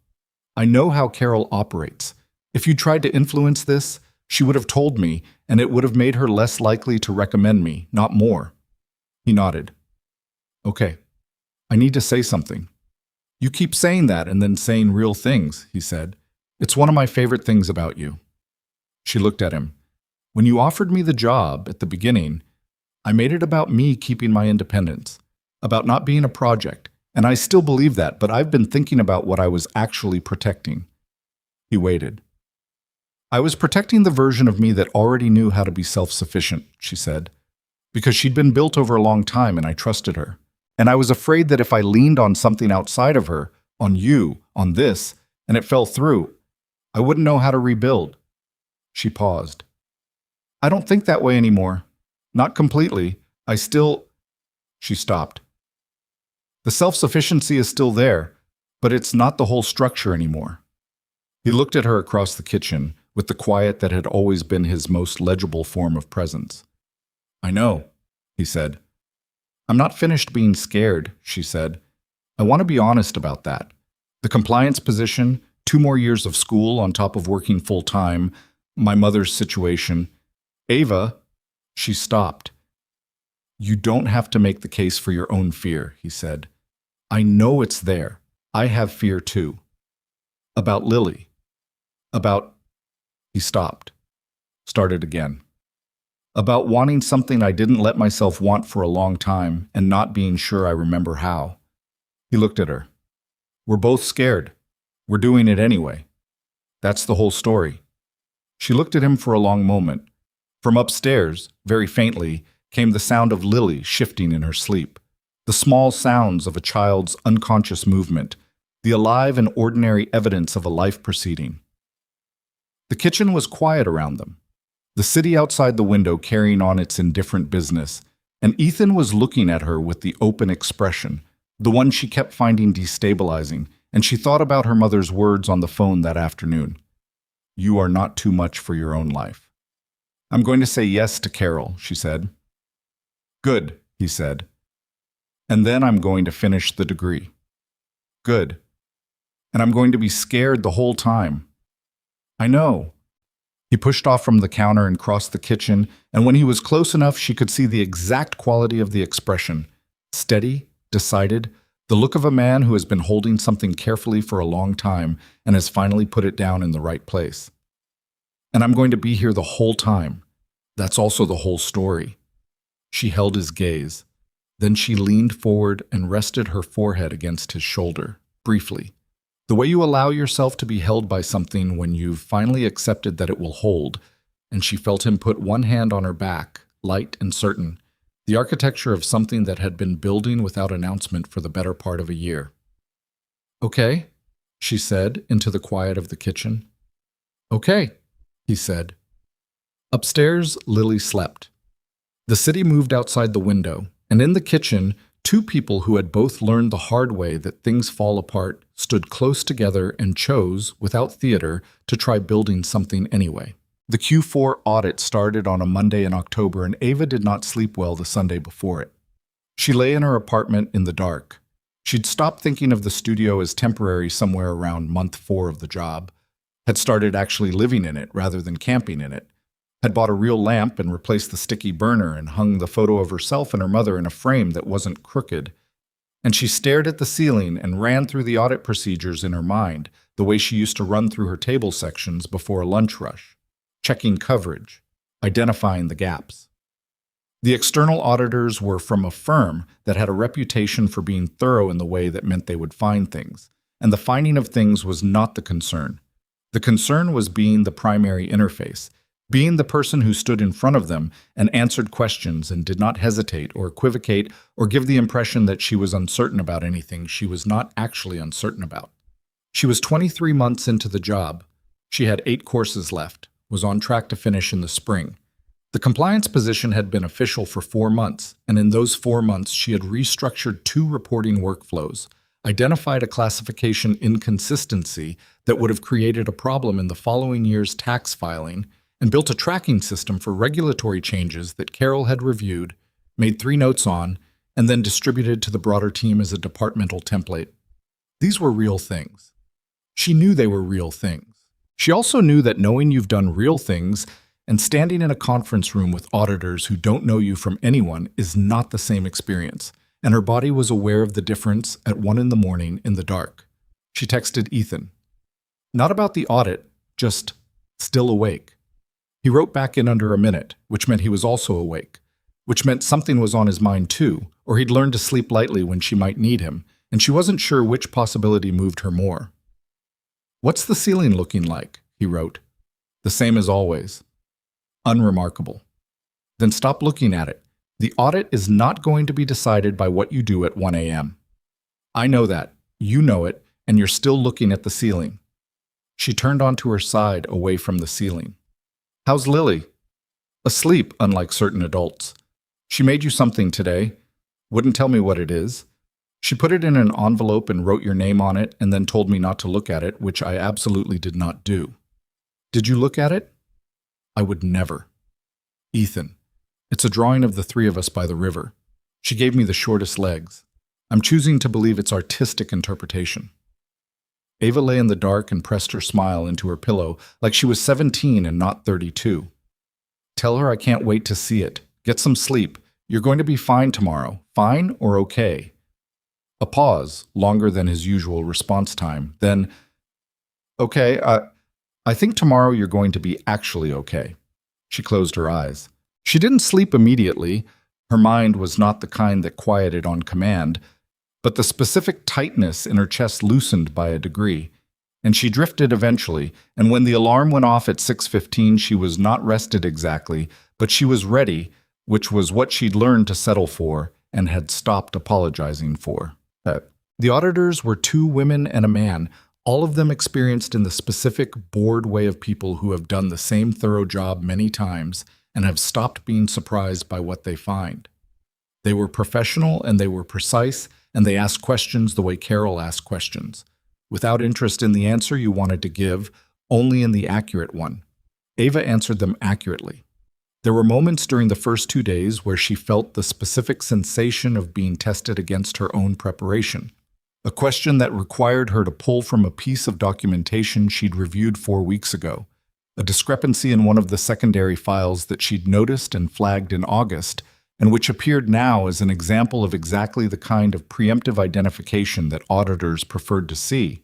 I know how Carol operates. If you tried to influence this, she would have told me, and it would have made her less likely to recommend me, not more. He nodded. Okay, I need to say something. You keep saying that and then saying real things, he said. It's one of my favorite things about you. She looked at him. When you offered me the job at the beginning, I made it about me keeping my independence, about not being a project, and I still believe that, but I've been thinking about what I was actually protecting. He waited. I was protecting the version of me that already knew how to be self-sufficient, she said, because she'd been built over a long time and I trusted her. And I was afraid that if I leaned on something outside of her, on you, on this, and it fell through, I wouldn't know how to rebuild. She paused. I don't think that way anymore. Not completely. She stopped. The self-sufficiency is still there, but it's not the whole structure anymore. He looked at her across the kitchen, with the quiet that had always been his most legible form of presence. I know, he said. I'm not finished being scared, she said. I want to be honest about that. The compliance position, 2 more years of school on top of working full-time, my mother's situation. Ava, she stopped. You don't have to make the case for your own fear, he said. I know it's there. I have fear too. About Lily. He stopped. Started again. About wanting something I didn't let myself want for a long time and not being sure I remember how. He looked at her. We're both scared. We're doing it anyway. That's the whole story. She looked at him for a long moment. From upstairs, very faintly, came the sound of Lily shifting in her sleep, the small sounds of a child's unconscious movement, the alive and ordinary evidence of a life proceeding. The kitchen was quiet around them, the city outside the window carrying on its indifferent business, and Ethan was looking at her with the open expression, the one she kept finding destabilizing, and she thought about her mother's words on the phone that afternoon. You are not too much for your own life. I'm going to say yes to Carol, she said. Good, he said. And then I'm going to finish the degree. Good. And I'm going to be scared the whole time. I know. He pushed off from the counter and crossed the kitchen, and when he was close enough, she could see the exact quality of the expression. Steady, decided, the look of a man who has been holding something carefully for a long time and has finally put it down in the right place. And I'm going to be here the whole time. That's also the whole story. She held his gaze. Then she leaned forward and rested her forehead against his shoulder, briefly. The way you allow yourself to be held by something when you've finally accepted that it will hold, and she felt him put one hand on her back, light and certain, the architecture of something that had been building without announcement for the better part of a year. Okay, she said into the quiet of the kitchen. Okay, he said. Upstairs, Lily slept. The city moved outside the window, and in the kitchen, two people who had both learned the hard way that things fall apart stood close together and chose, without theater, to try building something anyway. The Q4 audit started on a Monday in October, and Ava did not sleep well the Sunday before it. She lay in her apartment in the dark. She'd stopped thinking of the studio as temporary somewhere around month 4 of the job, had started actually living in it rather than camping in it, had bought a real lamp and replaced the sticky burner and hung the photo of herself and her mother in a frame that wasn't crooked. And she stared at the ceiling and ran through the audit procedures in her mind, the way she used to run through her table sections before a lunch rush, checking coverage, identifying the gaps. The external auditors were from a firm that had a reputation for being thorough in the way that meant they would find things, and the finding of things was not the concern. The concern was being the primary interface, being the person who stood in front of them and answered questions and did not hesitate or equivocate or give the impression that she was uncertain about anything she was not actually uncertain about. She was 23 months into the job. She had 8 courses left, was on track to finish in the spring. The compliance position had been official for 4 months, and in those 4 months she had restructured 2 reporting workflows, identified a classification inconsistency that would have created a problem in the following year's tax filing, and built a tracking system for regulatory changes that Carol had reviewed, made 3 notes on, and then distributed to the broader team as a departmental template. These were real things. She knew they were real things. She also knew that knowing you've done real things and standing in a conference room with auditors who don't know you from anyone is not the same experience, and her body was aware of the difference at 1 a.m. in the dark. She texted Ethan. Not about the audit, just still awake. He wrote back in under a minute, which meant he was also awake, which meant something was on his mind too, or he'd learned to sleep lightly when she might need him, and she wasn't sure which possibility moved her more. What's the ceiling looking like? He wrote. The same as always. Unremarkable. Then stop looking at it. The audit is not going to be decided by what you do at 1 a.m. I know that. You know it, and you're still looking at the ceiling. She turned onto her side, away from the ceiling. How's Lily? Asleep, unlike certain adults. She made you something today. Wouldn't tell me what it is. She put it in an envelope and wrote your name on it and then told me not to look at it, which I absolutely did not do. Did you look at it? I would never. Ethan. It's a drawing of the 3 of us by the river. She gave me the shortest legs. I'm choosing to believe it's artistic interpretation. Ava lay in the dark and pressed her smile into her pillow like she was 17 and not 32. Tell her I can't wait to see it. Get some sleep. You're going to be fine tomorrow. Fine or okay? A pause, longer than his usual response time. Then, okay, I think tomorrow you're going to be actually okay. She closed her eyes. She didn't sleep immediately. Her mind was not the kind that quieted on command, but the specific tightness in her chest loosened by a degree, and she drifted eventually, and when the alarm went off at 6:15, she was not rested exactly, but she was ready, which was what she'd learned to settle for and had stopped apologizing for. The auditors were 2 women and a man, all of them experienced in the specific, bored way of people who have done the same thorough job many times and have stopped being surprised by what they find. They were professional and they were precise, and they asked questions the way Carol asked questions, without interest in the answer you wanted to give, only in the accurate one. Ava answered them accurately. There were moments during the first 2 days where she felt the specific sensation of being tested against her own preparation, a question that required her to pull from a piece of documentation she'd reviewed 4 weeks ago, a discrepancy in one of the secondary files that she'd noticed and flagged in August, and which appeared now as an example of exactly the kind of preemptive identification that auditors preferred to see.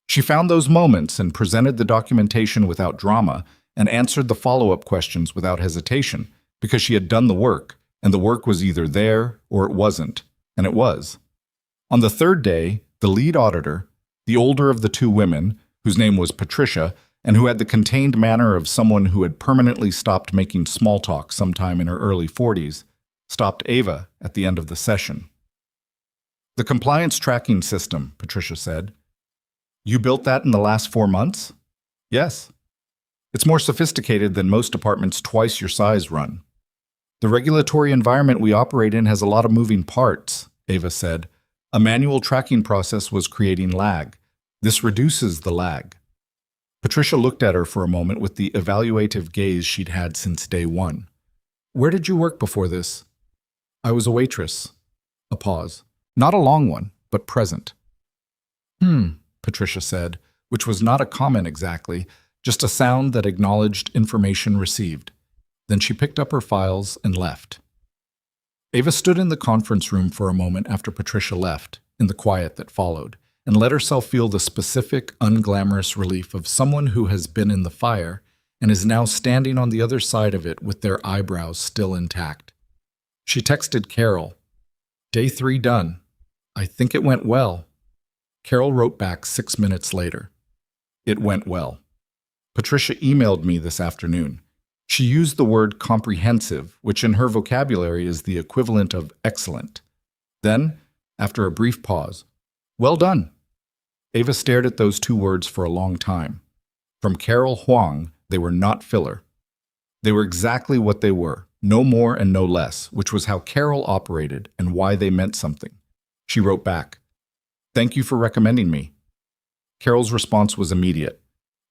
She found those moments and presented the documentation without drama and answered the follow-up questions without hesitation because she had done the work, and the work was either there or it wasn't, and it was. On the 3rd day, the lead auditor, the older of the 2 women, whose name was Patricia, and who had the contained manner of someone who had permanently stopped making small talk sometime in her early 40s, stopped Ava at the end of the session. The compliance tracking system, Patricia said. You built that in the last 4 months? Yes. It's more sophisticated than most apartments twice your size run. The regulatory environment we operate in has a lot of moving parts, Ava said. A manual tracking process was creating lag. This reduces the lag. Patricia looked at her for a moment with the evaluative gaze she'd had since day one. Where did you work before this? I was a waitress. A pause. Not a long one, but present. Patricia said, which was not a comment exactly, just a sound that acknowledged information received. Then she picked up her files and left. Ava stood in the conference room for a moment after Patricia left, in the quiet that followed, and let herself feel the specific, unglamorous relief of someone who has been in the fire and is now standing on the other side of it with their eyebrows still intact. She texted Carol, "Day 3 done. I think it went well." Carol wrote back 6 minutes later, "It went well. Patricia emailed me this afternoon. She used the word comprehensive, which in her vocabulary is the equivalent of excellent. Then, after a brief pause, well done." Ava stared at those two words for a long time. From Carol Huang, they were not filler. They were exactly what they were, no more and no less, which was how Carol operated and why they meant something. She wrote back, "Thank you for recommending me." Carol's response was immediate.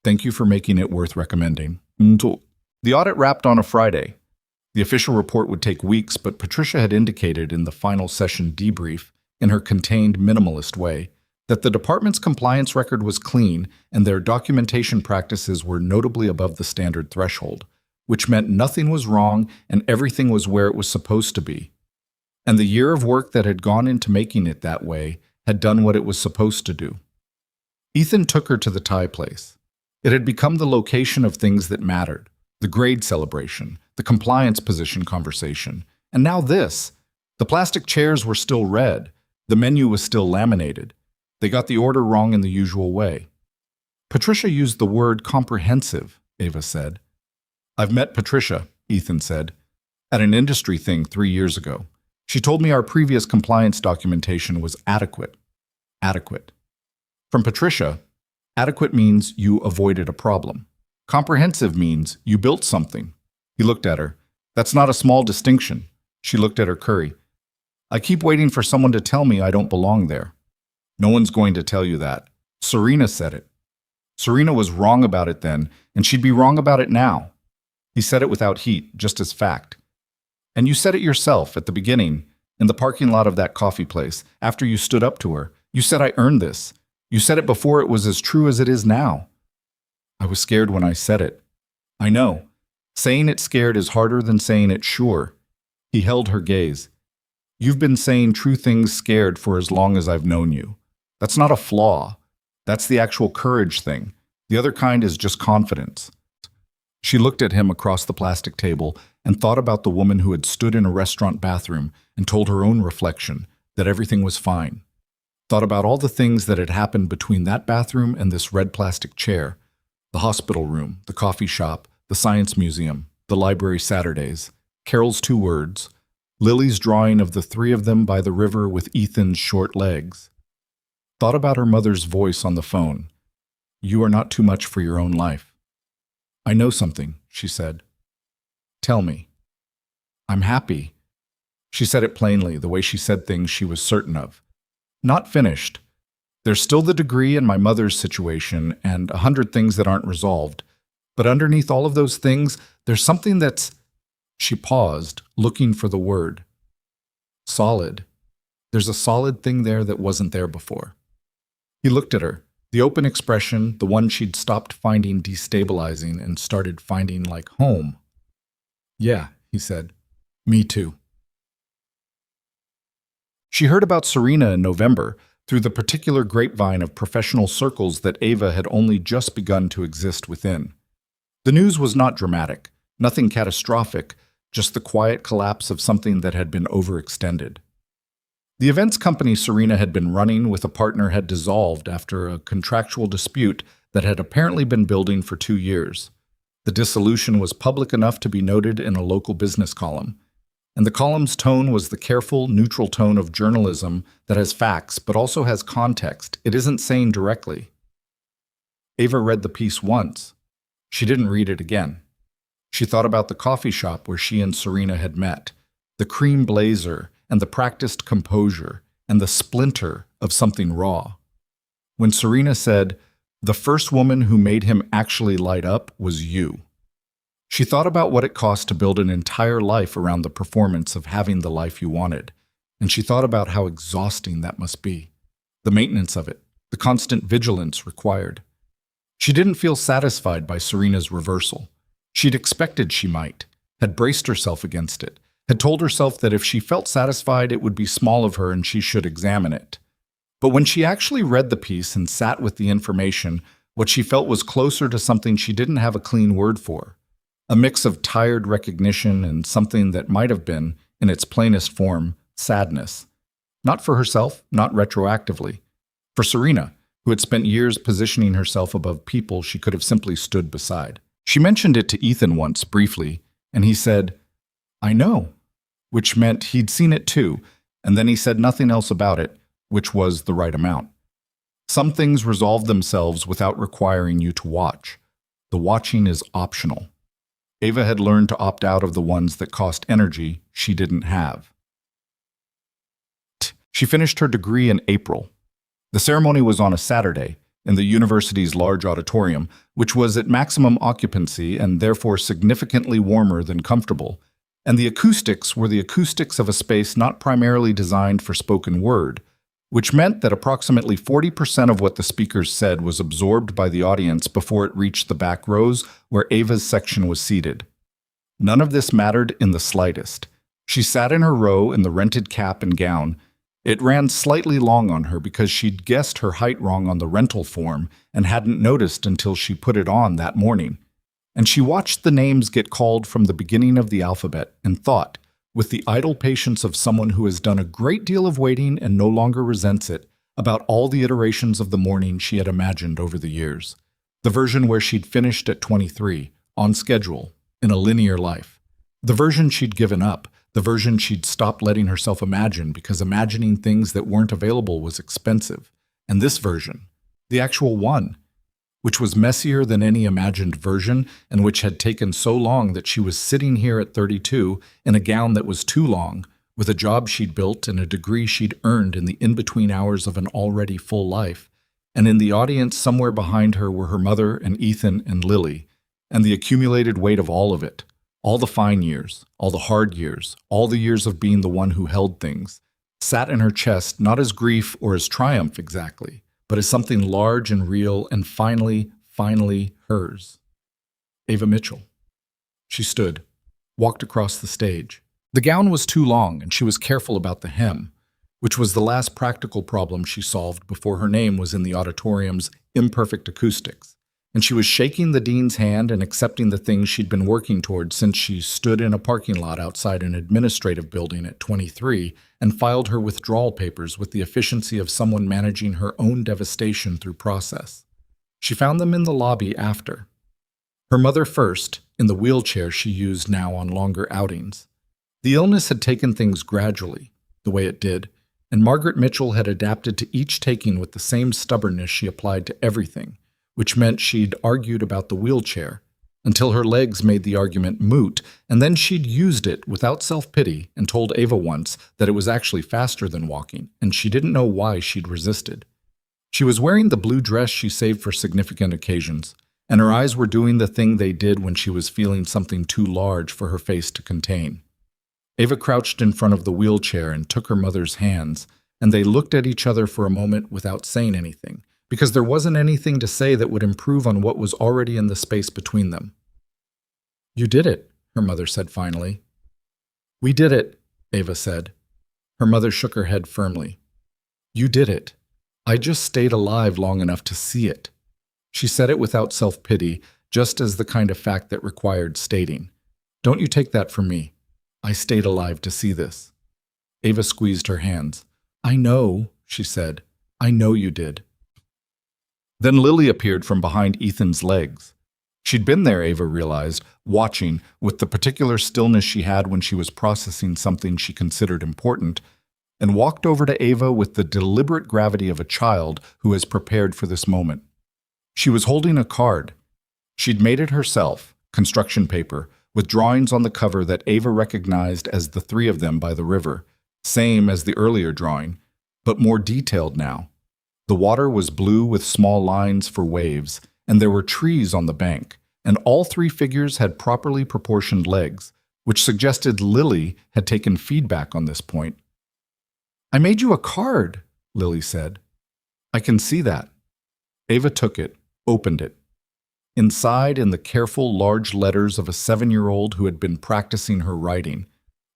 "Thank you for making it worth recommending." The audit wrapped on a Friday. The official report would take weeks, but Patricia had indicated in the final session debrief, in her contained, minimalist way, that the department's compliance record was clean and their documentation practices were notably above the standard threshold, which meant nothing was wrong and everything was where it was supposed to be. And the year of work that had gone into making it that way had done what it was supposed to do. Ethan took her to the Thai place. It had become the location of things that mattered. The grade celebration, the compliance position conversation, and now this. The plastic chairs were still red. The menu was still laminated. They got the order wrong in the usual way. Patricia used the word comprehensive, Ava said. "I've met Patricia," Ethan said, "at an industry thing 3 years ago. She told me our previous compliance documentation was adequate." Adequate. From Patricia, adequate means you avoided a problem. Comprehensive means you built something. He looked at her. "That's not a small distinction." She looked at her curry. "I keep waiting for someone to tell me I don't belong there." "No one's going to tell you that. Serena said it." Serena was wrong about it then, and she'd be wrong about it now. He said it without heat, just as fact. "And you said it yourself at the beginning, in the parking lot of that coffee place, after you stood up to her. You said I earned this. You said it before it was as true as it is now." "I was scared when I said it." "I know. Saying it scared is harder than saying it sure." He held her gaze. "You've been saying true things scared for as long as I've known you. That's not a flaw. That's the actual courage thing. The other kind is just confidence." She looked at him across the plastic table and thought about the woman who had stood in a restaurant bathroom and told her own reflection that everything was fine. Thought about all the things that had happened between that bathroom and this red plastic chair. The hospital room, the coffee shop, the science museum, the library Saturdays, Carol's 2 words, Lily's drawing of the 3 of them by the river with Ethan's short legs. Thought about her mother's voice on the phone. "You are not too much for your own life." "I know something," she said. "Tell me." "I'm happy." She said it plainly, the way she said things she was certain of. "Not finished. There's still the degree and my mother's situation and 100 things that aren't resolved. But underneath all of those things, there's something that's—" She paused, looking for the word. "Solid. There's a solid thing there that wasn't there before." He looked at her, the open expression, the one she'd stopped finding destabilizing and started finding like home. "Yeah," he said. "Me too." She heard about Serena in November through the particular grapevine of professional circles that Ava had only just begun to exist within. The news was not dramatic, nothing catastrophic, just the quiet collapse of something that had been overextended. The events company Serena had been running with a partner had dissolved after a contractual dispute that had apparently been building for 2 years. The dissolution was public enough to be noted in a local business column, and the column's tone was the careful, neutral tone of journalism that has facts but also has context. It isn't saying directly. Ava read the piece once. She didn't read it again. She thought about the coffee shop where she and Serena had met, the cream blazer and the practiced composure and the splinter of something raw. When Serena said, "The first woman who made him actually light up was you." She thought about what it cost to build an entire life around the performance of having the life you wanted, and she thought about how exhausting that must be. The maintenance of it, the constant vigilance required. She didn't feel satisfied by Serena's reversal. She'd expected she might, had braced herself against it, had told herself that if she felt satisfied it would be small of her and she should examine it. But when she actually read the piece and sat with the information, what she felt was closer to something she didn't have a clean word for. A mix of tired recognition and something that might have been, in its plainest form, sadness. Not for herself, not retroactively. For Serena, who had spent years positioning herself above people she could have simply stood beside. She mentioned it to Ethan once, briefly, and he said, "I know," which meant he'd seen it too, and then he said nothing else about it, which was the right amount. Some things resolve themselves without requiring you to watch. The watching is optional. Ava had learned to opt out of the ones that cost energy she didn't have. She finished her degree in April. The ceremony was on a Saturday in the university's large auditorium, which was at maximum occupancy and therefore significantly warmer than comfortable, and the acoustics were the acoustics of a space not primarily designed for spoken word, which meant that approximately 40% of what the speakers said was absorbed by the audience before it reached the back rows where Ava's section was seated. None of this mattered in the slightest. She sat in her row in the rented cap and gown. It ran slightly long on her because she'd guessed her height wrong on the rental form and hadn't noticed until she put it on that morning. And she watched the names get called from the beginning of the alphabet and thought, with the idle patience of someone who has done a great deal of waiting and no longer resents it, about all the iterations of the morning she had imagined over the years. The version where she'd finished at 23, on schedule, in a linear life. The version she'd given up, the version she'd stopped letting herself imagine because imagining things that weren't available was expensive. And this version, the actual one, which was messier than any imagined version and which had taken so long that she was sitting here at 32 in a gown that was too long, with a job she'd built and a degree she'd earned in the in-between hours of an already full life. And in the audience somewhere behind her were her mother and Ethan and Lily, and the accumulated weight of all of it. All the fine years, all the hard years, all the years of being the one who held things, sat in her chest not as grief or as triumph exactly, but as something large and real and finally hers. Ava Mitchell. She stood, walked across the stage. The gown was too long and she was careful about the hem, which was the last practical problem she solved before her name was in the auditorium's imperfect acoustics. And she was shaking the dean's hand and accepting the things she'd been working toward since she stood in a parking lot outside an administrative building at 23 and filed her withdrawal papers with the efficiency of someone managing her own devastation through process. She found them in the lobby after. Her mother first, in the wheelchair she used now on longer outings. The illness had taken things gradually, the way it did, and Margaret Mitchell had adapted to each taking with the same stubbornness she applied to everything, which meant she'd argued about the wheelchair until her legs made the argument moot, and then she'd used it without self-pity and told Ava once that it was actually faster than walking, and she didn't know why she'd resisted. She was wearing the blue dress she saved for significant occasions, and her eyes were doing the thing they did when she was feeling something too large for her face to contain. Ava crouched in front of the wheelchair and took her mother's hands, and they looked at each other for a moment without saying anything, because there wasn't anything to say that would improve on what was already in the space between them. "You did it," her mother said finally. "We did it," Ava said. Her mother shook her head firmly. "You did it. I just stayed alive long enough to see it." She said it without self-pity, just as the kind of fact that required stating. "Don't you take that from me. I stayed alive to see this." Ava squeezed her hands. "I know," she said. "I know you did." Then Lily appeared from behind Ethan's legs. She'd been there, Ava realized, watching, with the particular stillness she had when she was processing something she considered important, and walked over to Ava with the deliberate gravity of a child who has prepared for this moment. She was holding a card. She'd made it herself, construction paper, with drawings on the cover that Ava recognized as the three of them by the river, same as the earlier drawing, but more detailed now. The water was blue with small lines for waves, and there were trees on the bank, and all three figures had properly proportioned legs, which suggested Lily had taken feedback on this point. "I made you a card," Lily said. "I can see that." Ava took it, opened it. Inside, in the careful, large letters of a 7-year-old who had been practicing her writing,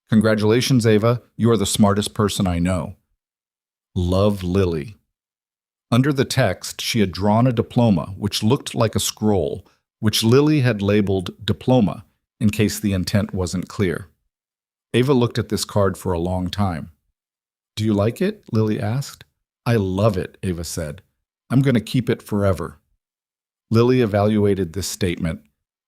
"Congratulations, Ava, you are the smartest person I know. Love, Lily." Under the text, she had drawn a diploma, which looked like a scroll, which Lily had labeled diploma, in case the intent wasn't clear. Ava looked at this card for a long time. "Do you like it?" Lily asked. "I love it," Ava said. "I'm going to keep it forever." Lily evaluated this statement,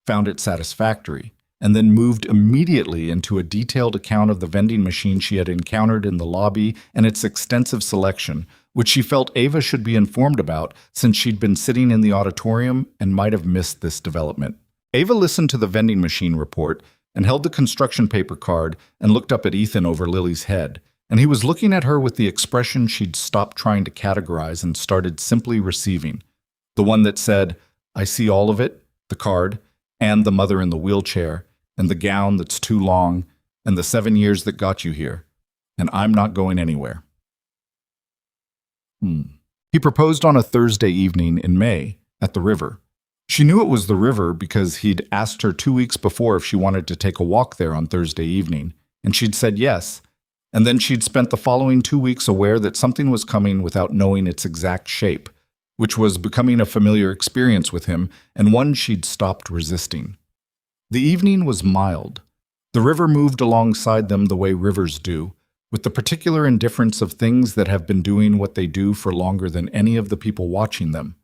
found it satisfactory, and then moved immediately into a detailed account of the vending machine she had encountered in the lobby and its extensive selection, which she felt Ava should be informed about since she'd been sitting in the auditorium and might have missed this development. Ava listened to the vending machine report and held the construction paper card and looked up at Ethan over Lily's head, and he was looking at her with the expression she'd stopped trying to categorize and started simply receiving. The one that said, "I see all of it," the card, and the mother in the wheelchair, and the gown that's too long, and the 7 years that got you here, and I'm not going anywhere. He proposed on a Thursday evening in May at the river. She knew it was the river because he'd asked her 2 weeks before if she wanted to take a walk there on Thursday evening, and she'd said yes, and then she'd spent the following 2 weeks aware that something was coming without knowing its exact shape, which was becoming a familiar experience with him and one she'd stopped resisting. The evening was mild. The river moved alongside them the way rivers do, with the particular indifference of things that have been doing what they do for longer than any of the people watching them.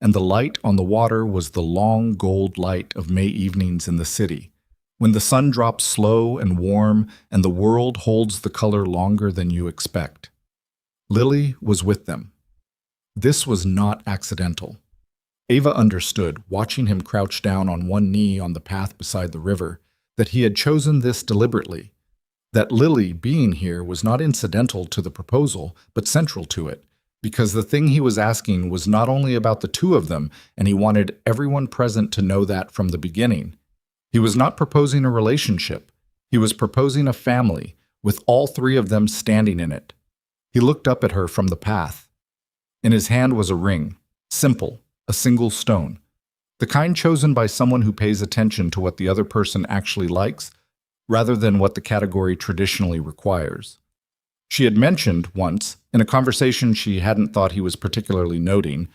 And the light on the water was the long gold light of May evenings in the city, when the sun drops slow and warm and the world holds the color longer than you expect. Lily was with them. This was not accidental. Ava understood, watching him crouch down on one knee on the path beside the river, that he had chosen this deliberately, that Lily being here was not incidental to the proposal, but central to it, because the thing he was asking was not only about the two of them, and he wanted everyone present to know that from the beginning. He was not proposing a relationship. He was proposing a family, with all three of them standing in it. He looked up at her from the path. In his hand was a ring, simple, a single stone, the kind chosen by someone who pays attention to what the other person actually likes, rather than what the category traditionally requires. She had mentioned once, in a conversation she hadn't thought he was particularly noting,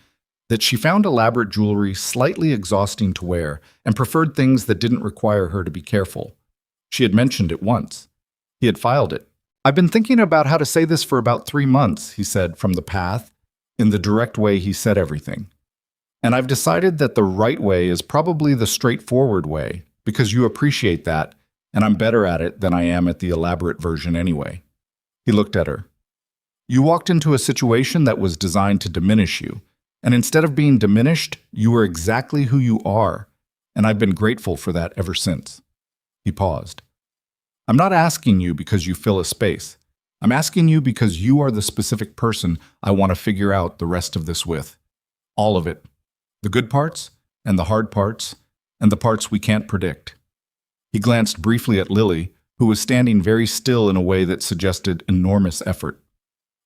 that she found elaborate jewelry slightly exhausting to wear and preferred things that didn't require her to be careful. She had mentioned it once. He had filed it. "I've been thinking about how to say this for about 3 months," he said from the path, in the direct way he said everything. "And I've decided that the right way is probably the straightforward way, because you appreciate that, and I'm better at it than I am at the elaborate version anyway." He looked at her. "You walked into a situation that was designed to diminish you, and instead of being diminished, you were exactly who you are, and I've been grateful for that ever since." He paused. "I'm not asking you because you fill a space. I'm asking you because you are the specific person I want to figure out the rest of this with. All of it. The good parts, and the hard parts, and the parts we can't predict." He glanced briefly at Lily, who was standing very still in a way that suggested enormous effort.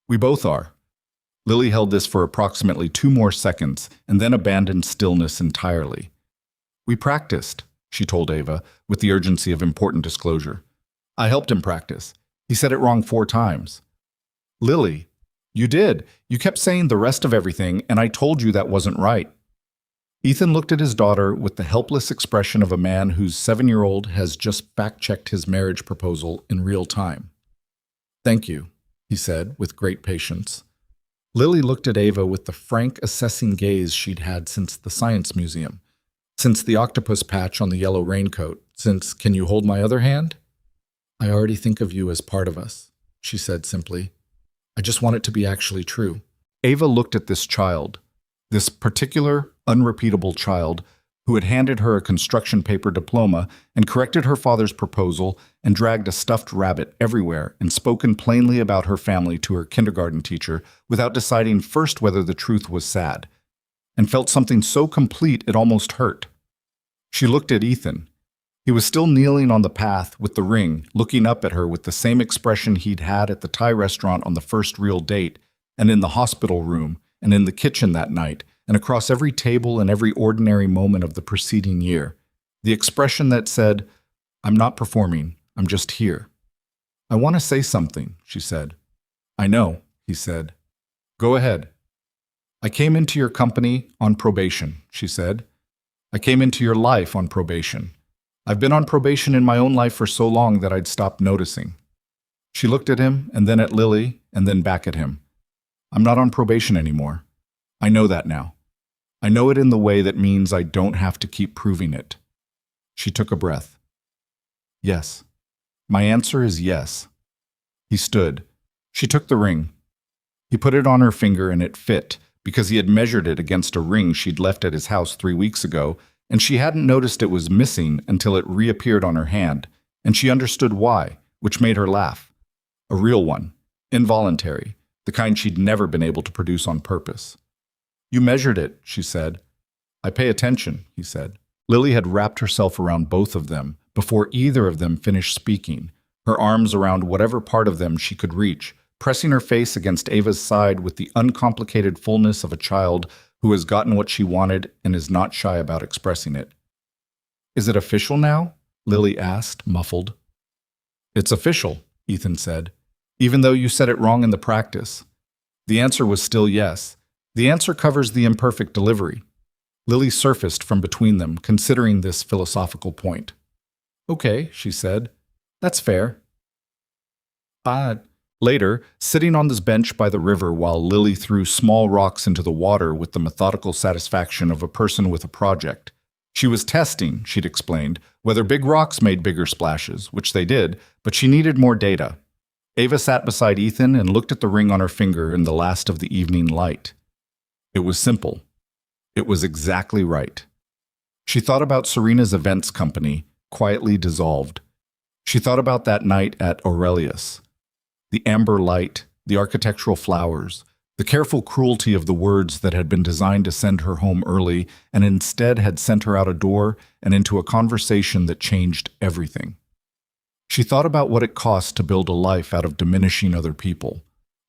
"We both are." Lily held this for approximately 2 more seconds and then abandoned stillness entirely. "We practiced," she told Ava, with the urgency of important disclosure. "I helped him practice. He said it wrong 4 times. "Lily, you did. You kept saying the rest of everything, and I told you that wasn't right." Ethan looked at his daughter with the helpless expression of a man whose 7-year-old has just fact-checked his marriage proposal in real time. "Thank you," he said with great patience. Lily looked at Ava with the frank, assessing gaze she'd had since the science museum, since the octopus patch on the yellow raincoat, since "Can you hold my other hand?" "I already think of you as part of us," she said simply. "I just want it to be actually true." Ava looked at this child, this particular, unrepeatable child who had handed her a construction paper diploma and corrected her father's proposal and dragged a stuffed rabbit everywhere and spoken plainly about her family to her kindergarten teacher without deciding first whether the truth was sad, and felt something so complete it almost hurt. She looked at Ethan. He was still kneeling on the path with the ring, looking up at her with the same expression he'd had at the Thai restaurant on the first real date, and in the hospital room, and in the kitchen that night, and across every table and every ordinary moment of the preceding year. The expression that said, "I'm not performing, I'm just here." "I want to say something," she said. "I know," he said. "Go ahead." "I came into your company on probation," she said. "I came into your life on probation. I've been on probation in my own life for so long that I'd stopped noticing." She looked at him, and then at Lily, and then back at him. "I'm not on probation anymore. I know that now. I know it in the way that means I don't have to keep proving it." She took a breath. "Yes. My answer is yes." He stood. She took the ring. He put it on her finger and it fit, because he had measured it against a ring she'd left at his house 3 weeks ago, and she hadn't noticed it was missing until it reappeared on her hand, and she understood why, which made her laugh. A real one, involuntary, the kind she'd never been able to produce on purpose. "You measured it," she said. "I pay attention," he said. Lily had wrapped herself around both of them before either of them finished speaking, her arms around whatever part of them she could reach, pressing her face against Ava's side with the uncomplicated fullness of a child who has gotten what she wanted and is not shy about expressing it. "Is it official now?" Lily asked, muffled. "It's official," Ethan said, "even though you said it wrong in the practice." The answer was still yes. The answer covers the imperfect delivery. Lily surfaced from between them, considering this philosophical point. "Okay," she said. "That's fair." Later, sitting on this bench by the river while Lily threw small rocks into the water with the methodical satisfaction of a person with a project. She was testing, she'd explained, whether big rocks made bigger splashes, which they did, but she needed more data. Ava sat beside Ethan and looked at the ring on her finger in the last of the evening light. It was simple. It was exactly right. She thought about Serena's events company, quietly dissolved. She thought about that night at Aurelius. The amber light, the architectural flowers, the careful cruelty of the words that had been designed to send her home early and instead had sent her out a door and into a conversation that changed everything. She thought about what it cost to build a life out of diminishing other people,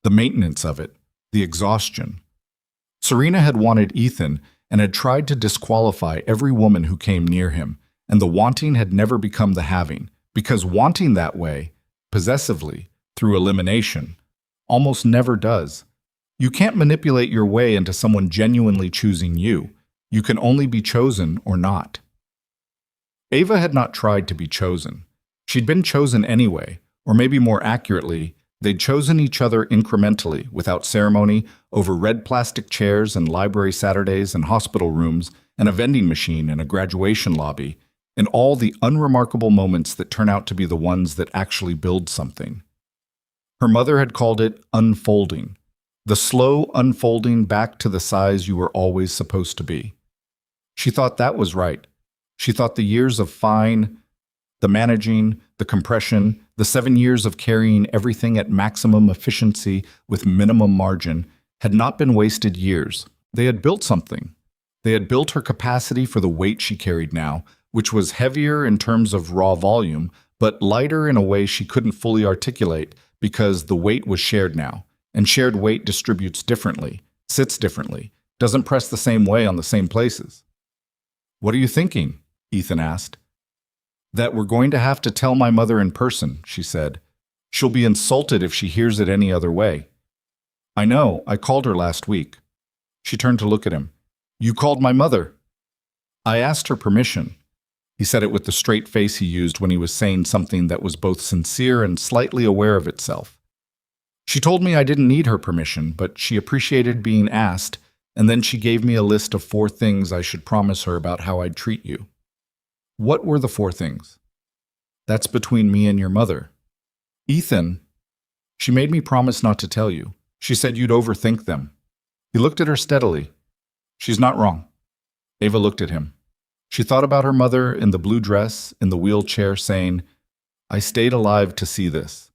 the maintenance of it, the exhaustion. Serena had wanted Ethan and had tried to disqualify every woman who came near him, and the wanting had never become the having, because wanting that way, possessively, through elimination, almost never does. You can't manipulate your way into someone genuinely choosing you. You can only be chosen or not. Ava had not tried to be chosen. She'd been chosen anyway, or maybe more accurately, they'd chosen each other incrementally, without ceremony, over red plastic chairs and library Saturdays and hospital rooms and a vending machine and a graduation lobby, and all the unremarkable moments that turn out to be the ones that actually build something. Her mother had called it unfolding, the slow unfolding back to the size you were always supposed to be. She thought that was right. She thought the years of fine, the managing, the compression, the 7 years of carrying everything at maximum efficiency with minimum margin had not been wasted years. They had built something. They had built her capacity for the weight she carried now, which was heavier in terms of raw volume, but lighter in a way she couldn't fully articulate because the weight was shared now, and shared weight distributes differently, sits differently, doesn't press the same way on the same places. "What are you thinking?" Ethan asked. "That we're going to have to tell my mother in person," she said. "She'll be insulted if she hears it any other way." "I know, I called her last week." She turned to look at him. "You called my mother?" "I asked her permission." He said it with the straight face he used when he was saying something that was both sincere and slightly aware of itself. "She told me I didn't need her permission, but she appreciated being asked, and then she gave me a list of 4 things I should promise her about how I'd treat you." "What were the 4 things?" "That's between me and your mother." "Ethan." "She made me promise not to tell you. She said you'd overthink them." He looked at her steadily. "She's not wrong. Ava looked at him. She thought about her mother in the blue dress, in the wheelchair, saying, I stayed alive to see this.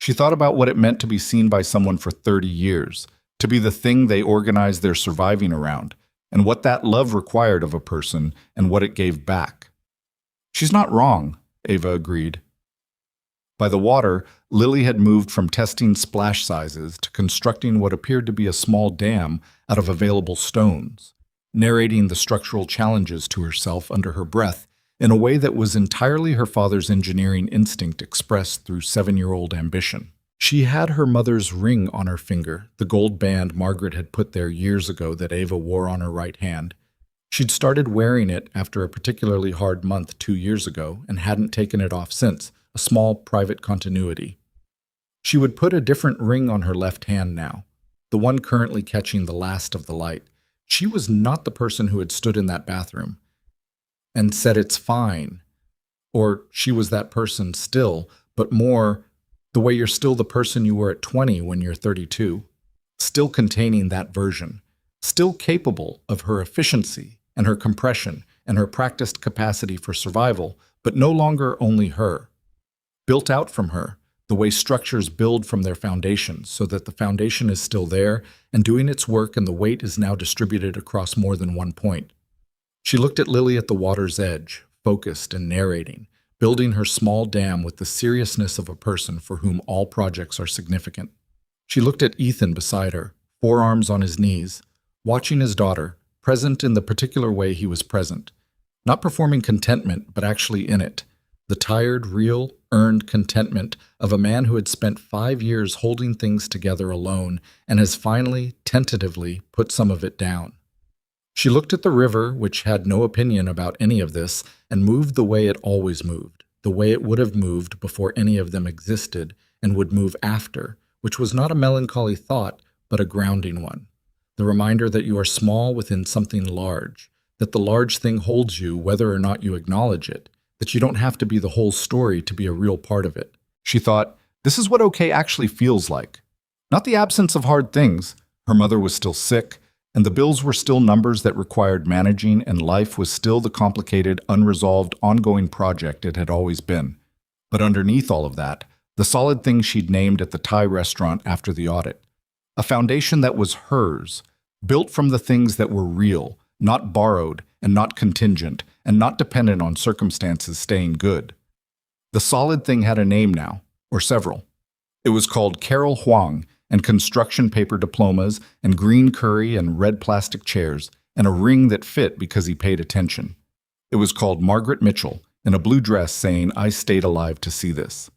She thought about what it meant to be seen by someone for 30 years, to be the thing they organized their surviving around, and what that love required of a person and what it gave back. She's not wrong, Ava agreed. By the water, Lily had moved from testing splash sizes to constructing what appeared to be a small dam out of available stones, narrating the structural challenges to herself under her breath in a way that was entirely her father's engineering instinct expressed through 7-year-old ambition. She had her mother's ring on her finger, the gold band Margaret had put there years ago that Ava wore on her right hand. She'd started wearing it after a particularly hard month 2 years ago and hadn't taken it off since, a small private continuity. She would put a different ring on her left hand now, the one currently catching the last of the light. She was not the person who had stood in that bathroom and said it's fine, or she was that person still, but more the way you're still the person you were at 20 when you're 32, still containing that version, still capable of her efficiency and her compression and her practiced capacity for survival, but no longer only her. Built out from her, the way structures build from their foundations so that the foundation is still there and doing its work and the weight is now distributed across more than one point. She looked at Lily at the water's edge, focused and narrating, building her small dam with the seriousness of a person for whom all projects are significant. She looked at Ethan beside her, forearms on his knees, watching his daughter, present in the particular way he was present, not performing contentment, but actually in it, the tired, real, earned contentment of a man who had spent 5 years holding things together alone and has finally, tentatively, put some of it down. She looked at the river, which had no opinion about any of this, and moved the way it always moved, the way it would have moved before any of them existed and would move after, which was not a melancholy thought, but a grounding one. The reminder that you are small within something large, that the large thing holds you whether or not you acknowledge it, that you don't have to be the whole story to be a real part of it. She thought, this is what okay actually feels like. Not the absence of hard things. Her mother was still sick, and the bills were still numbers that required managing, and life was still the complicated, unresolved, ongoing project it had always been. But underneath all of that, the solid thing she'd named at the Thai restaurant after the audit. A foundation that was hers, built from the things that were real, not borrowed and not contingent, and not dependent on circumstances staying good. The solid thing had a name now, or several. It was called Carol Huang, and construction paper diplomas, and green curry and red plastic chairs, and a ring that fit because he paid attention. It was called Margaret Mitchell, in a blue dress saying, I stayed alive to see this.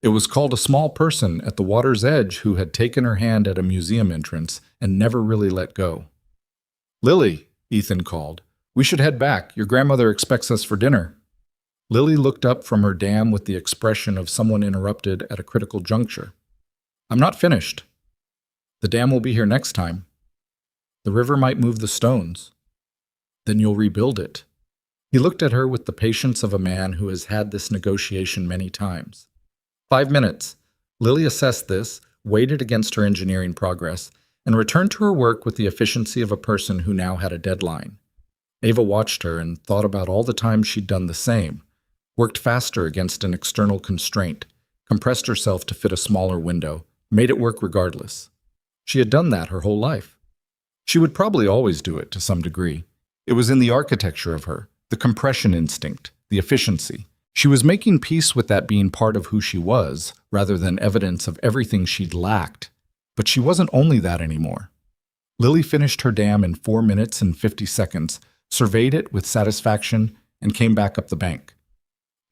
It was called a small person at the water's edge who had taken her hand at a museum entrance and never really let go. Lily, Ethan called. We should head back. Your grandmother expects us for dinner. Lily looked up from her dam with the expression of someone interrupted at a critical juncture. I'm not finished. The dam will be here next time. The river might move the stones. Then you'll rebuild it. He looked at her with the patience of a man who has had this negotiation many times. 5 minutes. Lily assessed this, weighed it against her engineering progress, and returned to her work with the efficiency of a person who now had a deadline. Ava watched her and thought about all the times she'd done the same, worked faster against an external constraint, compressed herself to fit a smaller window, made it work regardless. She had done that her whole life. She would probably always do it to some degree. It was in the architecture of her, the compression instinct, the efficiency. She was making peace with that being part of who she was, rather than evidence of everything she'd lacked. But she wasn't only that anymore. Lily finished her dam in 4 minutes and 50 seconds, surveyed it with satisfaction, and came back up the bank.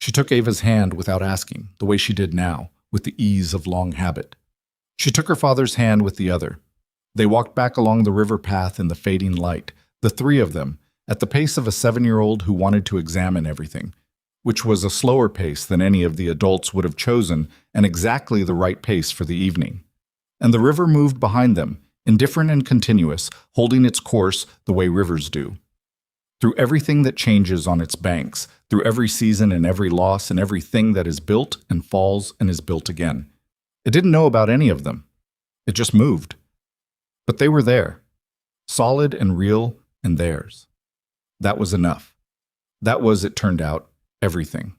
She took Ava's hand without asking, the way she did now, with the ease of long habit. She took her father's hand with the other. They walked back along the river path in the fading light, the three of them, at the pace of a 7-year-old who wanted to examine everything, which was a slower pace than any of the adults would have chosen and exactly the right pace for the evening. And the river moved behind them, indifferent and continuous, holding its course the way rivers do. Through everything that changes on its banks, through every season and every loss and everything that is built and falls and is built again. It didn't know about any of them. It just moved. But they were there, solid and real and theirs. That was enough. That was, it turned out, everything.